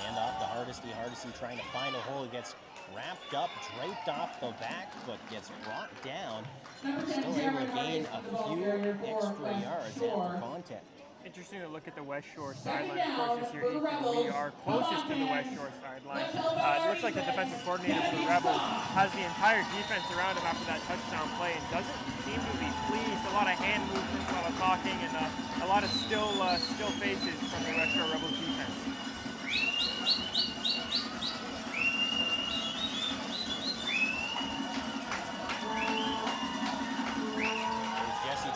Hand off to Hardesty. Hardesty trying to find a hole. He gets wrapped up, draped off the back, but gets brought down. Still able to gain a few extra yards after contact. Interesting to look at the Westshore sideline. Of course, this year we are closest to the Westshore sideline. It looks like the defensive coordinator for the Rebels has the entire defense around him after that touchdown play and doesn't seem to be pleased. A lot of hand movements, a lot of talking, and a lot of still faces from the Westshore Rebels defense.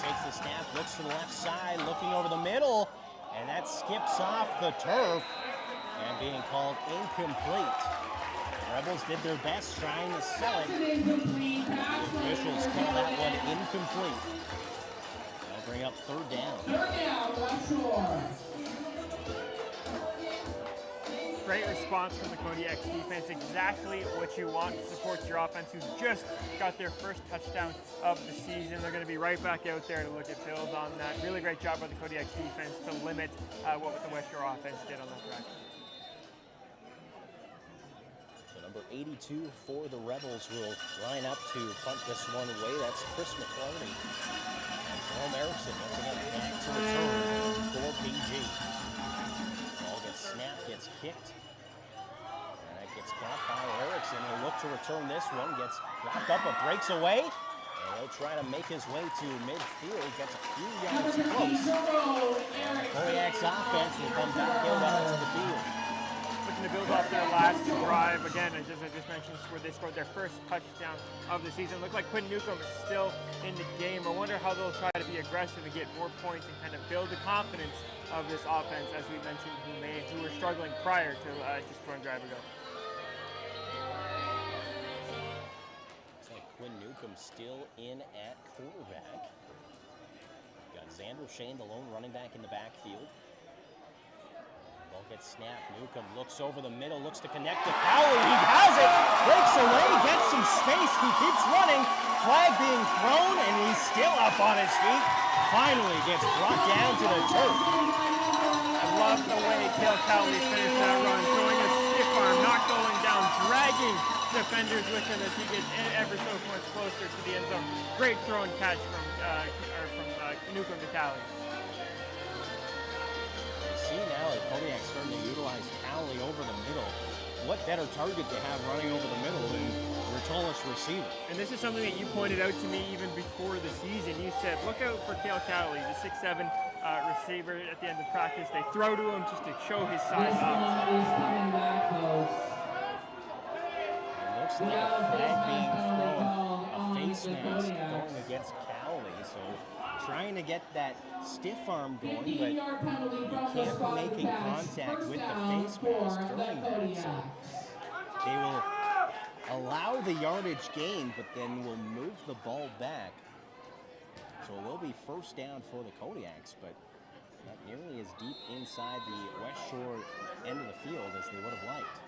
Takes the snap, looks to the left side, looking over the middle, and that skips off the turf and being called incomplete. The Rebels did their best trying to sell it. The officials call that one incomplete. They'll bring up third down. Third down, Westshore. Great response from the Kodiaks defense, exactly what you want to support your offense, who just got their first touchdown of the season. They're going to be right back out there to look at build on that. Really great job by the Kodiaks defense to limit what the Westshore offense did on that drive. So number 82 for the Rebels will line up to punt this one away. That's Chris McClarty. And Jerome Erickson once again back to return for PG. Ball gets snapped, gets kicked, Gets caught by Erickson. He'll look to return this one. Gets wrapped up, but breaks away. And he'll try to make his way to midfield. Gets a few yards close. And the Kodiaks offense will come back out onto the field. Looking to build off their last drive. Again, as I just mentioned, where they scored their first touchdown of the season. Looked like Quinn Newcomb is still in the game. I wonder how they'll try to be aggressive and get more points and kind of build the confidence of this offense, as we mentioned, who were struggling prior to just one drive ago. Looks like Quinn Newcomb still in at quarterback. Got Xander Shane, the lone running back in the backfield. Ball gets snapped. Newcomb looks over the middle, looks to connect to Cowley. He has it, breaks away, gets some space. He keeps running. Flag being thrown, and he's still up on his feet. Finally gets brought down to the turf. I love the way Cale Cowley finished that run, throwing a stiff arm, not going down, dragging defenders with him as he gets ever so much closer to the end zone. Great throw and catch from Newcomb to Cowley. See now that Kodiak's starting to utilize Cowley over the middle. What better target to have running over the middle than your tallest receiver? And this is something that you pointed out to me even before the season. You said, look out for Cale Cowley, the 6'7" receiver at the end of practice. They throw to him just to show his size. This one is coming back, folks. It looks like a flag being thrown, a face mask going against Cowley. So trying to get that stiff arm going, but you can't be making contact with the face mask during that. So they will allow the yardage gain, but then will move the ball back. So it will be first down for the Kodiaks, but not nearly as deep inside the Westshore end of the field as they would have liked.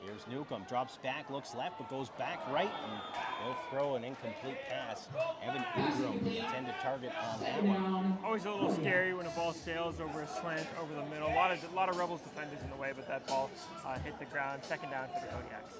Here's Newcomb, drops back, looks left, but goes back right, and they'll throw an incomplete pass. Evan Ingram, the intended target on that one. Always a little scary when a ball sails over a slant over the middle. A lot of Rebels defenders in the way, but that ball hit the ground. Second down for the Kodiaks.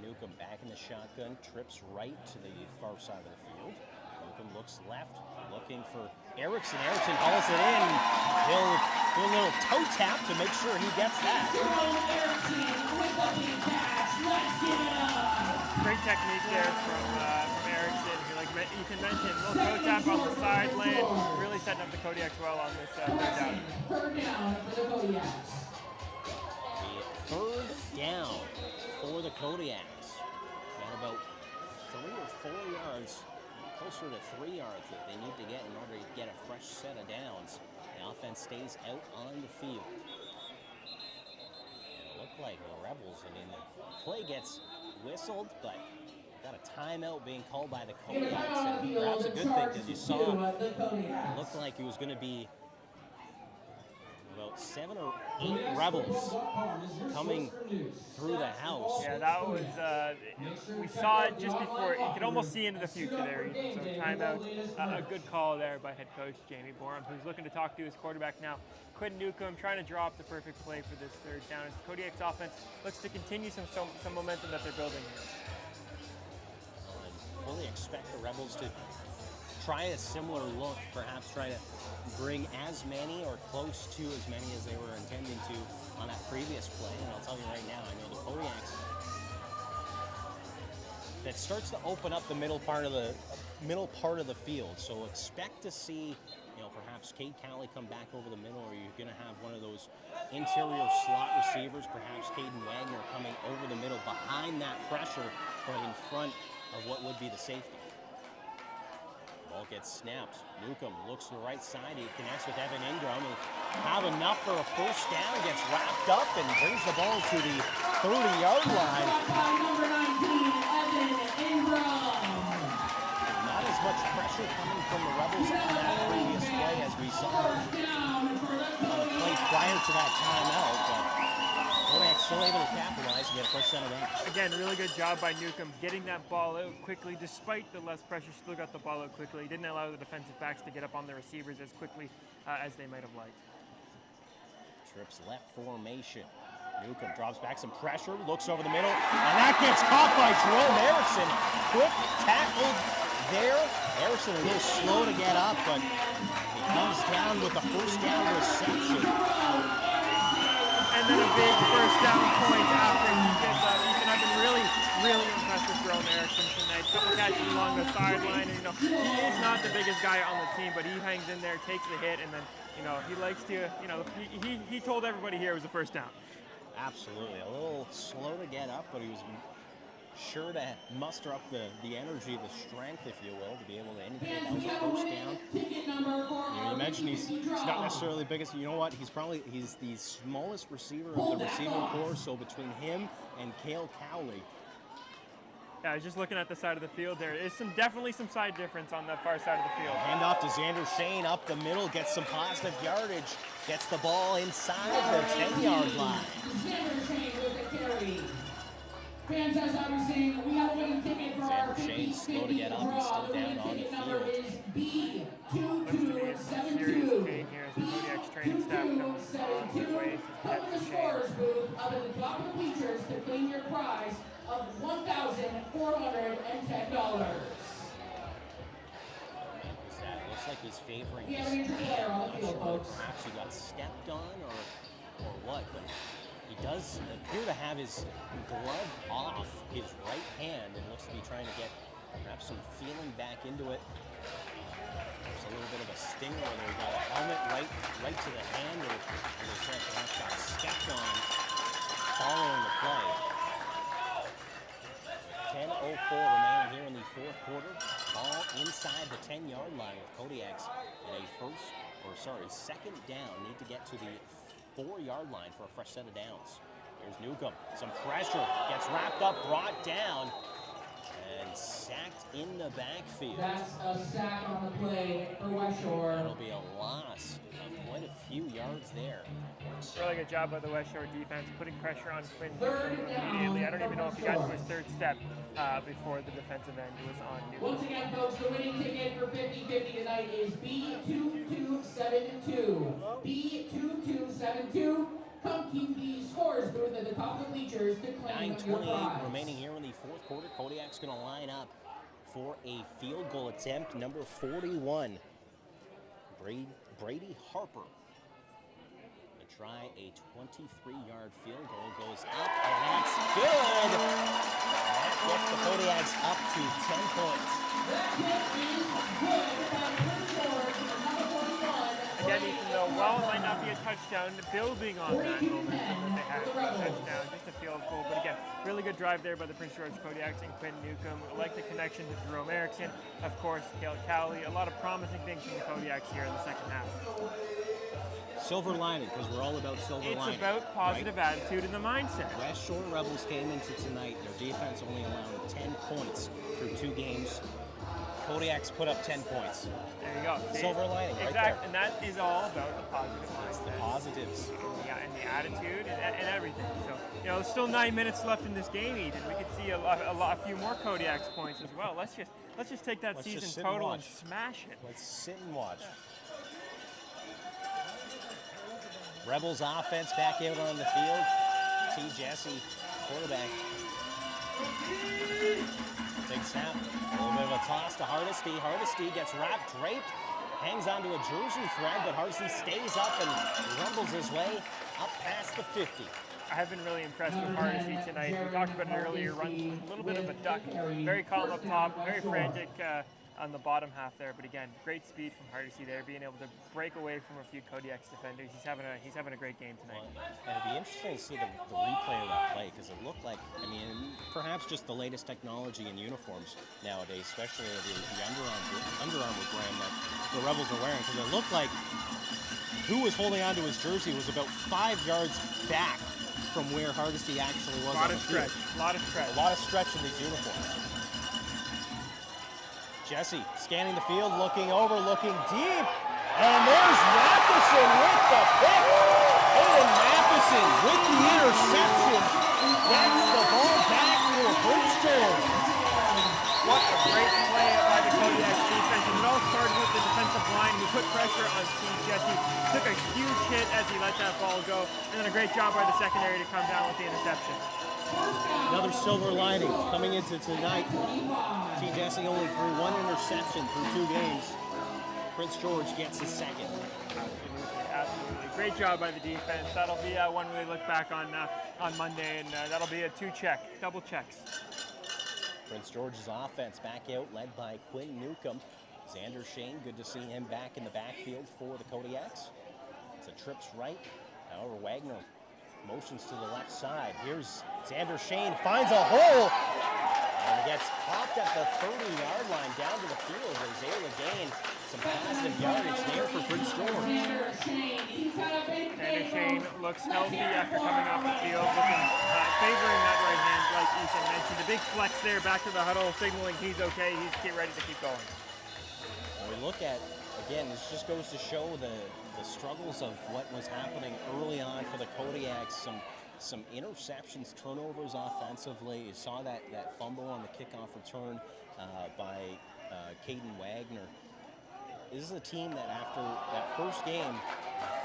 Newcomb back in the shotgun, trips right to the far side of the field. Newcomb looks left, looking for Erickson. Erickson hauls it in. He'll do a little toe tap to make sure he gets that. Great technique there from Erickson. Like you can mention, a little toe tap on the side lane, really setting up the Kodiaks well on this third down. Third down for the Kodiaks. The third down for the Kodiaks. Got about 3 or 4 yards, closer to 3 yards that they need to get in order to get a fresh set of downs. The offense stays out on the field. It looked like the Rebels, the play gets whistled, but got a timeout being called by the Kodiaks. And perhaps a good thing, because you saw it looked like it was going to be about 7 or 8 Rebels coming through the house. Yeah, that was, we saw it just before. You could almost see into the future there. So timeout, a good call there by head coach Jamie Borum, who's looking to talk to his quarterback now. Quinn Newcomb trying to draw up the perfect play for this third down as the Kodiaks offense looks to continue some momentum that they're building here. I fully expect the Rebels to try a similar look, perhaps try to bring as many or close to as many as they were intending to on that previous play. And I'll tell you right now, I know the Kodiaks, that starts to open up the middle part of the field. So expect to see, perhaps Cade Cowley come back over the middle, or you're going to have one of those interior slot receivers, perhaps Caden Wagner coming over the middle behind that pressure, but in front of what would be the safety. Ball gets snapped. Newcomb looks to the right side. He connects with Evan Ingram. He'll have enough for a first down. Gets wrapped up and brings the ball to the 30-yard line. Number 19, Evan Ingram. Not as much pressure coming from the Rebels on that previous play as we saw on the play prior to that timeout. But Kodiaks still able to capitalize and get a first center down. Again, really good job by Newcomb getting that ball out quickly. Despite the less pressure, still got the ball out quickly. He didn't allow the defensive backs to get up on the receivers as quickly as they might have liked. Trips left formation. Newcomb drops back some pressure, looks over the middle, and that gets caught by Jerome Erickson. Quick tackle there. Erickson a little slow to get up, but he comes down with the first down reception. And then a big first down point after Ethan. I've been really impressed with Jerome Erickson tonight. Couple catches along the sideline, and he is not the biggest guy on the team, but he hangs in there, takes the hit, and then he likes to, he told everybody here it was a first down. Absolutely, a little slow to get up, but he was sure to muster up the energy, the strength, if you will, to be able to indicate that was a first down. You mentioned he's not necessarily the biggest. You know what? He's the smallest receiver of the receiving corps. So between him and Cale Cowley. Yeah, I was just looking at the side of the field. There is definitely some side difference on the far side of the field. Hand off to Xander Shane up the middle, gets some positive yardage, gets the ball inside the 10-yard line. Xander Shane with the carry. Fans, as I was saying, we have a winning ticket for our 50-50 slow to get up and still draw. The down winning on the ticket number field. is B2272. Serious pain here as the Kodiaks training staff comes on their way to Come to the Shane. scorer's booth up at the top of the bleachers to claim your prize of $1,410. Looks like he's favoring We have an injured player on the field, folks. Perhaps he got stepped on or what, but he does appear to have his glove off his right hand and looks to be trying to get perhaps some feeling back into it. There's a little bit of a stinger there. He got a helmet right to the hand, or perhaps got stepped on following the play. 10:04 remaining here in the fourth quarter. Ball inside the 10-yard line with Kodiaks in a second down. Need to get to the 4-yard line for a fresh set of downs. Here's Newcomb. Some pressure. Gets wrapped up, brought down, and sacked in the backfield. That's a sack on the play for Westshore. That'll be a loss of quite a few yards there. Really good job by the Westshore defense, putting pressure on Quinn Third down immediately. I don't even know if he got to his Westshore. third step before the defensive end was on Newcomb. Once again, folks, the winning ticket for 50-50 tonight is B2272. B2272. Come to the scorer's booth at the top of the bleachers to claim your 9:28 prize. remaining here in the fourth quarter. Kodiak's going to line up for a field goal attempt, number 41. Brady Harper. To try a 23-yard field goal, goes up, and that's good. That gets the Kodiaks up to 10 points. That hit is good by Westshore, number 41. Again, Ethan, though, while it might not be a touchdown, building on that momentum that they had for a touchdown, just a field goal. But again, really good drive there by the Prince George Kodiaks and Quinn Newcomb. I like the connection to Jerome Erickson, of course, Cale Cowley. A lot of promising things from the Kodiaks here in the second half. Silver lining, because we're all about silver lining. It's about positive attitude and the mindset. Westshore Rebels came into tonight. Their defense only allowed 10 points through 2 games. Kodiaks put up 10 points. There you go. See? Silver lining, right exactly, there. and that is all about the positive mindset. The positives. And the attitude and everything. So, there's still 9 minutes left in this game, Ethan. We could see a few more Kodiaks points as well. Let's just take that Let's just season sit total and and watch. smash it. Let's sit and watch. Rebels offense back out on the field. T. Jesse, quarterback. Big snap. A little bit of a toss to Hardesty. Hardesty gets wrapped, draped, hangs onto a jersey thread, but Hardesty stays up and rumbles his way up past the 50. I have been really impressed with Hardesty tonight. We talked about it earlier. Runs a little bit of a duck. Very calm up top, very frantic on the bottom half there. But again, great speed from Hardesty there, being able to break away from a few Kodiaks defenders. He's having a great game tonight. And it'd be interesting to see the replay of that play, because it looked like, perhaps just the latest technology in uniforms nowadays, especially the Under Armour brand that the Rebels are wearing, because it looked like who was holding onto his jersey was about 5 yards back from where Hardesty actually was. A lot of stretch. A lot of stretch in these uniforms. Jesse scanning the field, looking over, looking deep, and there's Matheson with the pick. Aiden Matheson with the interception gets the ball back for Westshore. What a great play by the Kodiaks defense. And it all started with the defensive line who put pressure on Steve Jesse. Took a huge hit as he let that ball go. And then a great job by the secondary to come down with the interception. Another silver lining coming into tonight. T. Jesse only threw one interception through 2 games. Prince George gets his second. Absolutely. Great job by the defense. That'll be one we look back on Monday, and that'll be a 2-check, double checks. Prince George's offense back out, led by Quinn Newcomb. Xander Shane, good to see him back in the backfield for the Kodiaks. It's a trips right. However, Wagner motions to the left side. Here's Xander Shane, finds a hole, and gets popped at the 30-yard line down to the field. He's able to gain some positive yardage there for Prince George. Xander Shane looks healthy after coming off the field, favoring that right hand, like Ethan mentioned. A big flex there, back to the huddle, signaling he's okay. He's ready to keep going. When we look at, again, this just goes to show the struggles of what was happening early on for the Kodiaks. Some interceptions, turnovers offensively. You saw that fumble on the kickoff return by Caden Wagner. This is a team that after that first game,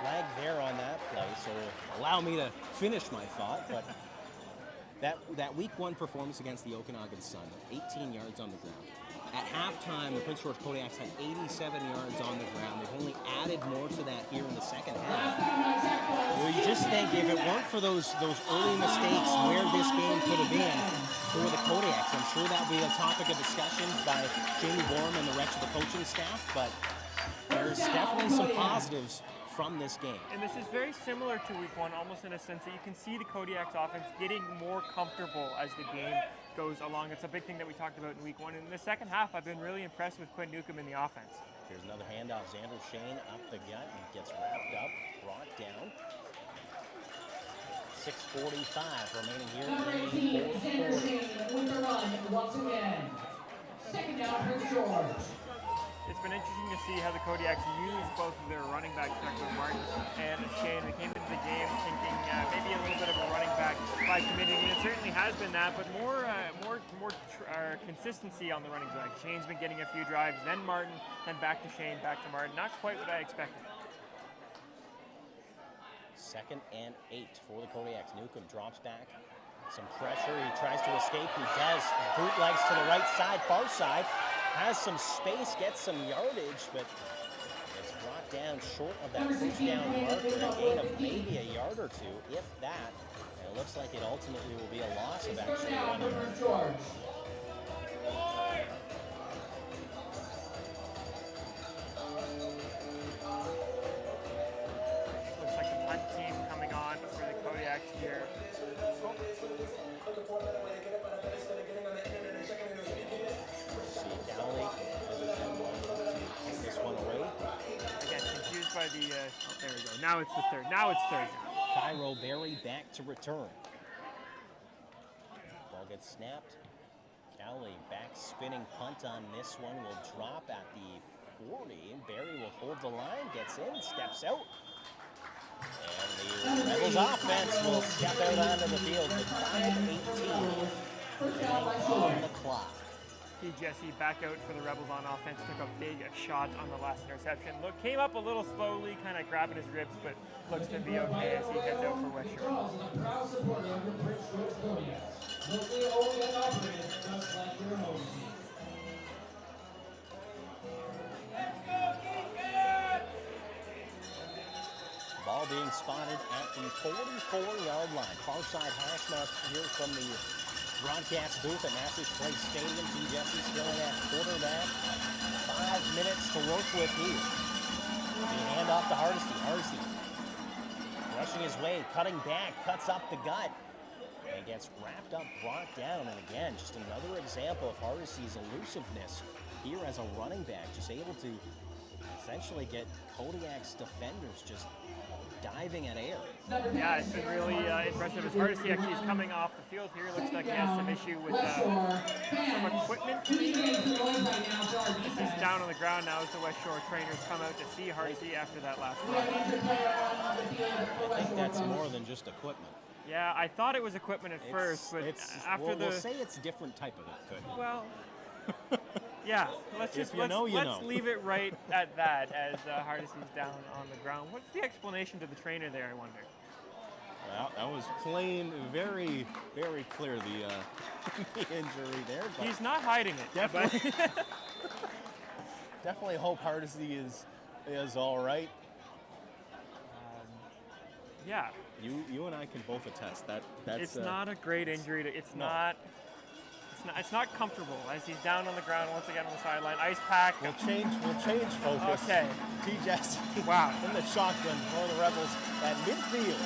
flag there on that play, so allow me to finish my thought, but that week 1 performance against the Okanagan Sun, 18 yards on the ground. At halftime, the Prince George Kodiaks had 87 yards on the ground. They've only added more to that here in the second half. Well, you just think if it weren't for those early mistakes where this game could have been for the Kodiaks, I'm sure that would be a topic of discussion by Jamie Borum and the rest of the coaching staff, but there's definitely some positives from this game. And this is very similar to week 1, almost in a sense that you can see the Kodiaks offense getting more comfortable as the game goes along. It's a big thing that we talked about in week 1. In the second half, I've been really impressed with Quinn Newcomb in the offense. Here's another handoff. Xander Shane up the gut and gets wrapped up, brought down. 6:45 remaining here. Number 18, Xander Shane with the run once again. Second down, Prince George. It's been interesting to see how the Kodiaks use both of their running backs, Martin and Shane. They came into the game thinking maybe a little bit of a running back by committee, and it certainly has been that, but more consistency on the running back. Shane's been getting a few drives, then Martin, then back to Shane, back to Martin. Not quite what I expected. 2nd and 8 for the Kodiaks. Newcomb drops back. Some pressure. He tries to escape. He does. Bootlegs to the right side, far side. Has some space, gets some yardage, but it's brought down short of that first down marker. A gain of maybe a yard or 2, if that. And it looks like it ultimately will be a loss of actually 1 yard. Looks like the punt team coming on for the Kodiaks here. By the, there we go. Now it's the third. Now it's third down. Cairo Berry back to return. Ball gets snapped. Cowley back spinning punt on this one will drop at the 40. Berry will hold the line, gets in, steps out. And the Rebels offense will step out onto the field with 5:18 on the clock. Jesse back out for the Rebels on offense, took a big shot on the last interception. Came up a little slowly, kind of grabbing his ribs, but looks to be okay as he heads out for Westshore. Ball being spotted at the 44-yard line. Far side hash mark here from the broadcast booth at Masters Place Stadium. T. Jesse still at quarterback. 5 minutes to work with here. The handoff to Hardesty. Hardesty rushing his way, cutting back, cuts up the gut, and gets wrapped up, brought down. And again, just another example of Hardesty's elusiveness here as a running back, just able to essentially get Kodiak's defenders just diving at air. Yeah, it's been really impressive. As Hardesty actually is coming off the field here, looks like he has some issue with some equipment. This is down on the ground now as the Westshore trainers come out to see Hardesty after that last run. I think that's more than just equipment. Yeah, I thought it was equipment at first, but after we'll say it's a different type of equipment. Well, yeah, let's leave it right at that as Hardesty's down on the ground. What's the explanation to the trainer there, I wonder? Well, that was plain, very, very clear, the injury there. But he's not hiding it. Definitely, definitely hope Hardesty is all right. Yeah. You and I can both attest that's it's not a great injury. It's not comfortable as he's down on the ground once again on the sideline. Ice pack. We'll change focus. Okay. T. Jesse. Wow. In the shotgun for the Rebels at midfield.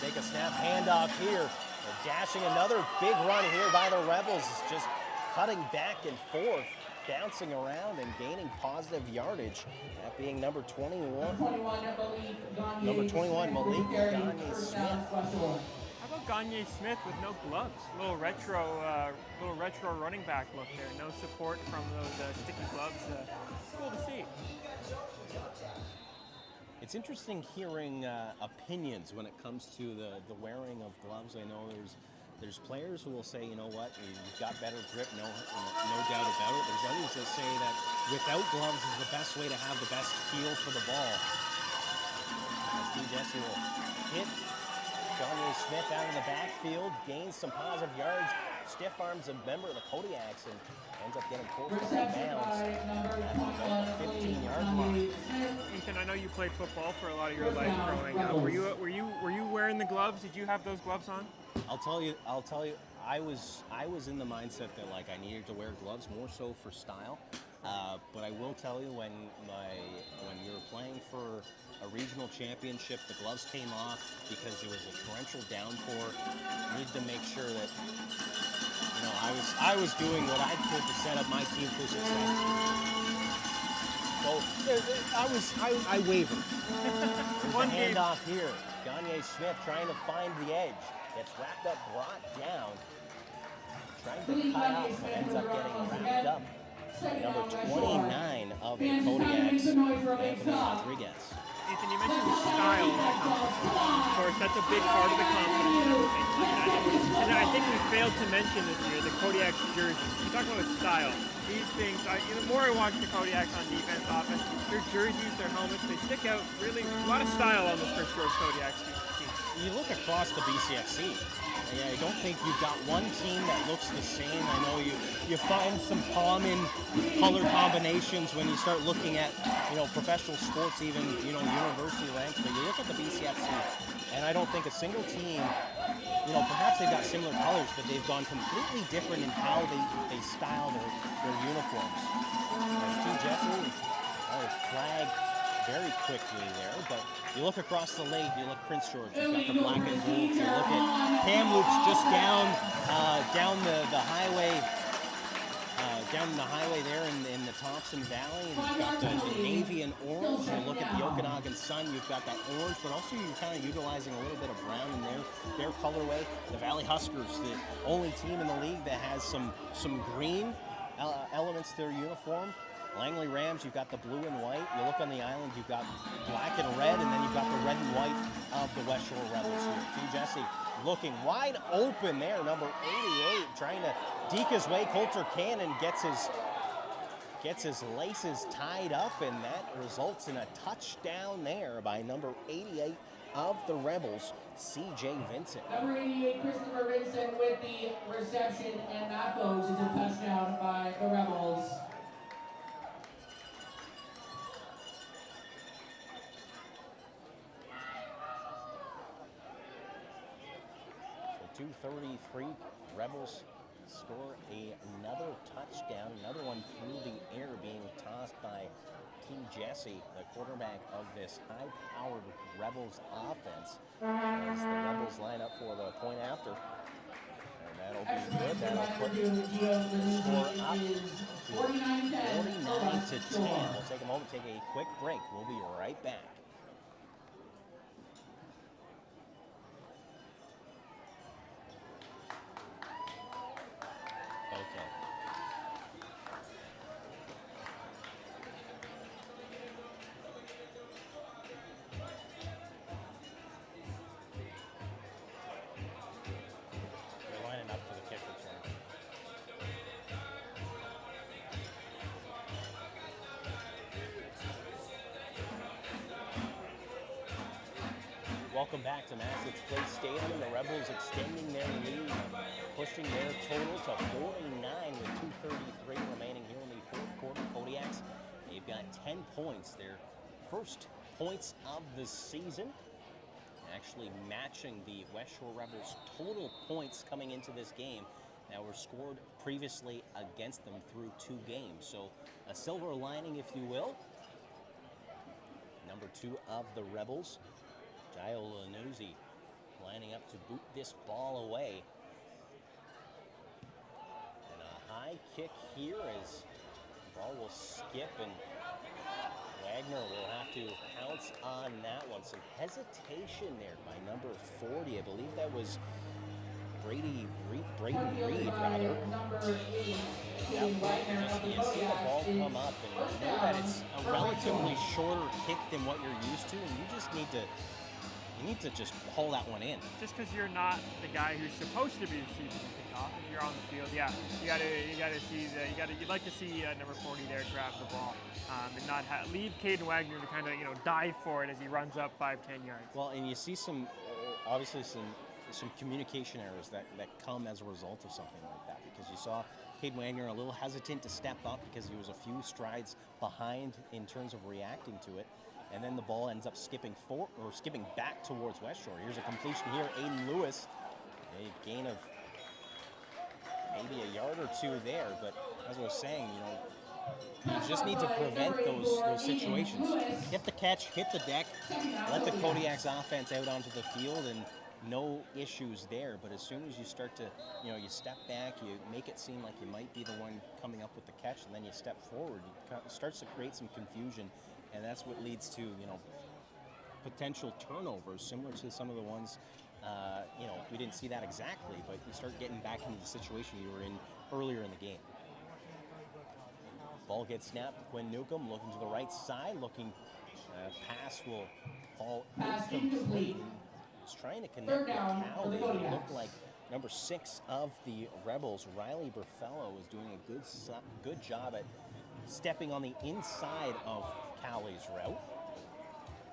Take a snap handoff here. They're dashing another big run here by the Rebels. It's just cutting back and forth, bouncing around and gaining positive yardage. That being number 21. Number 21, Malik Gagne-Smith. How about Gagne-Smith with no gloves? Little retro running back look there. No support from those sticky gloves. Cool to see. It's interesting hearing opinions when it comes to the wearing of gloves. I know there's players who will say, you know what, you've got better grip, no doubt about it. There's others that say that without gloves is the best way to have the best feel for the ball. As T. Jesse will hit Gagne-Smith out in the backfield, gains some positive yards, stiff arms a member of the Kodiaks, and ends up getting pulled out of bounds at the 15-yard mark. Ethan, I know you played football for a lot of your life growing up. Were you wearing the gloves? Did you have those gloves on? I'll tell you. I was in the mindset that like I needed to wear gloves more so for style. But I will tell you when we were playing for a regional championship, the gloves came off because there was a torrential downpour. I needed to make sure that I was doing what I could to set up my team for success. So I wavered. There's a handoff here. Gagne-Smith trying to find the edge. Gets wrapped up, brought down. Trying to cut out, but ends up getting wrapped up. Number 29 of the Kodiaks, Anthony Rodriguez. Ethan, you mentioned style. Of course, that's a big part of the confidence. And I think we failed to mention this year the Kodiaks jerseys. We talk about style. These things, the more I watch the Kodiaks on defense, offense, their jerseys, their helmets, they stick out really. A lot of style on this First George Kodiaks team. You look across the BCFC. I don't think you've got one team that looks the same. I know you find some common color combinations when you start looking at professional sports, even university ranks. But you look at the BCFC, and I don't think a single team, perhaps they've got similar colors, but they've gone completely different in how they style their uniforms. T. Jesse, flag very quickly there, but you look across the lake, you look Prince George, you've got the black and gold, you look at Kamloops just down the highway, down the highway there in the Thompson Valley, and you've got the navy and orange. You look at the Okanagan Sun, you've got that orange, but also you're kind of utilizing a little bit of brown in their colorway. The Valley Huskers, the only team in the league that has some green elements to their uniform. Langley Rams, you've got the blue and white. You look on the island, you've got black and red, and then you've got the red and white of the Westshore Rebels here. T. Jesse looking wide open there, number 88, trying to deke his way. Coulter Cannon gets his laces tied up, and that results in a touchdown there by number 88 of the Rebels, C.J. Vincent. Number 88, Christopher Vincent with the reception, and that goes is a touchdown by the Rebels. So 2:33, Rebels score another touchdown, another one through the air being tossed by T. Jesse, the quarterback of this high-powered Rebels offense, as the Rebels line up for the point after. And that'll be good. That'll put the score up to 49-10. We'll take a moment, take a quick break. We'll be right back. Welcome back to Massage Place Stadium. The Rebels extending their lead, pushing their total to 49 with 2:33 remaining here in the fourth quarter. Kodiaks, they've got 10 points, their first points of the season, actually matching the Westshore Rebels' total points coming into this game that were scored previously against them through 2 games. So a silver lining, if you will. Number 2 of the Rebels, Jaio Lanuzzi, lining up to boot this ball away. And a high kick here as the ball will skip, and Wagner will have to pounce on that one. Some hesitation there by number 40. I believe that was Brayden Reed, rather. Yep. You see the ball come up, and you know that it's a relatively shorter kick than what you're used to, and you just need to just pull that one in. Just because you're not the guy who's supposed to be receiving the kickoff, if you're on the field, yeah, you'd like to see number 40 there grab the ball, and not leave Caden Wagner to kind of dive for it as he runs up 5-10 yards. Well, and you see some obviously some communication errors that come as a result of something like that, because you saw Caden Wagner a little hesitant to step up because he was a few strides behind in terms of reacting to it. And then the ball ends up skipping back towards Westshore. Here's a completion here. Aiden Lewis, a gain of maybe a yard or 2 there. But as I was saying, you just need to prevent those situations. Hit the catch, hit the deck, let the Kodiaks offense out onto the field, and no issues there. But as soon as you start to, you step back, you make it seem like you might be the one coming up with the catch, and then you step forward, it starts to create some confusion. And that's what leads to, potential turnovers, similar to some of the ones, we didn't see that exactly, but you start getting back into the situation you were in earlier in the game. Ball gets snapped. Quinn Newcomb looking to the right side, pass will fall incomplete. He's trying to connect with Cowley, but it looked like number 6 of the Rebels, Riley Burfello, was doing a good job at stepping on the inside of Cowley's route.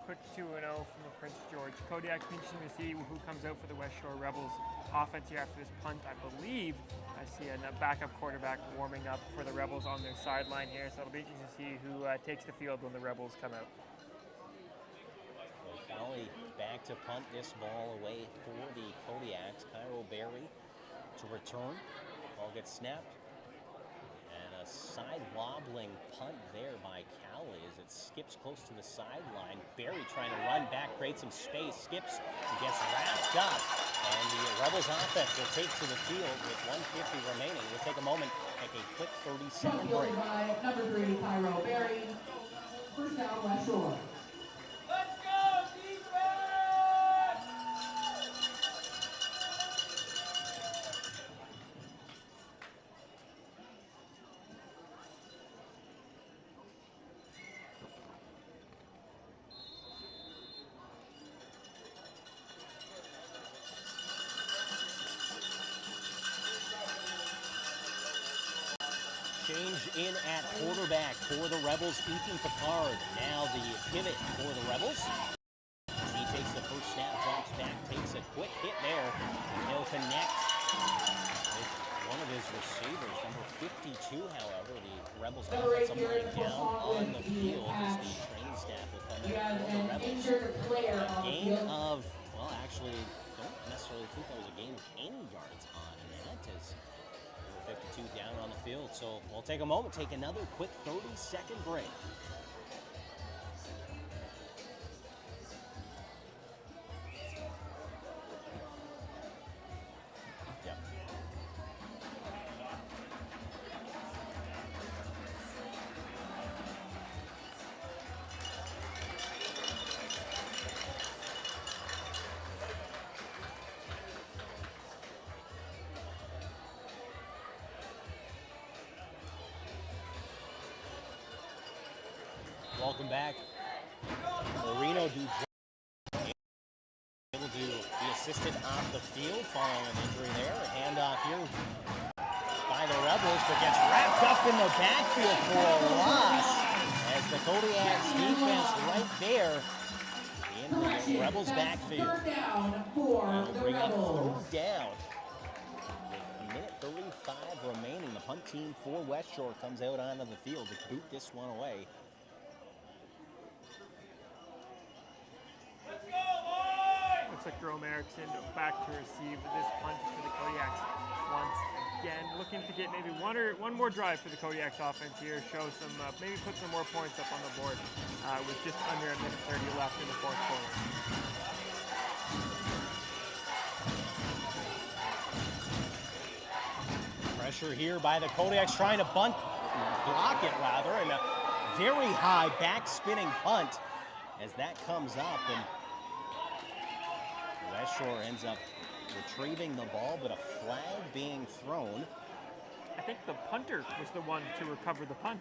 Quick 2-0 from the Prince George. Kodiak interesting to see who comes out for the Westshore Rebels offense here after this punt. I believe I see a backup quarterback warming up for the Rebels on their sideline here, so it'll be interesting to see who takes the field when the Rebels come out. So Cowley back to punt this ball away for the Kodiaks. Cairo Berry to return. Ball gets snapped. And a side wobbling punt there by Cowley as it skips close to the sideline. Berry trying to run back, create some space, skips, and gets wrapped up. And the Rebels offense will take to the field with 1:50 remaining. We'll take a moment, take a quick 30-second break. By number 3, Cairo Berry. First down, Westshore. Let's go, defense! Change in at quarterback for the Rebels, Ethan Picard. Now the pivot for the Rebels. As he takes the first snap, drops back, takes a quick hit there. And he'll connect with one of his receivers, number 52, however. The Rebels offensive line down on the field as the training staff will come in for the Rebels. A gain of, well, actually, don't necessarily think that was a gain of any yards on that, as 52 down on the field. So we'll take a moment, take another quick 30-second break. Yep. Welcome back. Marino able to be assisted off the field following an injury there. Handoff here by the Rebels, but gets wrapped up in the backfield for a loss as the Kodiaks defense right there in Correction, Rebels that's backfield. third down for That'll the bring up Rebels. third down. With a minute 35 remaining, the punt team for Westshore comes out onto the field to boot this one away. Looks like Jerome Erickson back to receive this punt for the Kodiaks once again. Looking to get maybe one more drive for the Kodiaks offense here. Show some, maybe put some more points up on the board with just under a minute 30 left in the fourth quarter. Pressure here by the Kodiaks trying to block it rather, and a very high back spinning punt as that comes up, and Westshore ends up retrieving the ball, but a flag being thrown. I think the punter was the one to recover the punt.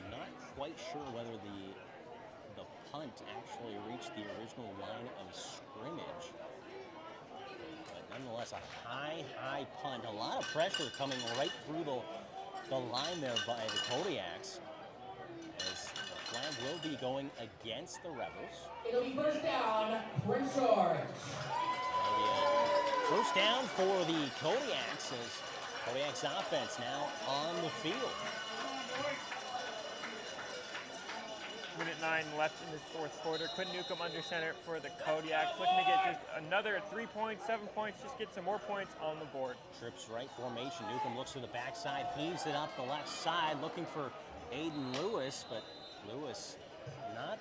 I'm not quite sure whether the punt actually reached the original line of scrimmage. But nonetheless, a high punt. A lot of pressure coming right through the line there by the Kodiaks, as the flag will be going against the Rebels. It'll be first down, Prince George. First down for the Kodiaks, as Kodiaks offense now on the field. Minute 9 left in this fourth quarter. Quinn Newcomb under center for the Kodiaks. Looking to get just another 3 points, 7 points, just get some more points on the board. Trips right formation. Newcomb looks to the backside, heaves it up the left side, looking for Aiden Lewis, but Lewis not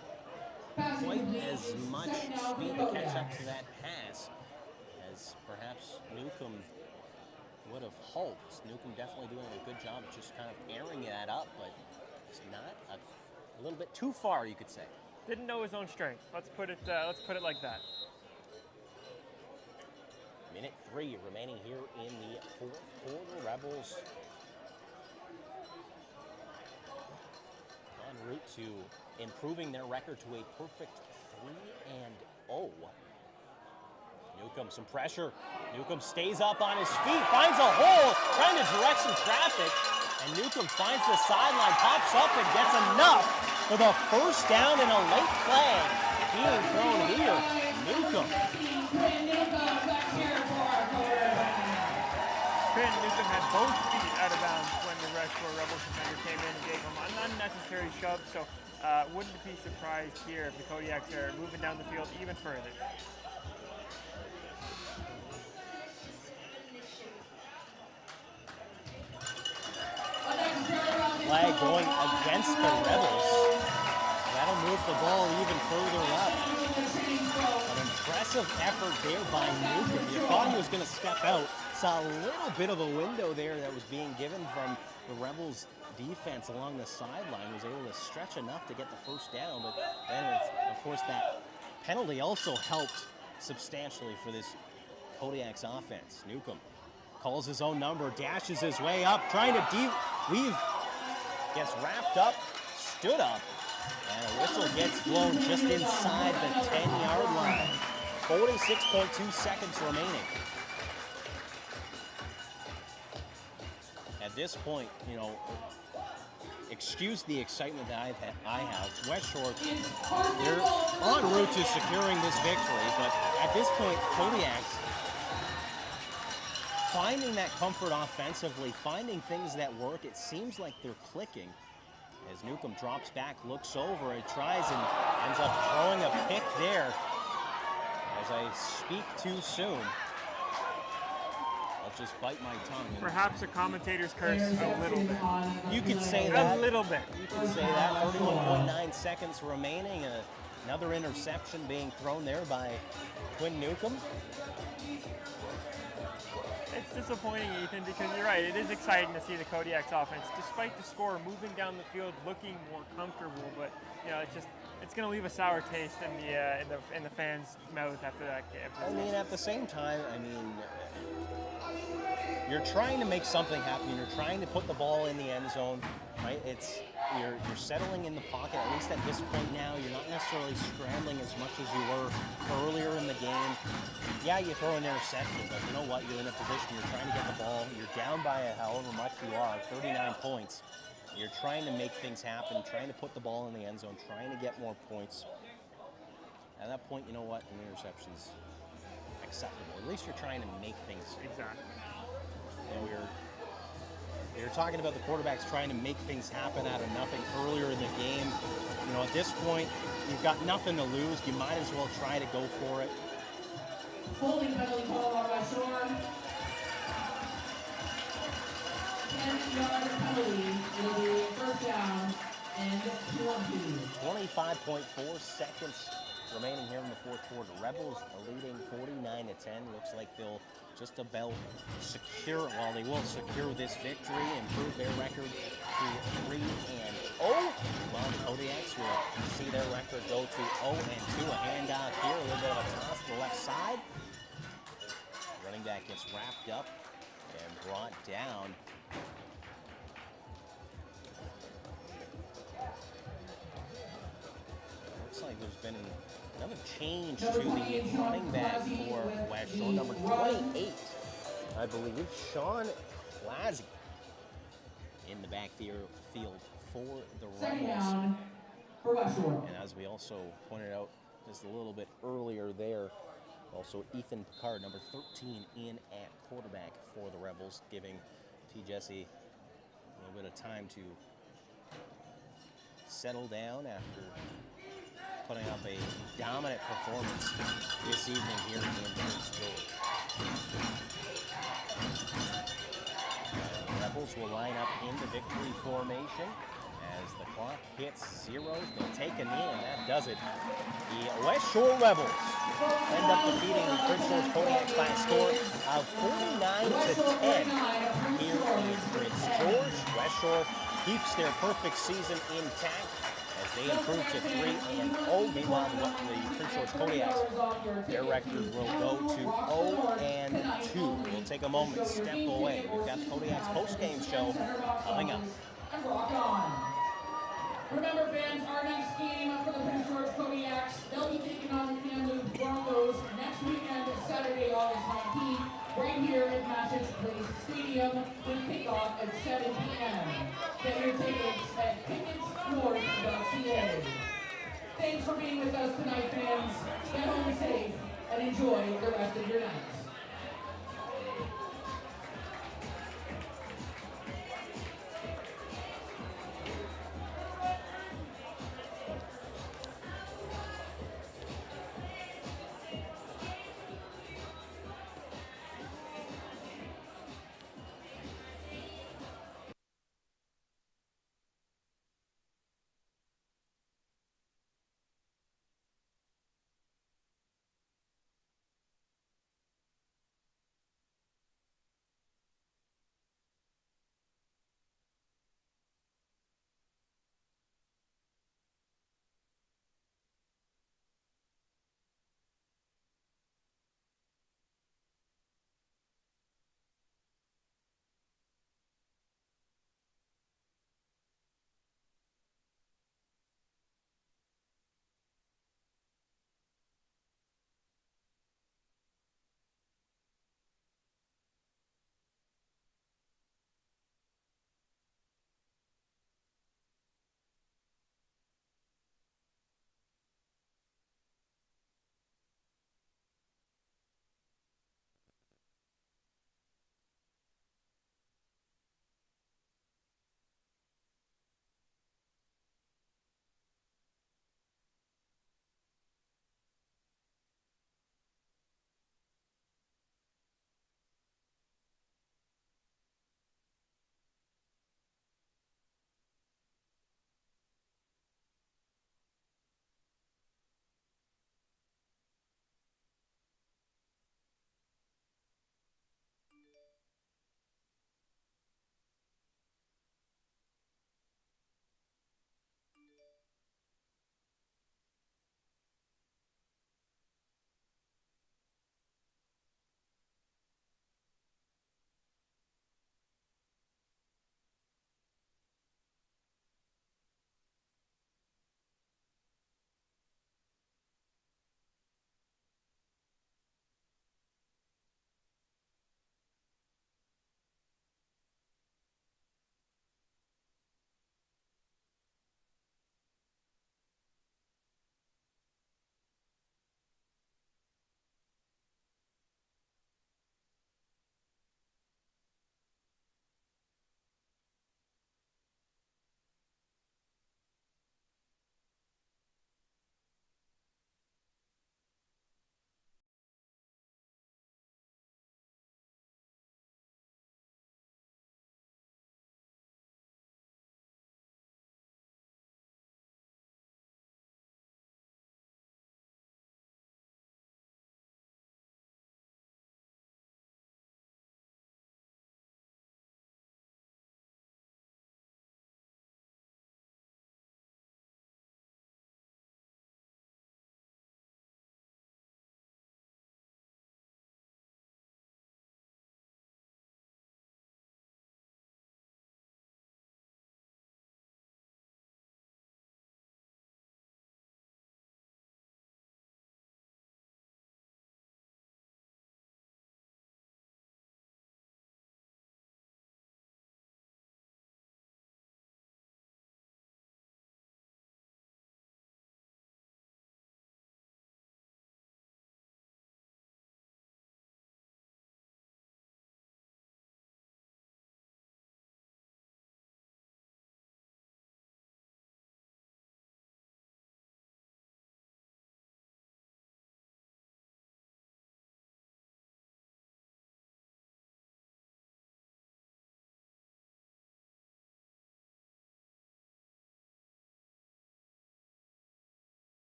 quite as much speed to catch up to that pass as perhaps Newcomb would have hoped. Newcomb definitely doing a good job of just kind of airing that up, but it's not a little bit too far, you could say. Didn't know his own strength. Let's put it like that. Minute 3 remaining here in the fourth quarter. Rebels en route to improving their record to a perfect 3-0. Newcomb, some pressure. Newcomb stays up on his feet, finds a hole, trying to direct some traffic, and Newcomb finds the sideline, pops up and gets enough for the first down and a late flag being thrown here. Newcomb. Quinn Newcomb had both feet out of bounds when the Westshore Rebels defender came in and gave him an unnecessary shove, so wouldn't be surprised here if the Kodiaks are moving down the field even further. Flag going against the Rebels. That'll move the ball even further up. An impressive effort there by Newcomb. You thought he was going to step out. Saw a little bit of a window there that was being given from the Rebels defense along the sideline. Was able to stretch enough to get the first down, but then of course that penalty also helped substantially for this Kodiaks offense. Newcomb calls his own number, dashes his way up, trying to weave, gets wrapped up, stood up, and a whistle gets blown just inside the 10-yard line. 46.2 seconds remaining. At this point, you know, excuse the excitement that I have. Westshore, they're en route to securing this victory, but at this point, Kodiaks finding that comfort offensively, finding things that work. It seems like they're clicking. As Newcomb drops back, looks over, and tries and ends up throwing a pick there. As I speak too soon, I'll just bite my tongue. Perhaps a commentator's curse a little bit. You could say that. A little bit. You could say that. 31.9 seconds remaining. Another interception being thrown there by Quinn Newcomb. It's disappointing, Ethan, because you're right. It is exciting to see the Kodiaks offense, despite the score, moving down the field, looking more comfortable. But you know, it's going to leave a sour taste in the fans' mouth after that game. I mean, at the same time, I mean, you're trying to make something happen. You're trying to put the ball in the end zone, right? you're settling in the pocket, at least at this point now. You're not necessarily scrambling as much as you were earlier in the game. Yeah, you throw an interception, but you know what? You're in a position, you're trying to get the ball. You're down by however much you are, 39 points. You're trying to make things happen, trying to put the ball in the end zone, trying to get more points. At that point, you know what? An interception's acceptable. At least you're trying to make things. Exactly. You know, you're talking about the quarterbacks trying to make things happen out of nothing earlier in the game. You know, at this point, you've got nothing to lose. You might as well try to go for it. Holding penalty call on Westshore. 10-yard penalty. It'll be first down and 20. 25.4 seconds remaining here in the fourth quarter. Rebels are leading 49-10. Looks like they'll just about secure, well, they will secure this victory, improve their record to 3-0. Well, the Kodiaks will see their record go to 0-2. A handoff here, a little bit of a toss to the left side. Running back gets wrapped up and brought down. Looks like there's been another change to the running back for Westshore. Number 28, I believe, Sean Clazy in the backfield for the Second Rebels. down for Westshore. And as we also pointed out just a little bit earlier there, also Ethan Picard, number 13, in at quarterback for the Rebels, giving T. Jesse a little bit of time to settle down after putting up a dominant performance this evening here in Prince George. The Rebels will line up in the victory formation. As the clock hits zeros, they'll take a knee, and that does it. The Westshore Rebels end up defeating the Prince George Kodiaks by a score of 49-10 here in Prince George. Westshore keeps their perfect season intact as they improve to 3-0. Meanwhile, the Prince George Kodiaks, their record will go to 0-2. We'll take a moment, step away. We've got the Kodiaks post-game show coming up. And rock on. Remember, fans, our next game for the Prince George Kodiaks, they'll be taking on the Kamloops Broncos next weekend, Saturday, August 19th, right here at Massage Place Stadium with kickoff at 7 p.m. Get your tickets at ticketsnorth.ca. Thanks for being with us tonight, fans. Get home safe and enjoy the rest of your night.